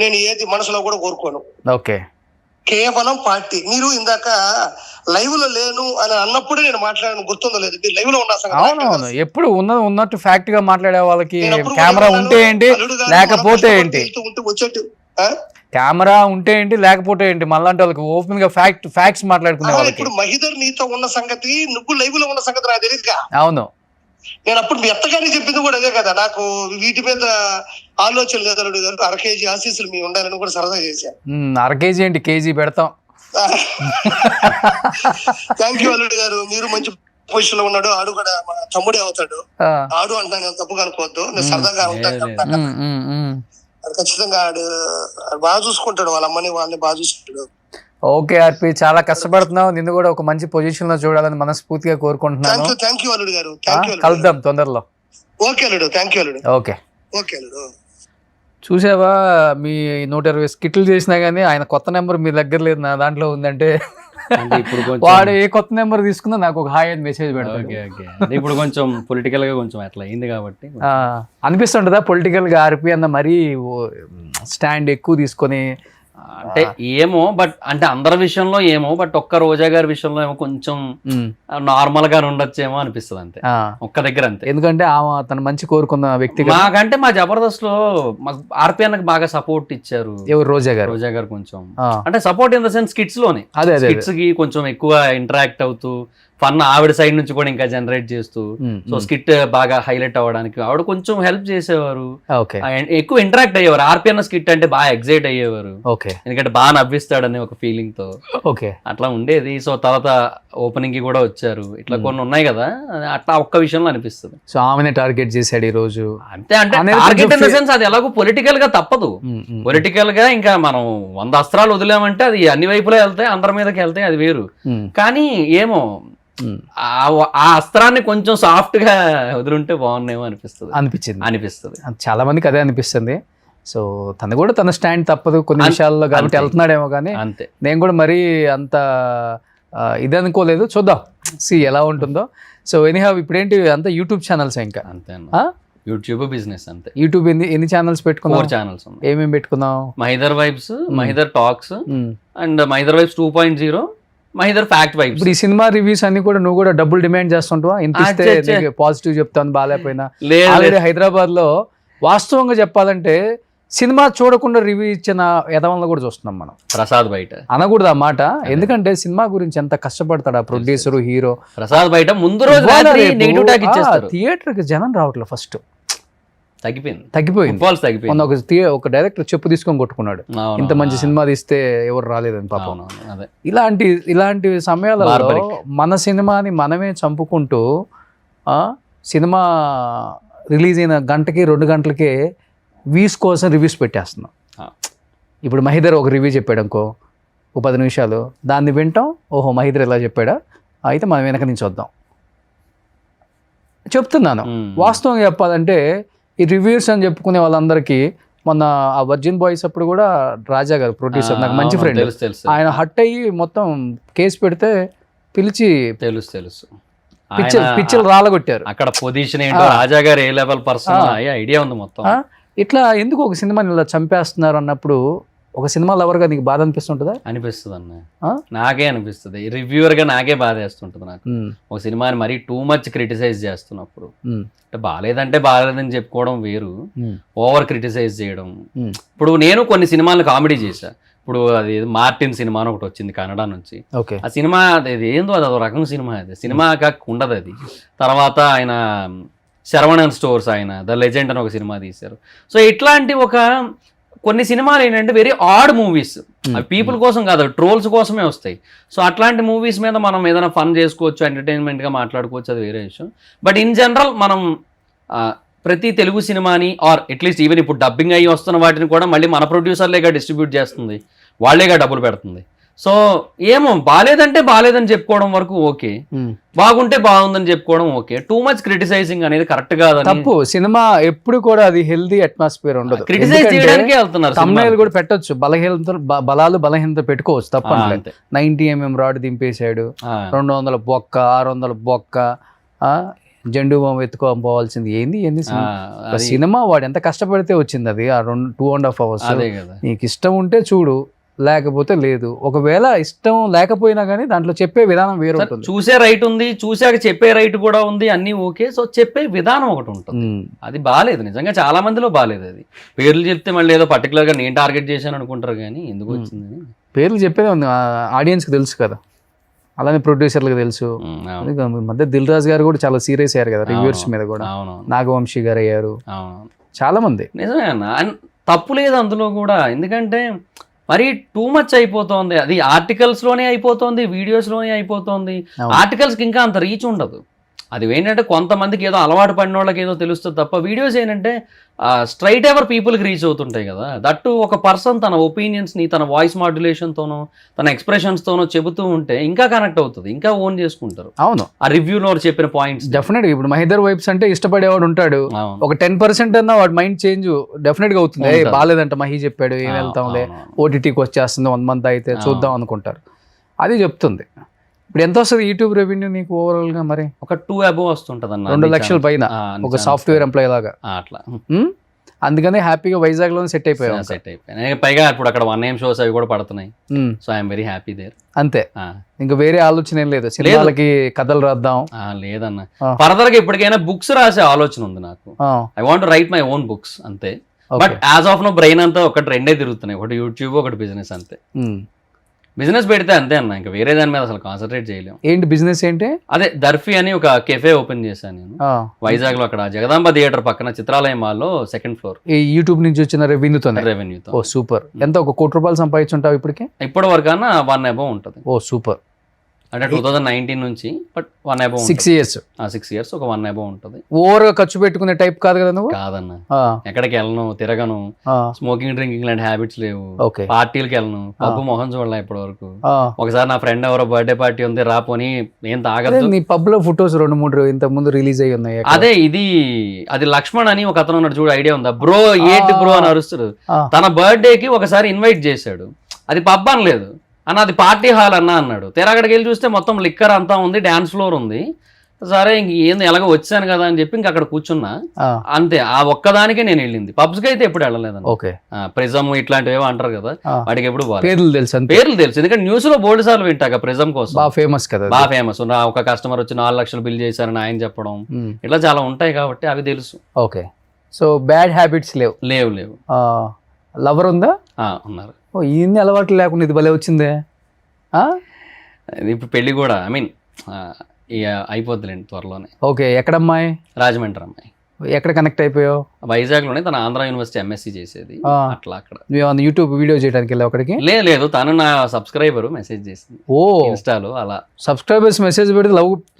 నేను ఏది మనసులో కూడా కోరుకోను. ఓకే, కేవలం పార్టీ. మీరు ఇందాక లైవ్ లో లేను అని అన్నప్పుడే నేను మాట్లాడాను, గుర్తుందో లేదు? మీరు లైవ్ లో ఉన్న అవునవును, ఎప్పుడు ఉన్నట్టు ఫ్యాక్ట్ గా మాట్లాడే వాళ్ళకి కెమెరా ఉంటే ఏంటి లేకపోతే ఏంటి, కెమెరా ఉంటే ఏంటి లేకపోతే ఏంటి, మళ్ళంటే వాళ్ళకి ఓపెన్ గా ఫ్యాక్ట్స్ మాట్లాడుకునే వాళ్ళకి. ఇప్పుడు మహిదర్ నీతో ఉన్న సంగతి, నువ్వు లైవ్ లో ఉన్న సంగతి నాకు తెలియదుగా. అవును, నేను అప్పుడు మీ ఎత్తగానే చెప్పింది కూడా అదే కదా. నాకు వీటి మీద ఆలోచన లేదు అల్లుడు గారు. 1/2 కేజీ ఆశీస్సులు మీ ఉండాలని కూడా సరదా చేశాను. 1/2 కేజీ ఏంటి, కేజీ పెడతాం. థ్యాంక్ యూ అల్లుడు గారు. మీరు మంచి పొజిషన్ లో ఉన్నాడు. ఆడు కూడా మా తమ్ముడే అవుతాడు. ఆడు అంటాను, నేను తప్పుగా అనుకోవద్దు. నేను సరదాగా ఉంటాను. ఖచ్చితంగా ఆడు బాగా చూసుకుంటాడు, వాళ్ళ అమ్మని వాళ్ళని బాగా చూసుకుంటాడు. ఓకే ఆర్పి, చాలా కష్టపడుతున్నావు. నిన్ను కూడా ఒక మంచి పొజిషన్ లో చూడాలని మనస్ఫూర్తిగా కోరుకుంటున్నాను. థ్యాంక్ యూ అల్లుడు గారు. కలుద్దాం తొందరలో. ఓకే అల్లుడు, థ్యాంక్ యూ అల్లుడు. ఓకే ఓకే అల్లుడు. చూసావా, మీ 120 స్కిట్లు చేసినా గానీ ఆయన కొత్త నెంబర్ మీ దగ్గర లేదు, నా దాంట్లో ఉందంటే ఇప్పుడు వాడు ఏ కొత్త నెంబర్ తీసుకున్నా నాకు ఒక హాయ్ అని మెసేజ్ పెడతాడు. ఇప్పుడు కొంచెం పొలిటికల్ గా కొంచెం అట్లా అయింది కాబట్టి అనిపిస్తుంటదా పొలిటికల్ గా ఆర్పి అన్న మరీ స్టాండ్ ఎక్కువ తీసుకొని? అంటే ఏమో, బట్ అంటే అందరి విషయంలో ఏమో, బట్ ఒక్క రోజా గారి విషయంలో ఏమో కొంచెం నార్మల్ గా ఉండొచ్చేమో అనిపిస్తుంది అంతే, ఒక్క దగ్గర అంతే. ఎందుకంటే తను మంచి కోరుకున్న వ్యక్తి. మాకంటే మా జబర్దస్త్ లో మాకు ఆర్పి అన్నకు బాగా సపోర్ట్ ఇచ్చారు. ఎవరు? రోజా గారు కొంచెం అంటే support in the sense skits లోనే, స్కిట్స్ కి కొంచెం ఎక్కువ ఇంటరాక్ట్ అవుతూ ఫన్ ఆవిడ సైడ్ నుంచి కూడా ఇంకా జనరేట్ చేస్తూ, సో స్కిట్ బాగా హైలైట్ అవ్వడానికి ఆవిడ కొంచెం హెల్ప్ చేసేవారు. ఎక్కువ ఇంటరాక్ట్ అయ్యేవారు. ఆర్పి అన్న స్కిట్ అంటే బాగా ఎగ్జైట్ అయ్యేవారు, ఎందుకంటే బాగా నవ్విస్తాడని ఒక ఫీలింగ్ తో అట్లా ఉండేది. సో తర్వాత ఓపెనింగ్ కి కూడా వచ్చారు. ఇట్లా కొన్ని ఉన్నాయి కదా, అట్లా ఒక్క విషయంలో అనిపిస్తుంది. సో ఆమెనే టార్గెట్ చేశాడు ఈ రోజు. అంటే టార్గెట్ ఇన్ ద సెన్స్ అది ఎలాగో పొలిటికల్ గా తప్పదు. పొలిటికల్ గా ఇంకా మనం 100 అస్త్రాలు వదిలామంటే అది అన్ని వైపులా వెళ్తాయి, అందరి మీదకి వెళ్తాయి, అది వేరు. కానీ ఏమో ఆ అస్త్రాన్ని కొంచెం సాఫ్ట్ గా వదిలింటే బాగున్నాయేమో అనిపిస్తుంది. చాలా మందికి అదే అనిపిస్తుంది. సో తను కూడా తన స్టాండ్ తప్పదు కొన్ని విషయాల్లో కాబట్టి వెళ్తున్నాడేమో, కానీ అంతే. నేను కూడా మరీ అంత ఇది అనుకోలేదు. చూద్దాం ఎలా ఉంటుందో. సో ఎనీహౌ ఇప్పుడేంటి అంతా యూట్యూబ్ ఛానల్స్ ఇంకా అంతే, యూట్యూబ్ బిజినెస్ అంతే. యూట్యూబ్ ఎన్ని ఛానల్స్ పెట్టుకున్నావు? 4 ఛానల్స్. ఏమేమి పెట్టుకున్నావు? Mahidhar vibes, Mahidhar talks and Mahidhar vibes 2.0, Mahidhar fact vibes. ఇప్పుడు ఈ సినిమా రివ్యూస్ అన్ని కూడా నువ్వు కూడా డబ్బులు డిమాండ్ చేస్తుంటావా? ఇంటిస్తే పాజిటివ్ చెప్తాను, బాగాలేకపోయినా. ఆల్రెడీ హైదరాబాద్ లో వాస్తవంగా చెప్పాలంటే సినిమా చూడకుండా రివ్యూ ఇచ్చిన యదవంలో కూడా చూస్తున్నాం మనం. ప్రసాద్ బయట అనకూడదు ఆ మాట, ఎందుకంటే సినిమా గురించి ఎంత కష్టపడతాడు ఆ ప్రొడ్యూసర్ హీరో. ప్రసాద్ బయట ముందు రోజు థియేటర్ కి జనం రావట్లేదు, ఫస్ట్ తగ్గిపోయింది. ఒక డైరెక్టర్ చెప్పు తీసుకొని కొట్టుకున్నాడు, ఇంత మంచి సినిమా తీస్తే ఎవరు రాలేదని పాపం. ఇలాంటి సమయాలలో మన సినిమాని మనమే చంపుకుంటూ సినిమా రిలీజ్ అయిన గంటకి 2 గంటలకే వ్యూస్ కోసం రివ్యూస్ పెట్టేస్తున్నాం. ఇప్పుడు మహిదర్ ఒక రివ్యూ చెప్పాడు అనుకో, ఒక 10 నిమిషాలు, దాన్ని వింటాం. ఓహో మహిదర్ ఎలా చెప్పాడా, అయితే మనం వెనక నుంచి వద్దాం. చెప్తున్నాను వాస్తవంగా చెప్పాలంటే ఈ రివ్యూస్ అని చెప్పుకునే వాళ్ళందరికీ మొన్న ఆ వర్జిన్ బాయ్స్ అప్పుడు కూడా రాజా గారు ప్రొడ్యూసర్, నాకు మంచి ఫ్రెండ్, ఆయన హట్ అయ్యి మొత్తం కేసు పెడితే పిలిచి తెలుసు పిచ్చలు రాలగొట్టారు. అక్కడ పొజిషన్ ఏంటో, రాజా గారు ఏ లెవెల్ పర్సన్ ఐడియా ఉంది మొత్తం. ఇట్లా ఎందుకు ఒక సినిమాని ఇలా చంపేస్తున్నారు అన్నప్పుడు ఒక సినిమా లవర్ గా నీకు బాధ అనిపిస్తుంటుందా? అనిపిస్తుంది అన్న, నాకే అనిపిస్తుంది. రివ్యూవర్ గా నాకే బాధ వేస్తుంటుంది. నాకు ఒక సినిమాని మరీ టూ మచ్ క్రిటిసైజ్ చేస్తున్నప్పుడు, అంటే బాగాలేదంటే బాగాలేదని చెప్పుకోవడం వేరు, ఓవర్ క్రిటిసైజ్ చేయడం. ఇప్పుడు నేను కొన్ని సినిమాలను కామెడీ చేశా. ఇప్పుడు అది మార్టిన్ సినిమా అని ఒకటి వచ్చింది కన్నడ నుంచి. ఆ సినిమా అది ఏందో, అది ఒక రకం సినిమా, అది సినిమా కాక ఉండదు అది. తర్వాత ఆయన శరవణన్ స్టోర్స్ ఆయన ద లెజెండ్ అని ఒక సినిమా తీశారు. సో ఇట్లాంటి కొన్ని సినిమాలు ఏంటంటే వెరీ ఆడ్ మూవీస్, అవి పీపుల్ కోసం కాదు, ట్రోల్స్ కోసమే వస్తాయి. సో అట్లాంటి మూవీస్ మీద మనం ఏదైనా ఫన్ చేసుకోవచ్చు, ఎంటర్టైన్మెంట్గా మాట్లాడుకోవచ్చు, అది వేరే విషయం. బట్ ఇన్ జనరల్ మనం ప్రతి తెలుగు సినిమాని ఆర్ అట్లీస్ట్ ఈవెన్ ఇప్పుడు డబ్బింగ్ అయ్యి వస్తున్న వాటిని కూడా మళ్ళీ మన ప్రొడ్యూసర్లేగా డిస్ట్రిబ్యూట్ చేస్తుంది, వాళ్ళేగా డబ్బులు పెడుతుంది. సో ఏమో బాలేదంటే బాలేదని చెప్పుకోవడం వరకు ఓకే, బాగుంటే బాగుందని చెప్పుకోవడం ఓకే, టూ మచ్ క్రిటిసైజింగ్ అనేది కరెక్ట్ కాదని. తప్పు. సినిమా ఎప్పుడు కూడా అది హెల్దీ అట్మాస్ఫియర్ ఉండదు. క్రిటిసైజ్ చేయడానికే వెళ్తున్నారు. తమ్ముళ్ళు కూడా పెట్టొచ్చు, బలాలు బలహీనత పెట్టుకోవచ్చు, తప్పని. అంతే. 90mm రాడ్ దింపేశాడు, 200 బొక్క, 600 బొక్క, జెండు బాంబు ఎత్తుకోపోవాల్సింది ఏంది సినిమా. వాడు ఎంత కష్టపడితే వచ్చింది అది, ఆ 2.5 hours. అదే కదా. నీకు ఇష్టం ఉంటే చూడు, లేకపోతే లేదు. ఒకవేళ ఇష్టం లేకపోయినా కానీ దాంట్లో చెప్పే విధానం వేరు ఉంటుంది. చూసే రైట్ ఉంది, చూసాక చెప్పే రైట్ కూడా ఉంది, అన్ని ఓకే. సో చెప్పే విధానం ఒకటి ఉంటుంది, అది బాగాలేదు. నిజంగా చాలా మందిలో బాగాలేదు. అది పేర్లు చెప్తే మళ్ళీ ఏదో పర్టికులర్ గా నేను టార్గెట్ చేశాను అనుకుంటారు, కానీ ఎందుకు వచ్చింది పేర్లు చెప్పేదే ఉంది, ఆడియన్స్కి తెలుసు కదా, అలానే ప్రొడ్యూసర్లకు తెలుసు. మధ్య దిల్ రాజు గారు కూడా చాలా సీరియస్ అయ్యారు కదా రివ్యూర్స్ మీద కూడా. నాగవంశీ గారు అయ్యారు, చాలా మంది. నిజమే అన్న, తప్పు లేదు అందులో కూడా. ఎందుకంటే మరి టూ మచ్ అయిపోతుంది, అది ఆర్టికల్స్ లోనే అయిపోతుంది, వీడియోస్ లోనే అయిపోతుంది. ఆర్టికల్స్ కి ఇంకా అంత రీచ్ ఉండదు. అది ఏంటంటే కొంతమందికి ఏదో అలవాటు పడిన వాళ్ళకి ఏదో తెలుస్తుంది తప్ప, వీడియోస్ ఏంటంటే స్ట్రైట్ ఎవర్ పీపుల్కి రీచ్ అవుతుంటాయి కదా. దట్టు ఒక పర్సన్ తన ఒపీనియన్స్ని తన వాయిస్ మాడ్యులేషన్తోనో తన ఎక్స్ప్రెషన్స్తోనో చెబుతూ ఉంటే ఇంకా కనెక్ట్ అవుతుంది, ఇంకా ఓన్ చేసుకుంటారు. అవును, ఆ రివ్యూలో చెప్పిన పాయింట్స్ డెఫినెట్ గా. ఇప్పుడు మహేందర్ వైబ్స్ అంటే ఇష్టపడేవాడు ఉంటాడు, ఒక 10% అన్నా వాడి మైండ్ చేంజ్ డెఫినెట్ గా అవుతుంది. బాగాలేదంట మహి చెప్పాడు, ఏం వెళ్తాంలే, OTTకి వచ్చేస్తుంది 1 month అయితే చూద్దాం అనుకుంటారు. అది చెప్తుంది. ఇప్పుడు ఎంత వస్తుంది యూట్యూబ్ రెవెన్యూ నీకు ఓవరాల్ గా? మరి ఒక 2 above వస్తుంటది అన్న, 2 లక్షల పైన ఒక సాఫ్ట్వేర్ ఎంప్లాయ్ లాగా అట్లా. అందుకనే హ్యాపీగా వైజాగ్ లో సెట్ అయిపోయాను. పైగా ఇప్పుడు అక్కడ 1AM షోస్ అవి కూడా పడుతున్నాయి. So I'm very happy there. అంతే, ఇంకా వేరే ఆలోచన ఏం లేదు. సినిమాలకి కథలు రాద్దాం లేదన్న. ఫర్దర్ గా ఇప్పటికైనా బుక్స్ రాసే ఆలోచన ఉంది నాకు. I want write my own books అంతే. But as of no brain అంతా ఒకటి 2 తిరుగుతున్నాయి, ఒకటి యూట్యూబ్, ఒకటి బిజినెస్ అంతే. బిజినెస్ పెడితే అంతే అన్న, ఇంకా వేరే దాని మీద అసలు కాన్సన్ట్రేట్ చేయలేము. ఏంటి బిజినెస్ ఏంటి? అదే దర్ఫీ అని ఒక కెఫే ఓపెన్ చేశాను నేను వైజాగ్ లో, అక్కడ జగదాంబ థియేటర్ పక్కన చిత్రాలయం మాల్లో 2nd floor. ఈ యూట్యూబ్ నుంచి వచ్చిన రెవెన్యూతో. ఓ సూపర్. ఎంత ఒక 1 కోటి రూపాయలు సంపాదించుంటావు ఇప్పటికి? ఇప్పటి వరకు అన్న 1 above ఉంటుంది. ఓ సూపర్. అంటే 2019 నుంచి, బట్ 1 above. 6 years. 6 years ఒక 1 above ఉంటుంది. ఓవర్ గా ఖర్చు పెట్టుకునే టైప్ కాదు కదా నువ్వు? కాదన్న, ఎక్కడికి వెళ్ళను, తిరగను, స్మోకింగ్ డ్రింకింగ్ లాంటి హ్యాబిట్స్ లేవు, పార్టీలకు వెళ్ళను, పబ్బు మొహం చూడలే ఇప్పటి వరకు. ఒకసారి నా ఫ్రెండ్ ఎవరో బర్త్డే పార్టీ ఉంది రాపోని ఏం తాగదు. నీ పబ్ లో ఫొటోస్ 2-3 ఇంత ముందు రిలీజ్ అయ్యి ఉన్నాయి. అదే అది లక్ష్మణ్ అని ఒక అతను ఉన్నాడు చూడు, ఐడియా ఉందా? బ్రో ఏంటి బ్రో అని అరుస్తాడు. తన బర్త్డేకి ఒకసారి ఇన్వైట్ చేశాడు, అది పబ్ అనలేదు అన్న, అది పార్టీ హాల్ అన్న అన్నాడు. తెరగడికి వెళ్ళి చూస్తే మొత్తం లిక్కర్ అంతా ఉంది, డాన్స్ ఫ్లోర్ ఉంది. సరే ఇంక ఏంది ఎలాగో వచ్చాను కదా అని చెప్పి ఇంక అక్కడ కూర్చున్నా అంతే. ఆ ఒక్కదానికే నేను వెళ్ళింది. పబ్స్ కి అయితే ఎప్పుడు వెళ్ళలేదండి. ఓకే, ప్రిజమ్ ఇట్లాంటివి అంటారు కదా, వాటికి ఎప్పుడు పేర్లు తెలుసు. పేర్లు తెలుసు, ఎందుకంటే న్యూస్ లో బోల్డ్ సార్లు వింటాక ప్రిజమ్ కోసం. బాగా ఫేమస్ కదా, బాగా ఫేమస్. ఒక కస్టమర్ వచ్చి 4 లక్షలు బిల్ చేశారని ఆయన చెప్పడం, ఇట్లా చాలా ఉంటాయి కాబట్టి అవి తెలుసు. ఓకే, సో బ్యాడ్ హ్యాబిట్స్ లేవు? లేవు. లవర్ ఉందా? ఉన్నారు. ఓ, ఇన్ని అలవాట్లు లేకుండా ఇది భలే వచ్చిందే. ఇప్పుడు పెళ్లి కూడా ఐ మీన్ అయిపోద్దులేండి త్వరలోనే. ఓకే, ఎక్కడ అమ్మాయి? రాజమండ్రి అమ్మాయి. ఎక్కడ కనెక్ట్ అయిపోయావు? వైజాగ్ లోనే, తన ఆంధ్ర యూనివర్సిటీ MSc చేసేది. అట్లా అక్కడ యూట్యూబ్ వీడియో చేయడానికి వెళ్ళావు అక్కడికి? లేదు, తను నా సబ్స్క్రైబర్ మెసేజ్ చేసింది. ఓ, ఇన్స్టాలో. అలా సబ్స్క్రైబర్స్ మెసేజ్ పెడితే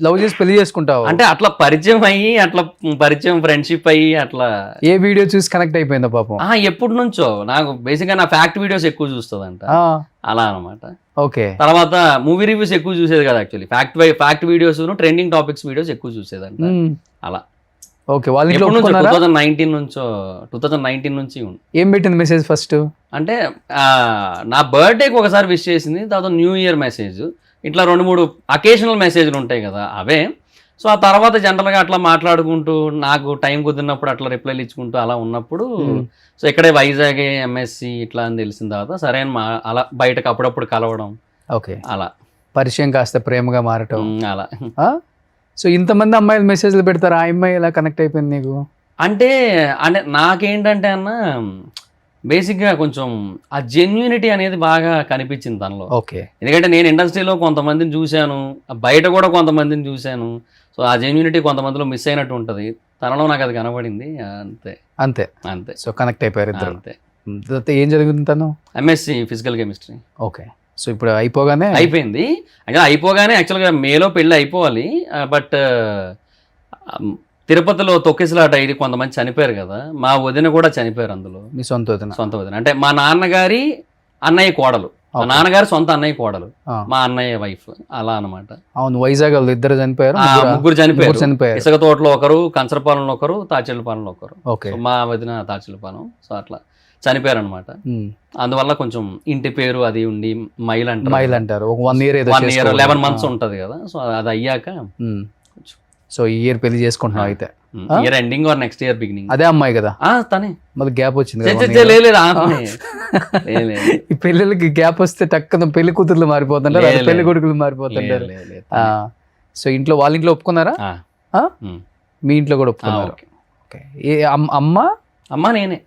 లవ్ చేసి పెళ్లి చేసుకుంటావు అంటే? అట్లా పరిచయం అయ్యి, అట్లా పరిచయం ఫ్రెండ్షిప్ అయ్యి అట్లా. ఏ వీడియో చూసి కనెక్ట్ అయిపోయిందా పాపం? ఎప్పటి నుంచో నాకు బేసిక్ గా నా ఫ్యాక్ట్ వీడియోస్ ఎక్కువ చూస్తుందంట, అలా అనమాట. ఓకే, తర్వాత మూవీ రివ్యూస్ ఎక్కువ చూసేది కదా actually. Fact videos, trending topics videos ఎక్కువ చూసేదంట, అలా. ఓకే, వాళ్ళు 2019 నుంచి ఏం పెట్టింది మెసేజ్ ఫస్ట్? అంటే నా బర్త్డేకి ఒకసారి విష్ చేసింది, తర్వాత న్యూ ఇయర్ మెసేజ్, ఇట్లా 2-3 అకేషనల్ మెసేజ్లు ఉంటాయి కదా అవే. సో ఆ తర్వాత జనరల్గా అట్లా మాట్లాడుకుంటూ, నాకు టైం కుదిరినప్పుడు అట్లా రిప్లైలు ఇచ్చుకుంటూ అలా ఉన్నప్పుడు, సో ఇక్కడే వైజాగ్ MSc ఇట్లా అని తెలిసిన తర్వాత సరే అని అలా బయటకు అప్పుడప్పుడు కలవడం. ఓకే, అలా పరిచయం కాస్త ప్రేమగా మారటం అలా. సో ఇంతమంది అమ్మాయిలు మెసేజ్లు పెడతారు, ఆ అమ్మాయి ఎలా కనెక్ట్ అయిపోయింది నీకు? అంటే నాకేంటంటే అన్న, బేసిక్గా కొంచెం ఆ జెన్యూనిటీ అనేది బాగా కనిపించింది తనలో. ఓకే, ఎందుకంటే నేను ఇండస్ట్రీలో కొంతమందిని చూశాను, బయట కూడా కొంతమందిని చూశాను. సో ఆ జెన్యూనిటీ కొంతమందిలో మిస్ అయినట్టు ఉంటుంది, తనలో నాకు అది కనబడింది. అంతే అంతే అంతే. సో కనెక్ట్ అయిపోయారు ఇద్దరు. అంతే. ఏం చదువుతుంది తను? MSc physical chemistry. Okay, so ఇప్పుడు అయిపోయింది. అయిపోగానే యాక్చువల్గా మేలో పెళ్ళి అయిపోవాలి, బట్ తిరుపతిలో తొక్కిసలాట ఇది కొంతమంది చనిపోయారు కదా, మా వదిన కూడా చనిపోయారు అందులో. మీ సొంత వదిన? సొంత వదిన అంటే మా నాన్నగారి అన్నయ్య కోడలు. మా నాన్నగారు సొంత అన్నయ్య కోడలు, ఆ. మా అన్నయ్య వైఫ్, అలా అనమాట. అవును, వైజాగ్ వాళ్ళు ఇద్దరు చనిపోయారు, ముగ్గురు చనిపోయారు. చనిపోయారు. ఇసుక తోటలో ఒకరు, కంచరపాలెంలో ఒకరు, తాచెల్లపాలెంలో ఒకరు. ఓకే. సో మా వదిన తాచెల్లపాలెం. సో అట్లా చనిపోయారు అనమాట. అందువల్ల కొంచెం ఇంటి పేరు అది ఉండి మైల్ అంటారు. ఒక 1 year ఏదో 1 year 11 months ఉంటది కదా. సో అది అయ్యాక సో ఈ ఇయర్ పెళ్లి చేసుకుంటున్నావు అయితే? Year ending or next year beginning. అదే అమ్మాయి కదా? తనే. మళ్ళీ గ్యాప్ వచ్చింది కదా? ఈ పెళ్ళిళ్ళకి గ్యాప్ వస్తే టక్కున పెళ్లి కూతుర్లు మారిపోతుంటారు, పెళ్లి కొడుకులు మారిపోతుంటారు. సో ఇంట్లో వాళ్ళ ఇంట్లో ఒప్పుకున్నారా? మీ ఇంట్లో కూడా ఒప్పుకున్నారు? అమ్మ నేనే.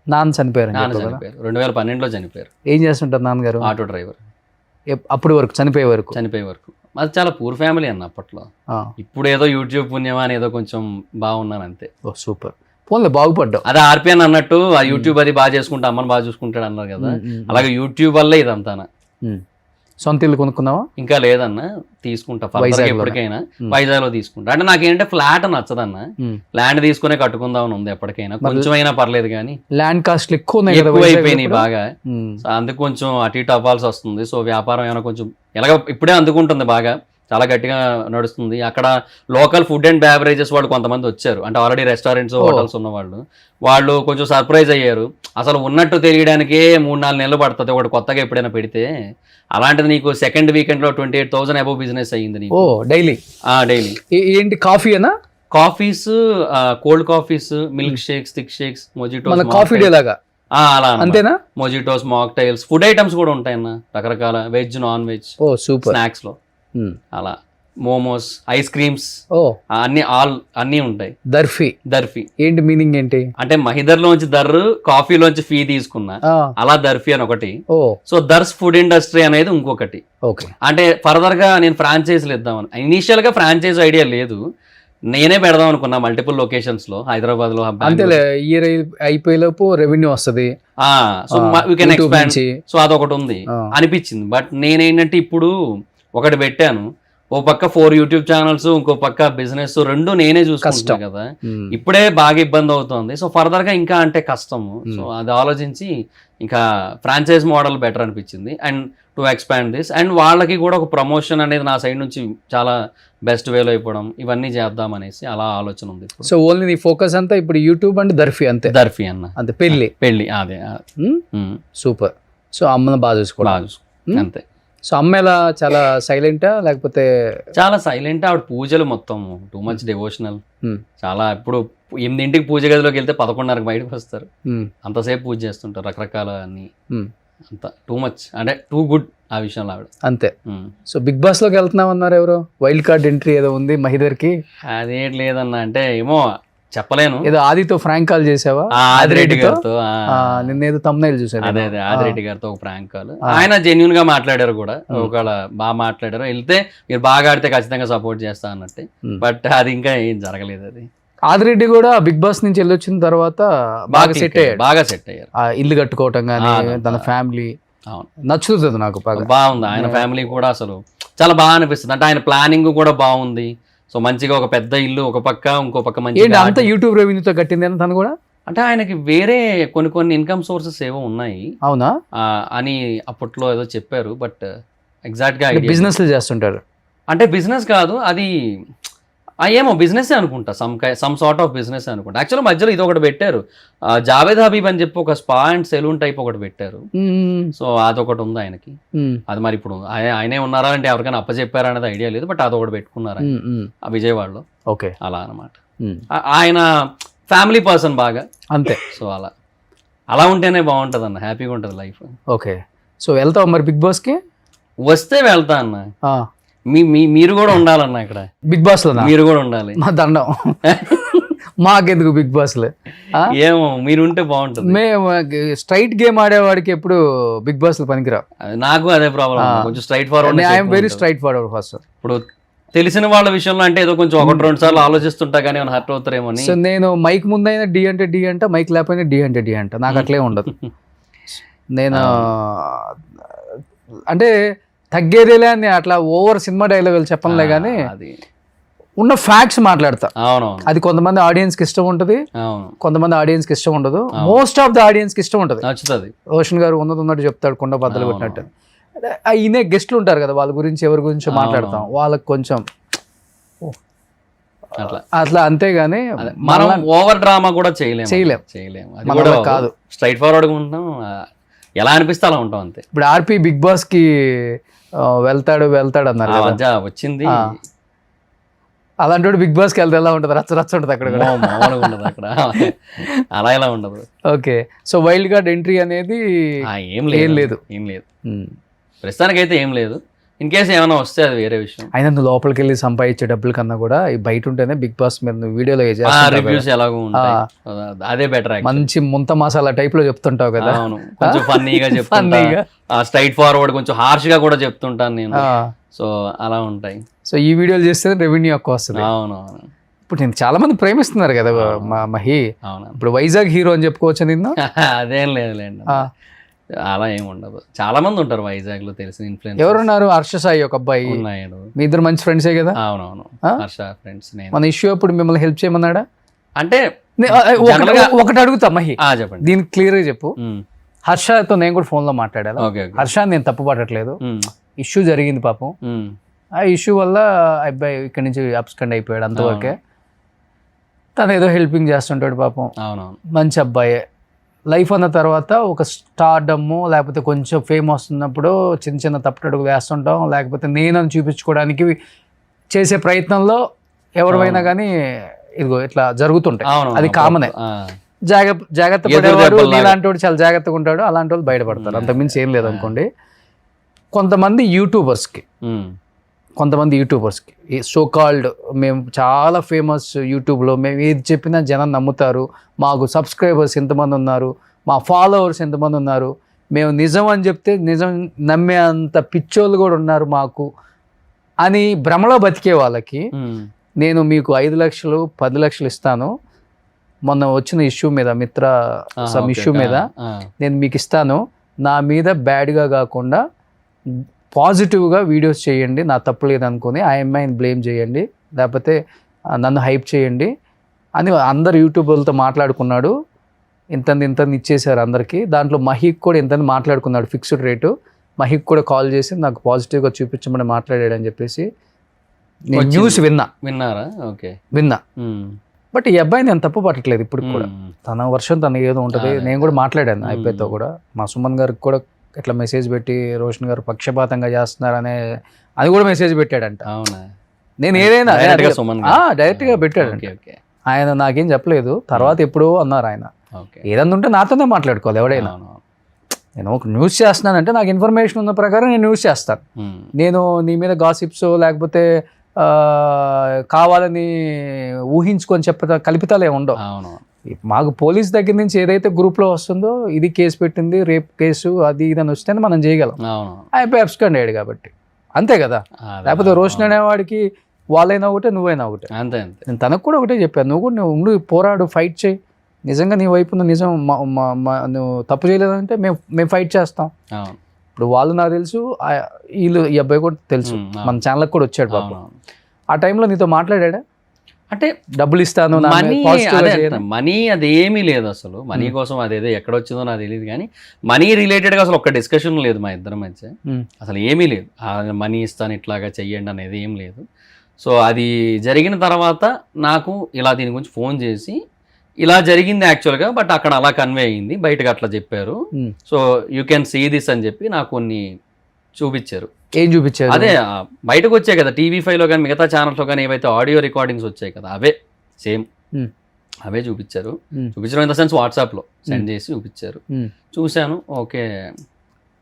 నాన్న చనిపోయారు? 2012లో చనిపోయారు. ఏం చేస్తుంటారు నాన్నగారు? Auto driver. అప్పటి వరకు చనిపోయే వరకు? అది చాలా పూర్ ఫ్యామిలీ అన్న అప్పట్లో. ఇప్పుడు ఏదో యూట్యూబ్ పుణ్యమా అని ఏదో కొంచెం బాగున్నాను అంతే. ఓ సూపర్, పోన్లే బాగుపడ్డావు. అదే ఆర్పిఎన్ అన్నట్టు ఆ యూట్యూబ్ అది బాగా చేసుకుంటా, అమ్మని బాగా చూసుకుంటాడు అన్నారు కదా, అలాగే యూట్యూబ్ వల్లే ఇదంతా. సొంత ఇల్లు కొనుక్కున్నావా? ఇంకా లేదన్న, తీసుకుంటా ఎప్పటికైనా. వైజాగ్ లో తీసుకుంటా. అంటే నాకేంటే ఫ్లాట్ నచ్చదన్న, ల్యాండ్ తీసుకునే కట్టుకుందామని ఉంది ఎప్పటికైనా. కొంచెమైనా పర్లేదు కానీ ల్యాండ్ కాస్ట్ ఎక్కువైపోయినాయి బాగా. అందుకు కొంచెం అటు ఇటు అవ్వాల్సి వస్తుంది. సో వ్యాపారం ఏమైనా కొంచెం ఎలాగ ఇప్పుడే అందుకుంటుంది బాగా, చాలా గట్టిగా నడుస్తుంది. అక్కడ లోకల్ ఫుడ్ అండ్ బెవరేజెస్ వాళ్ళు కొంతమంది వచ్చారు, అంటే ఆల్రెడీ రెస్టారెంట్స్ హోటల్స్ ఉన్న వాళ్ళు కొంచెం సర్ప్రైజ్ అయ్యారు. అసలు ఉన్నట్టు తెలియడానికే 3-4 నెలలు పడుతుంది ఒకటి కొత్తగా ఎప్పుడైనా పెడితే. అలాంటిది నీకు సెకండ్ వీకెండ్ లో 28,000 అబోవ్ బిజినెస్ అయ్యింది నీకు. డైలీ? డైలీ. ఏంటి కాఫీ అనా? Coffees, cold coffees, milk shakes, thick shakes, mojitos. Coffee day లాగా? అలా అంతేనా? మొజిటోస్, మాక్టైల్స్, ఫుడ్ ఐటమ్స్ కూడా ఉంటాయన్న రకరకాల, వెజ్, నాన్ వెజ్, స్నాక్స్ లో అలా, మోమోస్, ఐస్ క్రీమ్స్, అన్ని ఉంటాయి. దర్ఫీ ఏంటి మీనింగ్ ఏంటి? అంటే మహిదర్ లోంచి దర్రు, కాఫీలోంచి ఫీ తీసుకున్నా, అలా దర్ఫీ అని ఒకటి. సో దర్స్ ఫుడ్ ఇండస్ట్రీ అనేది ఇంకొకటి. అంటే ఫర్దర్ గా నేను ఫ్రాంచైజీలు ఇద్దామని. ఇనీషియల్ గా ఫ్రాంచైజ్ ఐడియా లేదు, నేనే పెడదాం అనుకున్నా మల్టిపుల్ లొకేషన్స్ లో, హైదరాబాద్ లో. అంతేలే, ఇయర్ అయిపోయేలోపు రెవెన్యూ వస్తుంది, so we can expand. So అదొకటి ఉంది అనిపించింది. బట్ నేనేంటంటే ఇప్పుడు ఒకటి పెట్టాను, ఓ పక్క 4 యూట్యూబ్ ఛానల్స్, ఇంకో పక్క బిజినెస్, రెండు నేనే చూసుకుంటాను కదా. ఇప్పుడే బాగా ఇబ్బంది అవుతుంది. సో ఫర్దర్ గా ఇంకా అంటే కష్టము. సో అది ఆలోచించి ఇంకా ఫ్రాంచైజ్ మోడల్ బెటర్ అనిపించింది, and to expand this. And వాళ్ళకి కూడా ఒక ప్రమోషన్ అనేది నా సైడ్ నుంచి చాలా బెస్ట్ వేలో అయిపోవడం, ఇవన్నీ చేద్దాం అనేసి అలా ఆలోచన ఉంది. సో ఓన్లీ నీ ఫోకస్ అంతా ఇప్పుడు యూట్యూబ్ అండ్ దర్ఫీ అంతే? దర్ఫీ అన్న అంతే. పెళ్లి అదే. సూపర్. సో అమ్మను బాగా చూసుకోవాలి అంతే. సో అమ్మ ఎలా, చాలా సైలెంటా లేకపోతే? చాలా సైలెంట్. ఆవిడ పూజలు మొత్తం టూ మచ్ డివోషనల్. చాలా ఇప్పుడు 8 పూజ గదిలోకి వెళ్తే 11:30 బయటకు వస్తారు, అంతసేపు పూజ చేస్తుంటారు, రకరకాల అన్ని. అంత టూ మచ్, అంటే టూ గుడ్ ఆ విషయంలో ఆవిడ అంతే. సో బిగ్ బాస్ లోకి వెళ్తున్నాం అన్నారు, ఎవరో వైల్డ్ కార్డ్ ఎంట్రీ ఏదో ఉంది మహిదర్ కి? అదేం లేదన్న, అంటే ఏమో చెప్పలేను. ఏదో ఆదితో ఫ్రాంక్ కాల్ చేసావా? ఆదిరెడ్డి గారితో నిన్నేదో తమ్నైల్ చూసాను. అదే ఆదిరెడ్డి గారితో ఒక ఫ్రాంక్ కాల్. ఆయన జెన్యున్ గా మాట్లాడారు కూడా, ఒకవేళ బాగా మాట్లాడారు. వెళ్తే మీరు బాగా ఆడితే ఖచ్చితంగా సపోర్ట్ చేస్తా అన్నట్టే. బట్ అది ఇంకా ఏం జరగలేదు. అది ఆదిరెడ్డి కూడా బిగ్ బాస్ నుంచి వెళ్ళొచ్చిన తర్వాత బాగా సెట్ అయ్యారు. ఇల్లు కట్టుకోవటం కానీ, తన ఫ్యామిలీ నచ్చుతుంది నాకు బాగుంది. ఆయన ఫ్యామిలీ కూడా అసలు చాలా బాగా అనిపిస్తుంది. అంటే ఆయన ప్లానింగ్ కూడా బాగుంది. సో మంచిగా ఒక పెద్ద ఇల్లు ఒక పక్క, ఇంకో పక్క మంచి. అంత యూట్యూబ్ రెవెన్యూతో కట్టింది అని తను కూడా? అంటే ఆయనకి వేరే కొన్ని ఇన్కమ్ సోర్సెస్ ఏవో ఉన్నాయి. అవునా అని అప్పట్లో ఏదో చెప్పారు. బట్ ఎగ్జాక్ట్ గా బిజినెస్ చేస్తుంటారు. అంటే బిజినెస్ కాదు అది, ఏమో బిజినెస్ అనుకుంటా, సమ్ సార్ట్ ఆఫ్ బిజినెస్ అనుకుంటా. యాక్చువల్లీ మధ్యలో ఇది ఒకటి పెట్టారు, జావేద్ హబీబ్ అని చెప్పి ఒక స్పా అండ్ సెలూన్ టైప్ ఒకటి పెట్టారు. సో అదొకటి ఉంది ఆయనకి. అది మరి ఇప్పుడు ఆయనే ఉన్నారా అంటే ఎవరికైనా అప్పచెప్పారా అనేది ఐడియా లేదు. బట్ అదొకటి పెట్టుకున్నారు ఆ విజయవాడలో. ఓకే, అలా అనమాట. ఆయన ఫ్యామిలీ పర్సన్ బాగా అంతే. సో అలా ఉంటేనే బాగుంటది అన్న, హ్యాపీగా ఉంటది లైఫ్. ఓకే, సో వెళ్తావు మరి బిగ్ బాస్ కి? వస్తే వెళ్తా అన్న. మీరు కూడా ఉండాలన్న ఇక్కడ బిగ్ బాస్ లో. మీరు కూడా ఉండాలి. మా దండం మాకెందుకు బిగ్ బాస్ లో? ఏమో మీరు ఉంటే బాగుంటుంది. మేము స్ట్రైట్ గేమ్ ఆడేవాడికి ఎప్పుడు బిగ్ బాస్ లో పనికిరా. నాకు అదే ప్రాబ్లం, కొంచెం straight forward. I'm very straight forward first. ఇప్పుడు తెలిసిన వాళ్ళ విషయంలో అంటే ఏదో కొంచెం 1-2 సార్లు ఆలోచిస్తుంటా కానీ ఏమైనా హర్ట్ అవుతారేమో. సో నేను మైక్ ముందైనా డి అంటే డి అంట, మైక్ లేకపోయినా డి అంటే డి అంట. నాకు అట్లే ఉండదు. నేను అంటే తగ్గేదేలే అని అట్లా ఓవర్ సినిమా డైలాగులు చెప్పనులే కానీ ఉన్న ఫ్యాక్ట్స్ మాట్లాడతా. అది కొంతమంది ఆడియన్స్ కి ఇష్టం ఉంటుంది, కొంతమంది ఆడియన్స్ కి ఇష్టం ఉండదు. మోస్ట్ ఆఫ్ ద ఆడియన్స్ కి ఇష్టం ఉంటుంది. రోషన్ గారు ఉన్నది ఉన్నట్టు చెప్తాడు, కొండ బద్దలు పెట్టినట్టు. ఈయనే గెస్ట్లు ఉంటారు కదా, వాళ్ళ గురించి ఎవరి గురించి మాట్లాడతాం, వాళ్ళకి కొంచెం అట్లా అంతేగాని మనం ఓవర్ డ్రామా కూడా చేయలేం. అది మన కూడా వల్ల కాదు. స్ట్రైట్ ఫార్వర్డ్గా ఉంటాం, ఎలా అనిపిస్తే అలా ఉంటాం అంతే. ఇప్పుడు ఆర్పి బిగ్ బాస్ కి వెళ్తాడు అన్నారు ఆ కదా. మధ్య వచ్చింది, అలాంటి బిగ్ బాస్ కి వెళ్తే ఎలా ఉంటుంది, రచ్చ ఉంటుంది అక్కడ కూడా. మామూలుగా ఉండదు అక్కడ, అలా ఎలా ఉండదు. Okay, so wild card entry అనేది ఏం లేదు. ఉమ్. ప్రస్తుతానికైతే ఏం లేదు. ఇన్ కేసు ఏమైనా వస్తే అది వేరే విషయం. అయినా నువ్వు లోపలికి వెళ్ళి సంపాదించే డబ్బుల కన్నా కూడా ఈ బయట ఉంటేనే బిగ్ బాస్ మీద నువ్వు వీడియోలో రివ్యూస్ ఎలాగో ఉంటాయి, అదే బెటర్. మంచి ముంత మసాలా టైప్ లో చెప్తుంటావు కదా. అవును, కొంచెం ఫన్నీగా చెప్తాను, స్ట్రైట్ ఫార్వర్డ్, కొంచెం హార్ష్ గా కూడా చెప్తుంటాను నేను. సో అలా ఉంటాయి. సో ఈ వీడియోలు చేస్తే రెవెన్యూ ఎక్కువ వస్తుంది. అవునవును. ఇప్పుడు నేను చాలా మంది ప్రేమిస్తున్నారు కదా మహి. అవును, ఇప్పుడు వైజాగ్ హీరో అని చెప్పుకోవచ్చు నిన్న. అదేం లేదులేండి, అలా ఏమి ఉండదు. చాలా మంది ఉంటారు వైజాగ్ లో తెలిసిన ఇన్ఫ్లుయెన్స్. ఎవరున్నారు? హర్ష సాయి ఒక అబ్బాయి ఉన్నాడు. మీ ఇద్దరు మంచి ఫ్రెండ్సే కదా. అవునవును, హర్ష ఫ్రెండ్స్. మన ఇష్యూ అప్పుడు మిమ్మల్ని హెల్ప్ చేయమన్నాడా? అంటే ఒకటి అడుగుతా మహి, చెప్పండి. దీనికి క్లియర్ గా చెప్పు. హర్షతో నేను కూడా ఫోన్ లో మాట్లాడాను. హర్ష నేను తప్పు పట్టట్లేదు, ఇష్యూ జరిగింది పాపం. ఆ ఇష్యూ వల్ల అబ్బాయి ఇక్కడి నుంచి అబ్స్కండ్ అయిపోయాడు, అంతవరకే. తను ఏదో హెల్పింగ్ చేస్తుంటాడు పాపం. మంచి అబ్బాయే. లైఫ్ అన్న తర్వాత ఒక స్టార్డమ్ లేకపోతే కొంచెం ఫేమ్ వస్తున్నప్పుడు చిన్న చిన్న తప్పుటడుగు వేస్తుంటాం, లేకపోతే నేనని చూపించుకోవడానికి చేసే ప్రయత్నంలో ఎవరైనా కానీ ఇదిగో ఇట్లా జరుగుతుంటాయి. అది కామనే. జాగ్రత్త పడేవాడు ఇలాంటి వాడు చాలా జాగ్రత్తగా ఉంటాడు, అలాంటి వాళ్ళు బయటపడతారు, అంతకుమించి ఏం లేదు అనుకోండి. కొంతమంది యూట్యూబర్స్కి సో కాల్డ్ మేము చాలా ఫేమస్ యూట్యూబ్లో, మేము ఏది చెప్పినా జనం నమ్ముతారు, మాకు సబ్స్క్రైబర్స్ ఎంతమంది ఉన్నారు, మా ఫాలోవర్స్ ఎంతమంది ఉన్నారు, మేము నిజం అని చెప్తే నిజం నమ్మే అంత పిచ్చోళ్ళు కూడా ఉన్నారు మాకు అని భ్రమలో బతికే వాళ్ళకి నేను మీకు 5 లక్షలు 10 లక్షలు ఇస్తాను, మొన్న వచ్చిన ఇష్యూ మీద మిత్ర ఇష్యూ మీద నేను మీకు ఇస్తాను, నా మీద బ్యాడ్గా కాకుండా పాజిటివ్గా వీడియోస్ చేయండి, నా తప్పు లేదనుకుని ఆ అమ్మాయిని బ్లేమ్ చేయండి, లేకపోతే నన్ను హైప్ చేయండి అని అందరు యూట్యూబర్లతో మాట్లాడుకున్నాడు. ఇంత ఇచ్చేసారు అందరికీ. దాంట్లో మహిక్ కూడా ఇంత మాట్లాడుకున్నాడు, ఫిక్స్డ్ రేటు. మహిక్ కూడా కాల్ చేసి నాకు పాజిటివ్గా చూపించమని మాట్లాడాడని చెప్పేసి నేను న్యూస్ విన్నారా? ఓకే, విన్నా. బట్ ఈ అబ్బాయి నేను తప్పు పట్టట్లేదు ఇప్పుడు కూడా, తన వర్షం తన ఏదో ఉంటుంది. నేను కూడా మాట్లాడాను అయిపోయితో కూడా, మా సుమన్ గారికి కూడా ఇట్లా మెసేజ్ పెట్టి రోషన్ గారు పక్షపాతంగా చేస్తున్నారనే అది కూడా మెసేజ్ పెట్టాడంట. అవునా? నేను ఏదైనా డైరెక్ట్గా పెట్టాడంట. ఆయన నాకేం చెప్పలేదు, తర్వాత ఎప్పుడో అన్నారు ఆయన. ఏదన్నా ఉంటే నాతోనే మాట్లాడుకోవాలి ఎవడైనా. నేను ఒక న్యూస్ చేస్తున్నానంటే నాకు ఇన్ఫర్మేషన్ ఉన్న ప్రకారం నేను న్యూస్ చేస్తాను. నేను నీ మీద గాసిప్స్ లేకపోతే కావాలని ఊహించుకొని కల్పితాలే ఉండవు. మాకు పోలీస్ దగ్గర నుంచి ఏదైతే గ్రూప్లో వస్తుందో ఇది కేసు పెట్టింది, రేప్ కేసు అది ఇదని వస్తేనే మనం చేయగలం. అయిపోయి అబ్స్కండ్ అయ్యాడు కాబట్టి అంతే కదా. లేకపోతే రోషన్ అనేవాడికి వాళ్ళైనా ఒకటే నువ్వైనా ఒకటే. అంతే. నేను తనకు కూడా ఒకటే చెప్పాను, నువ్వు కూడా ఉండు, పోరాడు, ఫైట్ చేయి. నిజంగా నీ వైపు నిజం నువ్వు తప్పు చేయలేదంటే మేము ఫైట్ చేస్తాం. ఇప్పుడు వాళ్ళు నాకు తెలుసు, వీళ్ళు ఈ అబ్బాయి కూడా తెలుసు, మన ఛానల్కి కూడా వచ్చాడు పాపం. ఆ టైంలో నీతో మాట్లాడా? అంటే డబ్బులు ఇస్తాను, మనీ అదేమీ లేదు అసలు. మనీ కోసం అదేదో ఎక్కడ వచ్చిందో నాకు తెలియదు, కానీ మనీ రిలేటెడ్గా అసలు ఒక్క డిస్కషన్ లేదు మా ఇద్దరి మధ్య. అసలు ఏమీ లేదు, మనీ ఇస్తాను ఇట్లాగా చెయ్యండి అనేది ఏం లేదు. సో అది జరిగిన తర్వాత నాకు ఇలా దీని గురించి ఫోన్ చేసి ఇలా జరిగింది యాక్చువల్గా, బట్ అక్కడ అలా కన్వే అయ్యింది, బయటకు అట్లా చెప్పారు. So you can see this అని చెప్పి నాకు కొన్ని చూపించారు. ఏం చూపించారు? అదే బయటకు వచ్చాయి కదా TV5లో కానీ మిగతా ఛానల్స్లో కానీ ఏవైతే ఆడియో రికార్డింగ్స్ వచ్చాయి కదా, అవే సేమ్ అవే చూపించారు. చూపించడం ఇన్ ద సెన్స్ వాట్సాప్లో సెండ్ చేసి చూపించారు. చూశాను, ఓకే.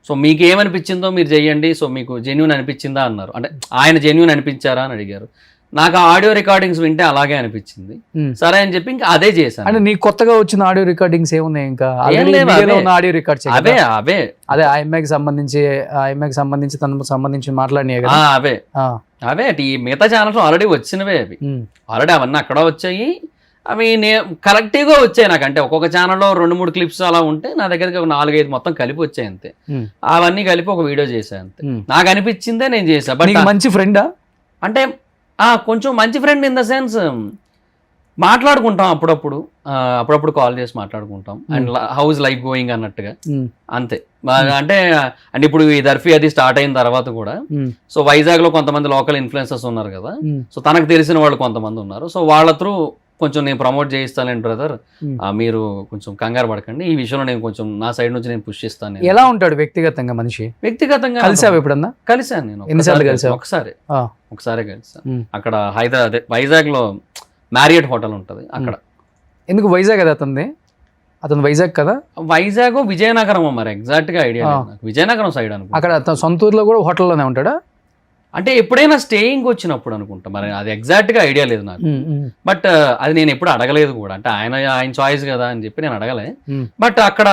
సో మీకు ఏమనిపించిందో మీరు చెయ్యండి, సో మీకు జెన్యూన్ అనిపించిందా అన్నారు. అంటే ఆయన జెన్యూన్ అనిపించారా అని అడిగారు. నాకు ఆడియో రికార్డింగ్స్ వింటే అలాగే అనిపించింది. సరే అని చెప్పి ఇంకా అదే చేశాను. అంటే నీకు కొత్తగా వచ్చిన ఆడియో రికార్డింగ్స్ ఏమున్నాయి? ఇంకా ఆడియో రికార్డ్స్ అదే ఆ అమ్మాయికి సంబంధించి తనకు సంబంధించి మాట్లాడినాయి కదా, అవే మిగతా ఛానల్స్ ఆల్రెడీ వచ్చినవే. అవి ఆల్రెడీ అవన్నీ అక్కడ వచ్చాయి. అవి కరెక్ట్గా వచ్చాయి నాకు. అంటే ఒక్కొక్క ఛానల్లో 2-3 క్లిప్స్ అలా ఉంటే నా దగ్గరికి ఒక 4-5 మొత్తం కలిపి వచ్చాయి అంతే. అవన్నీ కలిపి ఒక వీడియో చేశాను అంతే. నాకు అనిపించిందే నేను చేశాను. బట్ మంచి ఫ్రెండా? అంటే కొంచెం మంచి ఫ్రెండ్ ఇన్ ద సెన్స్ మాట్లాడుకుంటాం అప్పుడప్పుడు కాల్ చేసి మాట్లాడుకుంటాం అండ్ హౌస్ లైఫ్ గోయింగ్ అన్నట్టుగా అంతే. అంటే ఇప్పుడు ఈ దర్ఫీ అది స్టార్ట్ అయిన తర్వాత కూడా సో వైజాగ్ లో కొంతమంది లోకల్ ఇన్ఫ్లుయెన్సర్స్ ఉన్నారు కదా, సో తనకు తెలిసిన వాళ్ళు కొంతమంది ఉన్నారు. సో వాళ్ళ త్రూ కొంచెం నేను ప్రమోట్ చేయిస్తానండి బ్రదర్, మీరు కొంచెం కంగారు పడకండి, ఈ విషయంలో నేను కొంచెం నా సైడ్ నుంచి నేను పుష్ చేస్తాను. ఎలా ఉంటాడు వ్యక్తిగతంగా మనిషి? వ్యక్తిగతంగా కలిసావు ఎప్పుడన్నా? కలిసాను నేను. ఎన్నిసార్లు కలిసావు? ఒకసారి కలిసాను. అక్కడ వైజాగ్ లో మ్యారియట్ హోటల్ ఉంటది అక్కడ. ఎందుకు వైజాగ్ కదా అతను వైజాగ్ కదా? వైజాగ్ విజయనగరం మరి ఎగ్జాక్ట్ గా ఐడియా విజయనగరం సైడ్ అనుకో. అక్కడ అతను సొంత ఊర్లో కూడా హోటల్లోనే ఉంటాడా? అంటే ఎప్పుడైనా స్టేయింగ్ వచ్చినప్పుడు అనుకుంటా, మరి అది ఎగ్జాక్ట్ గా ఐడియా లేదు నాకు. బట్ అది నేను ఎప్పుడు అడగలేదు కూడా, అంటే ఆయన చాయిస్ కదా అని చెప్పి నేను అడగలే. బట్ అక్కడ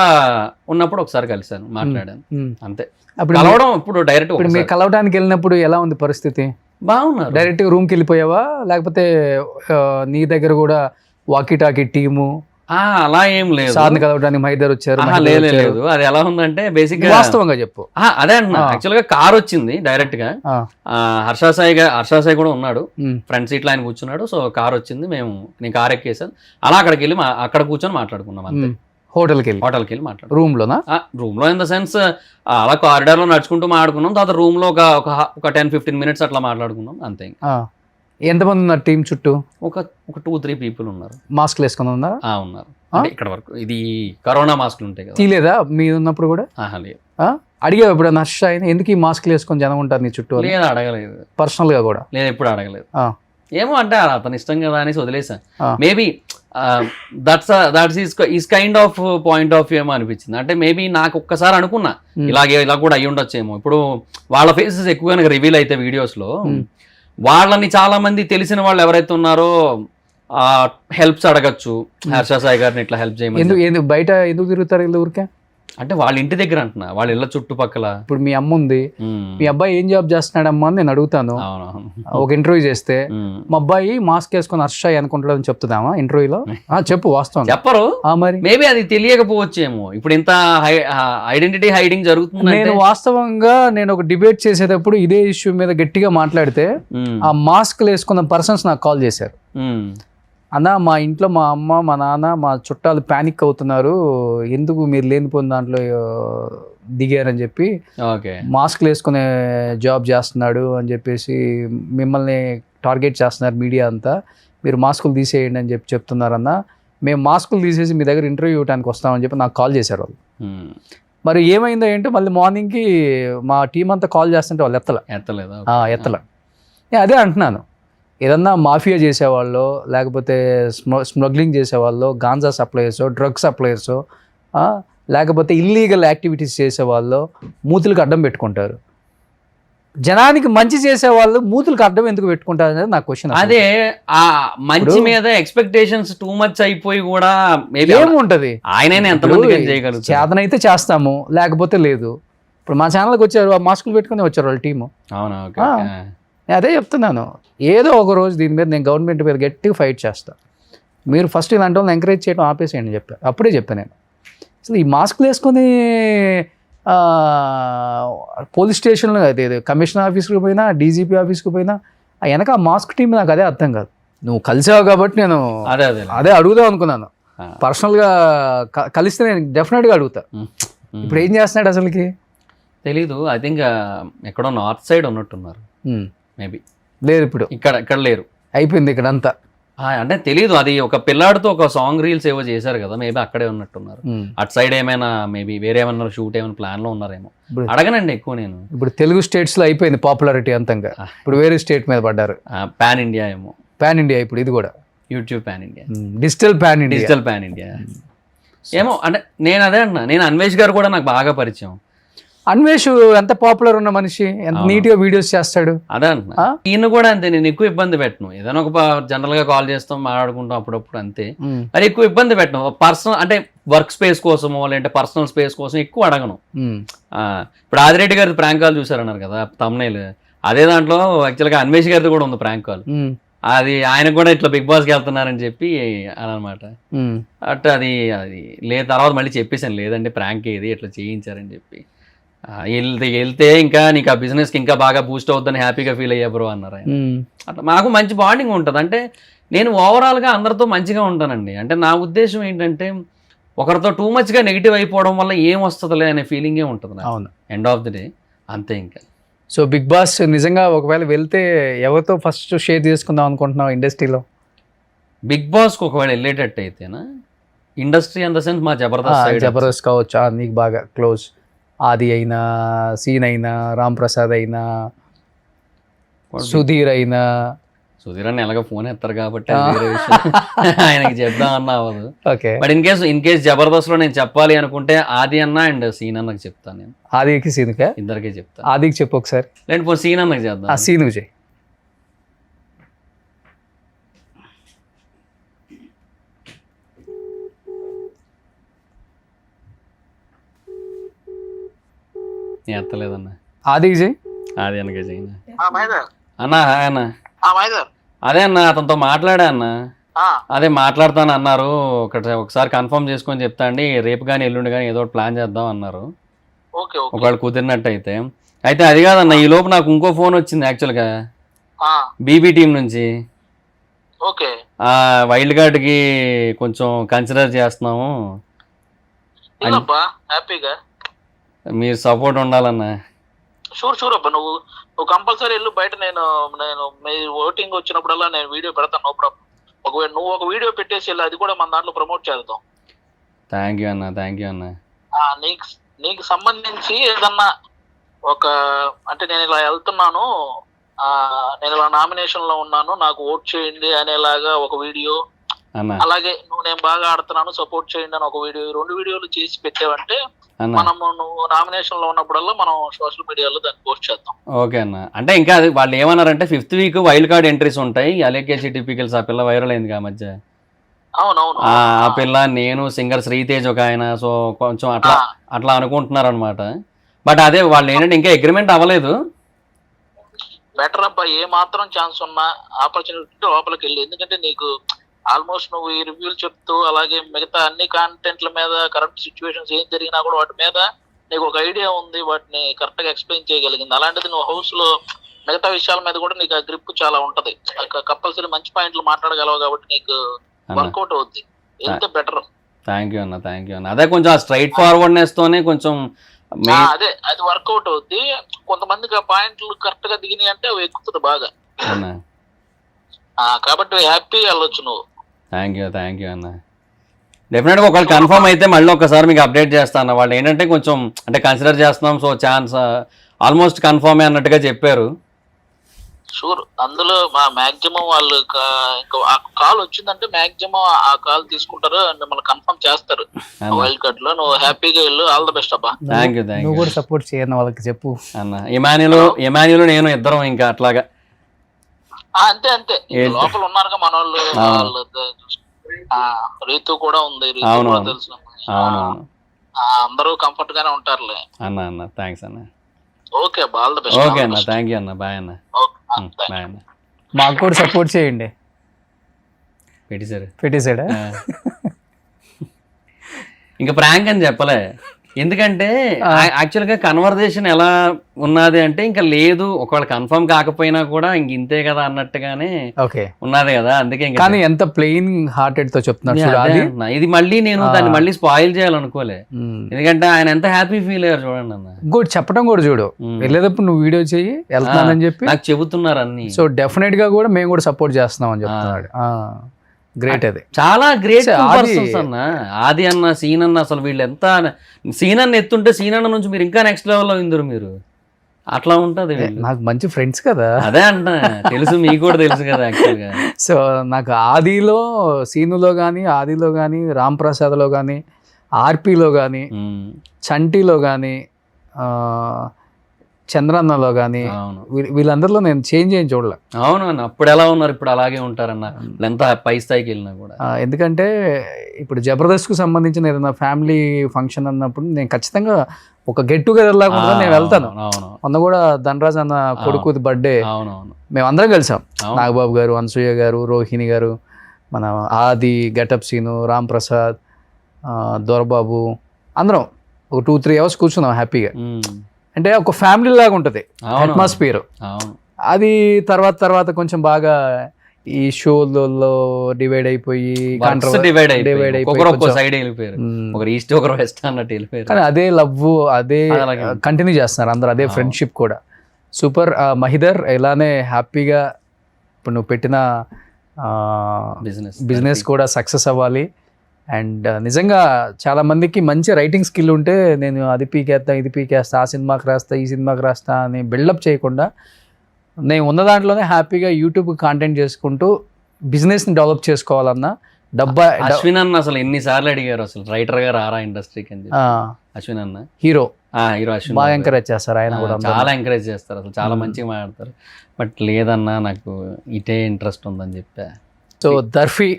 ఉన్నప్పుడు ఒకసారి కలిసాను, మాట్లాడాను అంతే. కలవడం ఇప్పుడు డైరెక్ట్. ఇప్పుడు మీరు కలవడానికి వెళ్ళినప్పుడు ఎలా ఉంది పరిస్థితి? బాగున్నారు. డైరెక్ట్ రూమ్కి వెళ్ళిపోయావా, లేకపోతే నీ దగ్గర కూడా వాకీ టాకీ టీము అలా ఏం లేదు, సార్ని కలవడానికి మైదర్ వచ్చారు? లేదు. అది ఎలా ఉందంటే బేసిక్ గా వాస్తవంగా చెప్పు. అదే అంటున్నా, యాక్చువల్ గా కార్ వచ్చింది డైరెక్ట్ గా. హర్ష సాయి కూడా ఉన్నాడు, ఫ్రంట్ సీట్ లో ఆయన కూర్చున్నాడు. సో కార్ వచ్చింది, నేను కార్ ఎక్కేసాను. అలా అక్కడికి వెళ్ళి అక్కడ కూర్చొని మాట్లాడుకున్నాం అంతే. హోటల్కి వెళ్ళి మాట్లాడు. రూమ్ లోనా? రూమ్ లో ఇన్ ద సెన్స్ అలా కారిడార్ లో నడుచుకుంటూ మాట్లాడుకున్నాం. తర్వాత రూమ్ లో ఒక 10-15 మినిట్స్ అట్లా మాట్లాడుకున్నాం అంతే. ఎంతమంది ఉన్నారు టీం చుట్టూ? ఒక 2-3 పీపుల్ ఉన్నారు. మాస్క్లు వేసుకుని ఉన్నారు? ఉన్నారు. ఇక్కడ వరకు ఇది కరోనా మాస్క్లు ఉంటాయి కదా. తీలేదా మీరు ఉన్నప్పుడు కూడా? లేదు. అడిగావు ఎప్పుడన్నా హర్ష ఆయన ఎందుకు ఈ మాస్క్లు వేసుకొని జనం ఉంటారు నీ చుట్టూ? లేదు, అడగలేదు. పర్సనల్ గా కూడా లేదు, ఎప్పుడు అడగలేదు. ఏమో అంటే అతని ఇష్టం కదా అనేసి వదిలేసాను. Maybe that's kind of point of view ఏమో అనిపించింది. అంటే మేబీ నాకు ఒక్కసారి అనుకున్నా ఇలా కూడా అయ్యి ఉండొచ్చేమో. ఇప్పుడు వాళ్ళ ఫేసెస్ ఎక్కువగా రివీల్ అయితే వీడియోస్ లో వాళ్ళని చాలా మంది తెలిసిన వాళ్ళు ఎవరైతే ఉన్నారో హెల్ప్స్ అడగచ్చు, హర్ష సాయి గారిని ఇట్లా హెల్ప్ చేయమని. బయట ఎందుకు తిరుగుతారు వీళ్ళు ఊరికే? అంటే వాళ్ళ ఇంటి దగ్గర అంటున్నా, వాళ్ళ ఇళ్ళ చుట్టుపక్కల. ఇప్పుడు మీ అమ్మ ఉంది, మీ అబ్బాయి ఏం జాబ్ చేస్తున్నాడమ్మా అని నేను అడుగుతాను. ఒక ఇంటర్వ్యూ చేస్తే మా అబ్బాయి మాస్క్ వేసుకొని హర్ష అనుకుంటాడు అని చెప్తుందామా ఇంటర్వ్యూలో? చెప్పు, వాస్తవం చెప్పరు. మరి మేబీ అది తెలియకపోవచ్చేమో, ఇప్పుడు ఇంత ఐడెంటిటీ హైడింగ్ జరుగుతుంది. నేను వాస్తవంగా ఒక డిబేట్ చేసేటప్పుడు ఇదే ఇష్యూ మీద గట్టిగా మాట్లాడితే ఆ మాస్క్ వేసుకున్న పర్సన్స్ నాకు కాల్ చేశారు. అన్న, మా ఇంట్లో మా అమ్మ, మా నాన్న, మా చుట్టాలు ప్యానిక్ అవుతున్నారు, ఎందుకు మీరు లేనిపోయిన దాంట్లో దిగారని చెప్పి, మాస్క్లు వేసుకునే జాబ్ చేస్తున్నాడు అని చెప్పేసి మిమ్మల్ని టార్గెట్ చేస్తున్నారు మీడియా అంతా, మీరు మాస్కులు తీసేయండి అని చెప్తున్నారన్న. మేము మాస్కులు తీసేసి మీ దగ్గర ఇంటర్వ్యూ ఇవ్వడానికి వస్తామని చెప్పి నాకు కాల్ చేశారు వాళ్ళు. మరి ఏమైందో ఏంటో మళ్ళీ మార్నింగ్కి మా టీం అంతా కాల్ చేస్తుంటే వాళ్ళు ఎత్తలే. అదే అంటున్నాను, ఏదన్నా మాఫియా చేసేవాళ్ళు, లేకపోతే స్మగ్లింగ్ చేసేవాళ్ళు, గాంజా సప్లయర్సో, డ్రగ్ సప్లయర్సో, లేకపోతే ఇల్లీగల్ యాక్టివిటీస్ చేసేవాళ్ళు మూతులకు అడ్డం పెట్టుకుంటారు. జనానికి మంచి చేసేవాళ్ళు మూతులకు అడ్డం ఎందుకు పెట్టుకుంటారు అనేది నా క్వశ్చన్. అదే ఆ మంచి మీద ఎక్స్పెక్టేషన్స్ టూ మచ్ అయిపోయి కూడా ఏముంటది, ఆయననే ఎంతమంది చేయగలుగుతారు. చేతనైతే చేస్తాము, లేకపోతే లేదు. ఇప్పుడు మా ఛానల్కి వచ్చారు, ఆ మాస్కులు పెట్టుకుని వచ్చారు వాళ్ళ టీము. అవునా? నేను అదే చెప్తున్నాను, ఏదో ఒక రోజు దీని మీద నేను గవర్నమెంట్ మీద గట్టిగా ఫైట్ చేస్తాను. మీరు ఫస్ట్ ఇలాంటి వాళ్ళని ఎంకరేజ్ చేయడం ఆపేసేయండి చెప్పాను. అప్పుడే చెప్పాను నేను. అసలు ఈ మాస్క్లు వేసుకొని పోలీస్ స్టేషన్లో, అదే కమిషనర్ ఆఫీస్కి పోయినా, డీజీపీ ఆఫీస్కి పోయినా, వెనక ఆ మాస్క్ టీం నాకు అదే అర్థం కాదు. నువ్వు కలిసావు కాబట్టి నేను అదే అడుగుదాం అనుకున్నాను. పర్సనల్గా కలిస్తే నేను డెఫినెట్గా అడుగుతా. ఇప్పుడు ఏం చేస్తున్నాడు అసలుకి తెలీదు. ఐ థింక్ ఎక్కడో నార్త్ సైడ్ ఉన్నట్టున్నారు మేబీ. లేదు ఇప్పుడు ఇక్కడ లేరు, అయిపోయింది ఇక్కడ అంతా. అంటే తెలీదు, అది ఒక పిల్లాడితో ఒక సాంగ్ రీల్స్ ఏవో చేశారు కదా, మేబీ అక్కడే ఉన్నట్టున్నారు. అటు సైడ్ ఏమైనా మేబీ వేరే ఏమన్నా షూట్ ఏమైనా ప్లాన్ లో ఉన్నారేమో, అడగనండి ఎక్కువ నేను. ఇప్పుడు తెలుగు స్టేట్స్ లో అయిపోయింది పాపులారిటీ అంతంగా, ఇప్పుడు వేరే స్టేట్ మీద పడ్డారు. పాన్ ఇండియా ఏమో, పాన్ ఇండియా ఇప్పుడు ఇది కూడా YouTube pan India, digital pan India ఏమో. అంటే నేను అదే అన్నా, నేను అన్వేష్ గారు కూడా నాకు బాగా పరిచయం. అన్వేష్ ఎంత పాపులర్ ఉన్న మనిషి, ఎంత నీట్ గా వీడియోస్ చేస్తాడు. అదే అంటున్నా, ఈయన కూడా అంతే. నేను ఎక్కువ ఇబ్బంది పెట్టను, ఏదైనా ఒక జనరల్ గా కాల్ చేస్తాం, మాట్లాడుకుంటాం అప్పుడప్పుడు అంతే. మరి ఎక్కువ ఇబ్బంది పెట్టను. పర్సనల్ అంటే వర్క్ స్పేస్ కోసమో లేదంటే పర్సనల్ స్పేస్ కోసం ఎక్కువ అడగను. ఇప్పుడు ఆదిరెడ్డి గారి ప్రాంక్ కాల్ చూసారన్నారు కదా థంబ్నెయిల్, అదే దాంట్లో యాక్చువల్గా అన్వేష్ గారిది కూడా ఉంది ప్రాంక్ కాల్. అది ఆయన కూడా ఇట్లా బిగ్ బాస్కి వెళ్తున్నారని చెప్పి అనమాట. అట్ అది లేదు, తర్వాత మళ్ళీ చెప్పేసాను లేదంటే ప్రాంక్ ఏది ఇట్లా చేయించారని చెప్పి. వెళ్తే ఇంకా నీకు ఆ బిజినెస్కి ఇంకా బాగా బూస్ట్ అవుతుందని హ్యాపీగా ఫీల్ అయ్యా బ్రో అన్నారు ఆయన. అట్లా మాకు మంచి బాండింగ్ ఉంటుంది. అంటే నేను ఓవరాల్గా అందరితో మంచిగా ఉంటానండి. అంటే నా ఉద్దేశం ఏంటంటే ఒకరితో టూ మచ్గా నెగిటివ్ అయిపోవడం వల్ల ఏం వస్తుందిలే అనే ఫీలింగే ఉంటుంది నాకు. అవును. ఎండ్ ఆఫ్ ది డే అంతే. ఇంకా సో బిగ్ బాస్ నిజంగా ఒకవేళ వెళ్తే ఎవరితో ఫస్ట్ షేర్ చేసుకుందాం అనుకుంటున్నావు ఇండస్ట్రీలో? బిగ్ బాస్కి ఒకవేళ వెళ్ళేటట్టు అయితేనా ఇండస్ట్రీ ఇన్ ద సెన్స్ మా జబర్దస్త్ side జబర్దస్త్ కావచ్చు, నీకు బాగా క్లోజ్ ఆది అయినా, సీన్ అయినా, రామ్ ప్రసాద్ అయినా, సుధీర్ అయినా. సుధీర్ అని ఎలాగో ఫోన్ ఎత్తారు కాబట్టి అది వేరే విషయం. ఆయనకి చెప్దాం అన్న అవ్వదు. ఓకే. బట్ ఇన్ కేస్ జబర్దస్త్లో నేను చెప్పాలి అనుకుంటే ఆది అన్న అండ్ సీన్ అన్నకి చెప్తాను. నేను ఆదికి సీనుకా? ఇద్దరికే చెప్తాను. ఆదికి చెప్పు ఒకసారి. లేకపోతే సీన్ అన్నకి చేద్దాం. సీను చెయ్యి. నేను ఎత్తలేదన్న. ఆదికి చెయ్యి. ఆది అన్నకే చేయను మహేందర్ అన్న. హాయ్ అన్న. మహేందర్ అదే అన్న అతనితో మాట్లాడా అన్న. అదే మాట్లాడతాను అన్నారు. ఒకసారి కన్ఫర్మ్ చేసుకొని చెప్తా అండి, రేపు కానీ ఎల్లుండి కానీ ఏదో ప్లాన్ చేద్దాం అన్నారు. Okay okay. ఒకవేళ కుదిరినట్టు అయితే అది కాదన్న, ఈ లోపు నాకు ఇంకో ఫోన్ వచ్చింది యాక్చువల్గా బీబీ టీం నుంచి. ఓకే. వైల్డ్ కార్డ్కి కొంచెం కన్సిడర్ చేస్తున్నాము, హ్యాపీగా మీరు సపోర్ట్ ఉండాలన్న. షూర్ అబ్బా. నువ్వు కంపల్సరీ వెళ్ళు బయట. నేను మీ ఓటింగ్ వచ్చినప్పుడల్లా నేను వీడియో పెడతాను, నో ప్రాబ్లం. ఒకవేళ నువ్వు ఒక వీడియో పెట్టేసి వెళ్ళి అది కూడా మన దాంట్లో ప్రమోట్ చేద్దాం. థ్యాంక్ యూ అన్న. నీకు సంబంధించి ఏదన్నా ఒక అంటే నేను ఇలా వెళ్తున్నాను, నేను ఇలా నామినేషన్ లో ఉన్నాను, నాకు ఓట్ చేయండి అనేలాగా ఒక వీడియో, అలాగే నేను బాగా ఆడుతున్నాను సపోర్ట్ చేయండి అని ఒక వీడియో, 2 వీడియోలు చేసి పెట్టావంటే మనము నువ్వు నామినేషన్ లో ఉన్నప్పుడల్లా మనం సోషల్ మీడియాలో దాన్ని పోస్ట్ చేద్దాం. ఓకే అన్న. అంటే ఇంకా అది వాళ్ళు ఏమన్నారంటే 5th week wild card entries ఉంటాయి. అలేకేసి టిపికల్స్ ఆ పిల్ల వైరల్ అయింది ఆ మధ్య. అవునవును. ఆ పిల్ల, నేను, సింగర్ శ్రీతేజ్ ఒక ఆయన, సో కొంచెం అట్లా అనుకుంటున్నారు అనమాట. బట్ అదే వాళ్ళు ఏంటంటే ఇంకా అగ్రిమెంట్ అవ్వలేదు. బెటర్ అబ్బా, ఏ మాత్రం ఛాన్స్ ఉన్నా ఆపర్చునిటీ లోపలికి వెళ్ళి. ఎందుకంటే నీకు ఆల్మోస్ట్ నువ్వు ఈ రివ్యూలు చెప్తూ అలాగే మిగతా అన్ని కాంటెంట్ల మీద కరెక్ట్ సిచ్యువేషన్స్ ఏం జరిగినా కూడా వాటి మీద నీకు ఒక ఐడియా ఉంది, వాటిని కరెక్ట్ గా ఎక్స్ప్లెయిన్ చేయగలిగింది. అలాంటిది నువ్వు హౌస్ లో మిగతా విషయాల మీద కూడా నీకు ఆ గ్రిప్ చాలా ఉంటది. కంపల్సరీ మంచి పాయింట్లు మాట్లాడగలవు కాబట్టి నీకు వర్కౌట్ అవుద్ది. ఎంత బెటర్. థ్యాంక్ యూ అన్న. అదే కొంచెం ఆ స్ట్రైట్ ఫార్వర్డ్నెస్ తోనే కొంచెం అదే అది వర్కౌట్ అవుద్ది. కొంతమందికి ఆ పాయింట్లు కరెక్ట్ గా దిగినాయి అంటే అవి ఎక్కుతుంది బాగా. కాబట్టి హ్యాపీగా వెళ్ళొచ్చు నువ్వు. థ్యాంక్ యూ అన్న. డెఫినెట్గా ఒకవేళ కన్ఫర్మ్ అయితే మళ్ళీ ఒకసారి మీకు అప్డేట్ చేస్తాను. వాళ్ళు ఏంటంటే కొంచెం అంటే కన్సిడర్ చేస్తున్నాం, సో ఛాన్స్ ఆల్మోస్ట్ కన్ఫర్మే అన్నట్టుగా చెప్పారు. షూర్. అందులో మాక్సిమం వాళ్ళు ఇంకా కాల్ వచ్చిందంటే మాక్సిమం ఆ కాల్ తీసుకుంటారు, మిమ్మల్ని కన్ఫర్మ్ చేస్తారు వైల్డ్ కార్డ్ లో. నువ్వు హ్యాపీగా వెళ్ళు. ఆల్ ద బెస్ట్ అబ్బా. Thank you. నువ్వు కూడా సపోర్ట్ చేయను వాళ్ళకి చెప్పు అన్న. ఇమాన్యులు నేను ఇద్దరం ఇంకా అట్లాగా అంతే లోపల ఉన్నారుగా మన వాళ్ళు. రీతు కూడా ఉంది, తెలుసు. అందరూ కంఫర్ట్ గానే ఉంటారులే అన్న. థ్యాంక్స్ అన్న. ఓకే అబ్బా, ఆల్ ద బెస్ట్. ఓకే అన్న. థ్యాంక్ యూ అన్న. బాయ్ అన్న. బాయ్ అన్న. మాకు కూడా సపోర్ట్ చేయండి. పెట్టేశాడా? ఇంకా ప్రాంక్ అని చెప్పలే. ఎందుకంటే యాక్చువల్గా కన్వర్జేషన్ ఎలా ఉన్నది అంటే ఇంకా లేదు, ఒకవేళ కన్ఫర్మ్ కాకపోయినా కూడా ఇంక ఇంతే కదా అన్నట్టుగానే ఉన్నది కదా. అందుకే కానీ ఎంత ప్లెయిన్ హార్టెడ్ తో చెప్తున్నా. ఇది మళ్ళీ నేను దాన్ని మళ్ళీ స్పాయిల్ చేయాలనుకోలే. ఎందుకంటే ఆయన ఎంత హ్యాపీ ఫీల్ అయ్యారు చూడండి అన్న. ఇంకోటి చెప్పడం కూడా చూడు, వెళ్ళేటప్పుడు నువ్వు వీడియో చెయ్యి వెళ్తానని చెప్పి నాకు చెబుతున్నారు అన్ని. సో డెఫినెట్ గా కూడా మేము కూడా సపోర్ట్ చేస్తున్నాం అని చెప్తున్నాడు. గ్రేట్. అది చాలా గ్రేట్ పర్సన్స్ అన్న. ఆది అన్న, సీన్ అన్న, అసలు వీళ్ళు ఎంత సీన్ అన్న ఎత్తుంటే సీన్ అన్న నుంచి మీరు ఇంకా నెక్స్ట్ లెవెల్లో ఇందరు మీరు. అట్లా ఉంటది. నాకు మంచి ఫ్రెండ్స్ కదా. అదే అంట, తెలుసు, మీకు కూడా తెలుసు కదా యాక్చువల్గా. సో నాకు ఆదిలో, సీనులో కానీ, ఆదిలో కానీ, రామ్ ప్రసాద్లో కానీ, ఆర్పీలో కానీ, చంటిలో కానీ, చంద్రన్నలో కానీ, వీళ్ళందరిలో నేను చేంజ్ ఏం చూడలే. అవును అన్న. అప్పుడు ఎలా ఉన్నారు, ఇప్పుడు అలాగే ఉంటారన్న. ఎంత పై స్థాయికి వెళ్ళినా కూడా. ఎందుకంటే ఇప్పుడు జబర్దస్త్కు సంబంధించిన ఏదైనా ఫ్యామిలీ ఫంక్షన్ అన్నప్పుడు నేను ఖచ్చితంగా ఒక గెట్ టుగెదర్ లాగా నేను వెళ్తాను. మొన్న కూడా ధనరాజ్ అన్న కొడుకు బర్త్డే మేము అందరం కలిసాం. నాగబాబు గారు, అనసూయ గారు, రోహిణి గారు, మన ఆది, గెటప్ సీను, రామ్ ప్రసాద్, దొరబాబు, అందరం ఒక 2-3 అవర్స్ కూర్చున్నాం హ్యాపీగా. అంటే ఒక ఫ్యామిలీ లాగా ఉంటుంది అట్మాస్ఫియర్. అది తర్వాత కొంచెం బాగా ఈ షోలలో డివైడ్ అయిపోయి డివైడ్ అయిపోయి ఒకరు ఒక్కో కొంచెం, సైడ్ వెళ్ళిపోయారు, ఒకరు ఈస్ట్ ఒకరు వెస్ట్ అన్నట్టు వెళ్ళిపోయారు. కానీ అదే లవ్ అదే అలాగే. కంటిన్యూ చేస్తున్నారు అందరు, అదే ఫ్రెండ్షిప్ కూడా సూపర్. మహిదర్ ఇలానే హ్యాపీగా ఇప్పుడు నువ్వు పెట్టిన బిజినెస్ కూడా సక్సెస్ అవ్వాలి. అండ్ నిజంగా చాలా మందికి మంచి రైటింగ్ స్కిల్ ఉంటే నేను అది పీకేస్తా ఇది పీకేస్తా ఆ సినిమాకి రాస్తా ఈ సినిమాకి రాస్తా అని బిల్డప్ చేయకుండా నేను ఉన్న దాంట్లోనే హ్యాపీగా యూట్యూబ్ కాంటెంట్ చేసుకుంటూ బిజినెస్ని డెవలప్ చేసుకోవాలన్నా డబ్బా అశ్విన్ అన్న అసలు ఎన్నిసార్లు అడిగారు అసలు రైటర్ గా రారా ఇండస్ట్రీకి అని చెప్పి. అశ్విన్ అన్న హీరో హీరో అశ్విన్ బాగా ఎంకరేజ్ చేస్తారు ఆయన కూడా. చాలా ఎంకరేజ్ చేస్తారు అసలు, చాలా మంచిగా మాట్లాడతారు. బట్ లేదన్నా నాకు ఇటే ఇంట్రెస్ట్ ఉందని చెప్పా. సో దర్ఫీ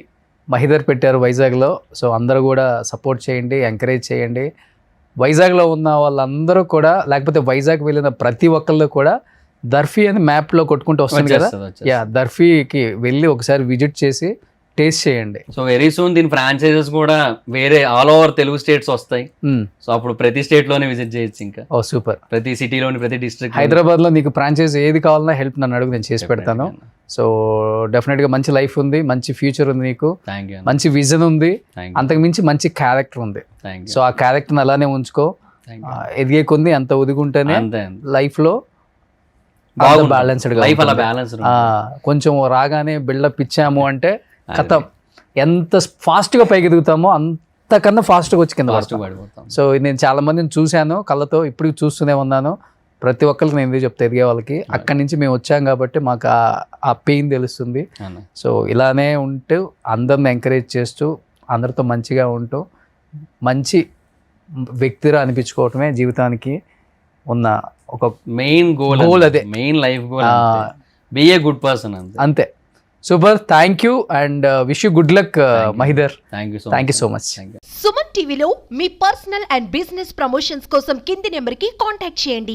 మహిదర్ పెట్టారు వైజాగ్లో. సో అందరూ కూడా సపోర్ట్ చేయండి, ఎంకరేజ్ చేయండి. వైజాగ్లో ఉన్న వాళ్ళందరూ కూడా, లేకపోతే వైజాగ్ వెళ్ళిన ప్రతి ఒక్కళ్ళు కూడా దర్ఫీ అని మ్యాప్లో కొట్టుకుంటూ వస్తుంది కదా, యా దర్ఫీకి వెళ్ళి ఒకసారి విజిట్ చేసి టేస్ట్ చేయండి. సో వెరీ సూన్ దీని ఫ్రాంచైజెస్ కూడా వేరే ఆల్ ఓవర్ తెలుగు స్టేట్స్ వస్తాయి. సో అప్పుడు ప్రతి స్టేట్ లోనే విజిట్ చేయొచ్చు. ఇంకా ఓ సూపర్. ప్రతి సిటీలోని ప్రతి డిస్ట్రిక్ట్. హైదరాబాద్లో నీకు ఫ్రాంచైజ్ ఏది కావాలన్నా హెల్ప్ నన్ను అడుగు, నేను చేసి పెడతాను. సో డెఫినెట్గా మంచి లైఫ్ ఉంది, మంచి ఫ్యూచర్ ఉంది నీకు, మంచి విజన్ ఉంది, అంతకు మించి మంచి క్యారెక్టర్ ఉంది. సో ఆ క్యారెక్టర్ని అలానే ఉంచుకో. ఎదిగే కొంది అంత ఒదిగుంటేనే లైఫ్లో బ్యాలెన్స్డ్ లైఫ్ అలా బ్యాలెన్స్. కొంచెం రాగానే బిల్డప్ ఇచ్చాము అంటే కథ ఎంత ఫాస్ట్గా పైకి ఎదుగుతామో అంతకన్నా ఫాస్ట్గా వచ్చి కింద పడిపోతాం. సో నేను చాలా మందిని చూశాను కళ్ళతో, ఇప్పుడు చూస్తూనే ఉన్నాను. ప్రతి ఒక్కరికి నేను చెప్తా, ఎదిగే వాళ్ళకి అక్కడి నుంచి మేము వచ్చాం కాబట్టి మాకు ఆ పెయిన్ తెలుస్తుంది. సో ఇలానే ఉంటూ అందరిని ఎంకరేజ్ చేస్తూ అందరితో మంచిగా ఉంటూ మంచి వ్యక్తిగా అనిపించుకోవటమే జీవితానికి ఉన్న ఒక మెయిన్ గోల్. అదే main life goal, be a good person అంతే. Super, thank you and wish you good luck Mahidhar. Thank you so much. Suman టీవీలో మీ పర్సనల్ అండ్ బిజినెస్ ప్రమోషన్స్ కోసం కింది నెంబర్కి కాంటాక్ట్ చేయండి.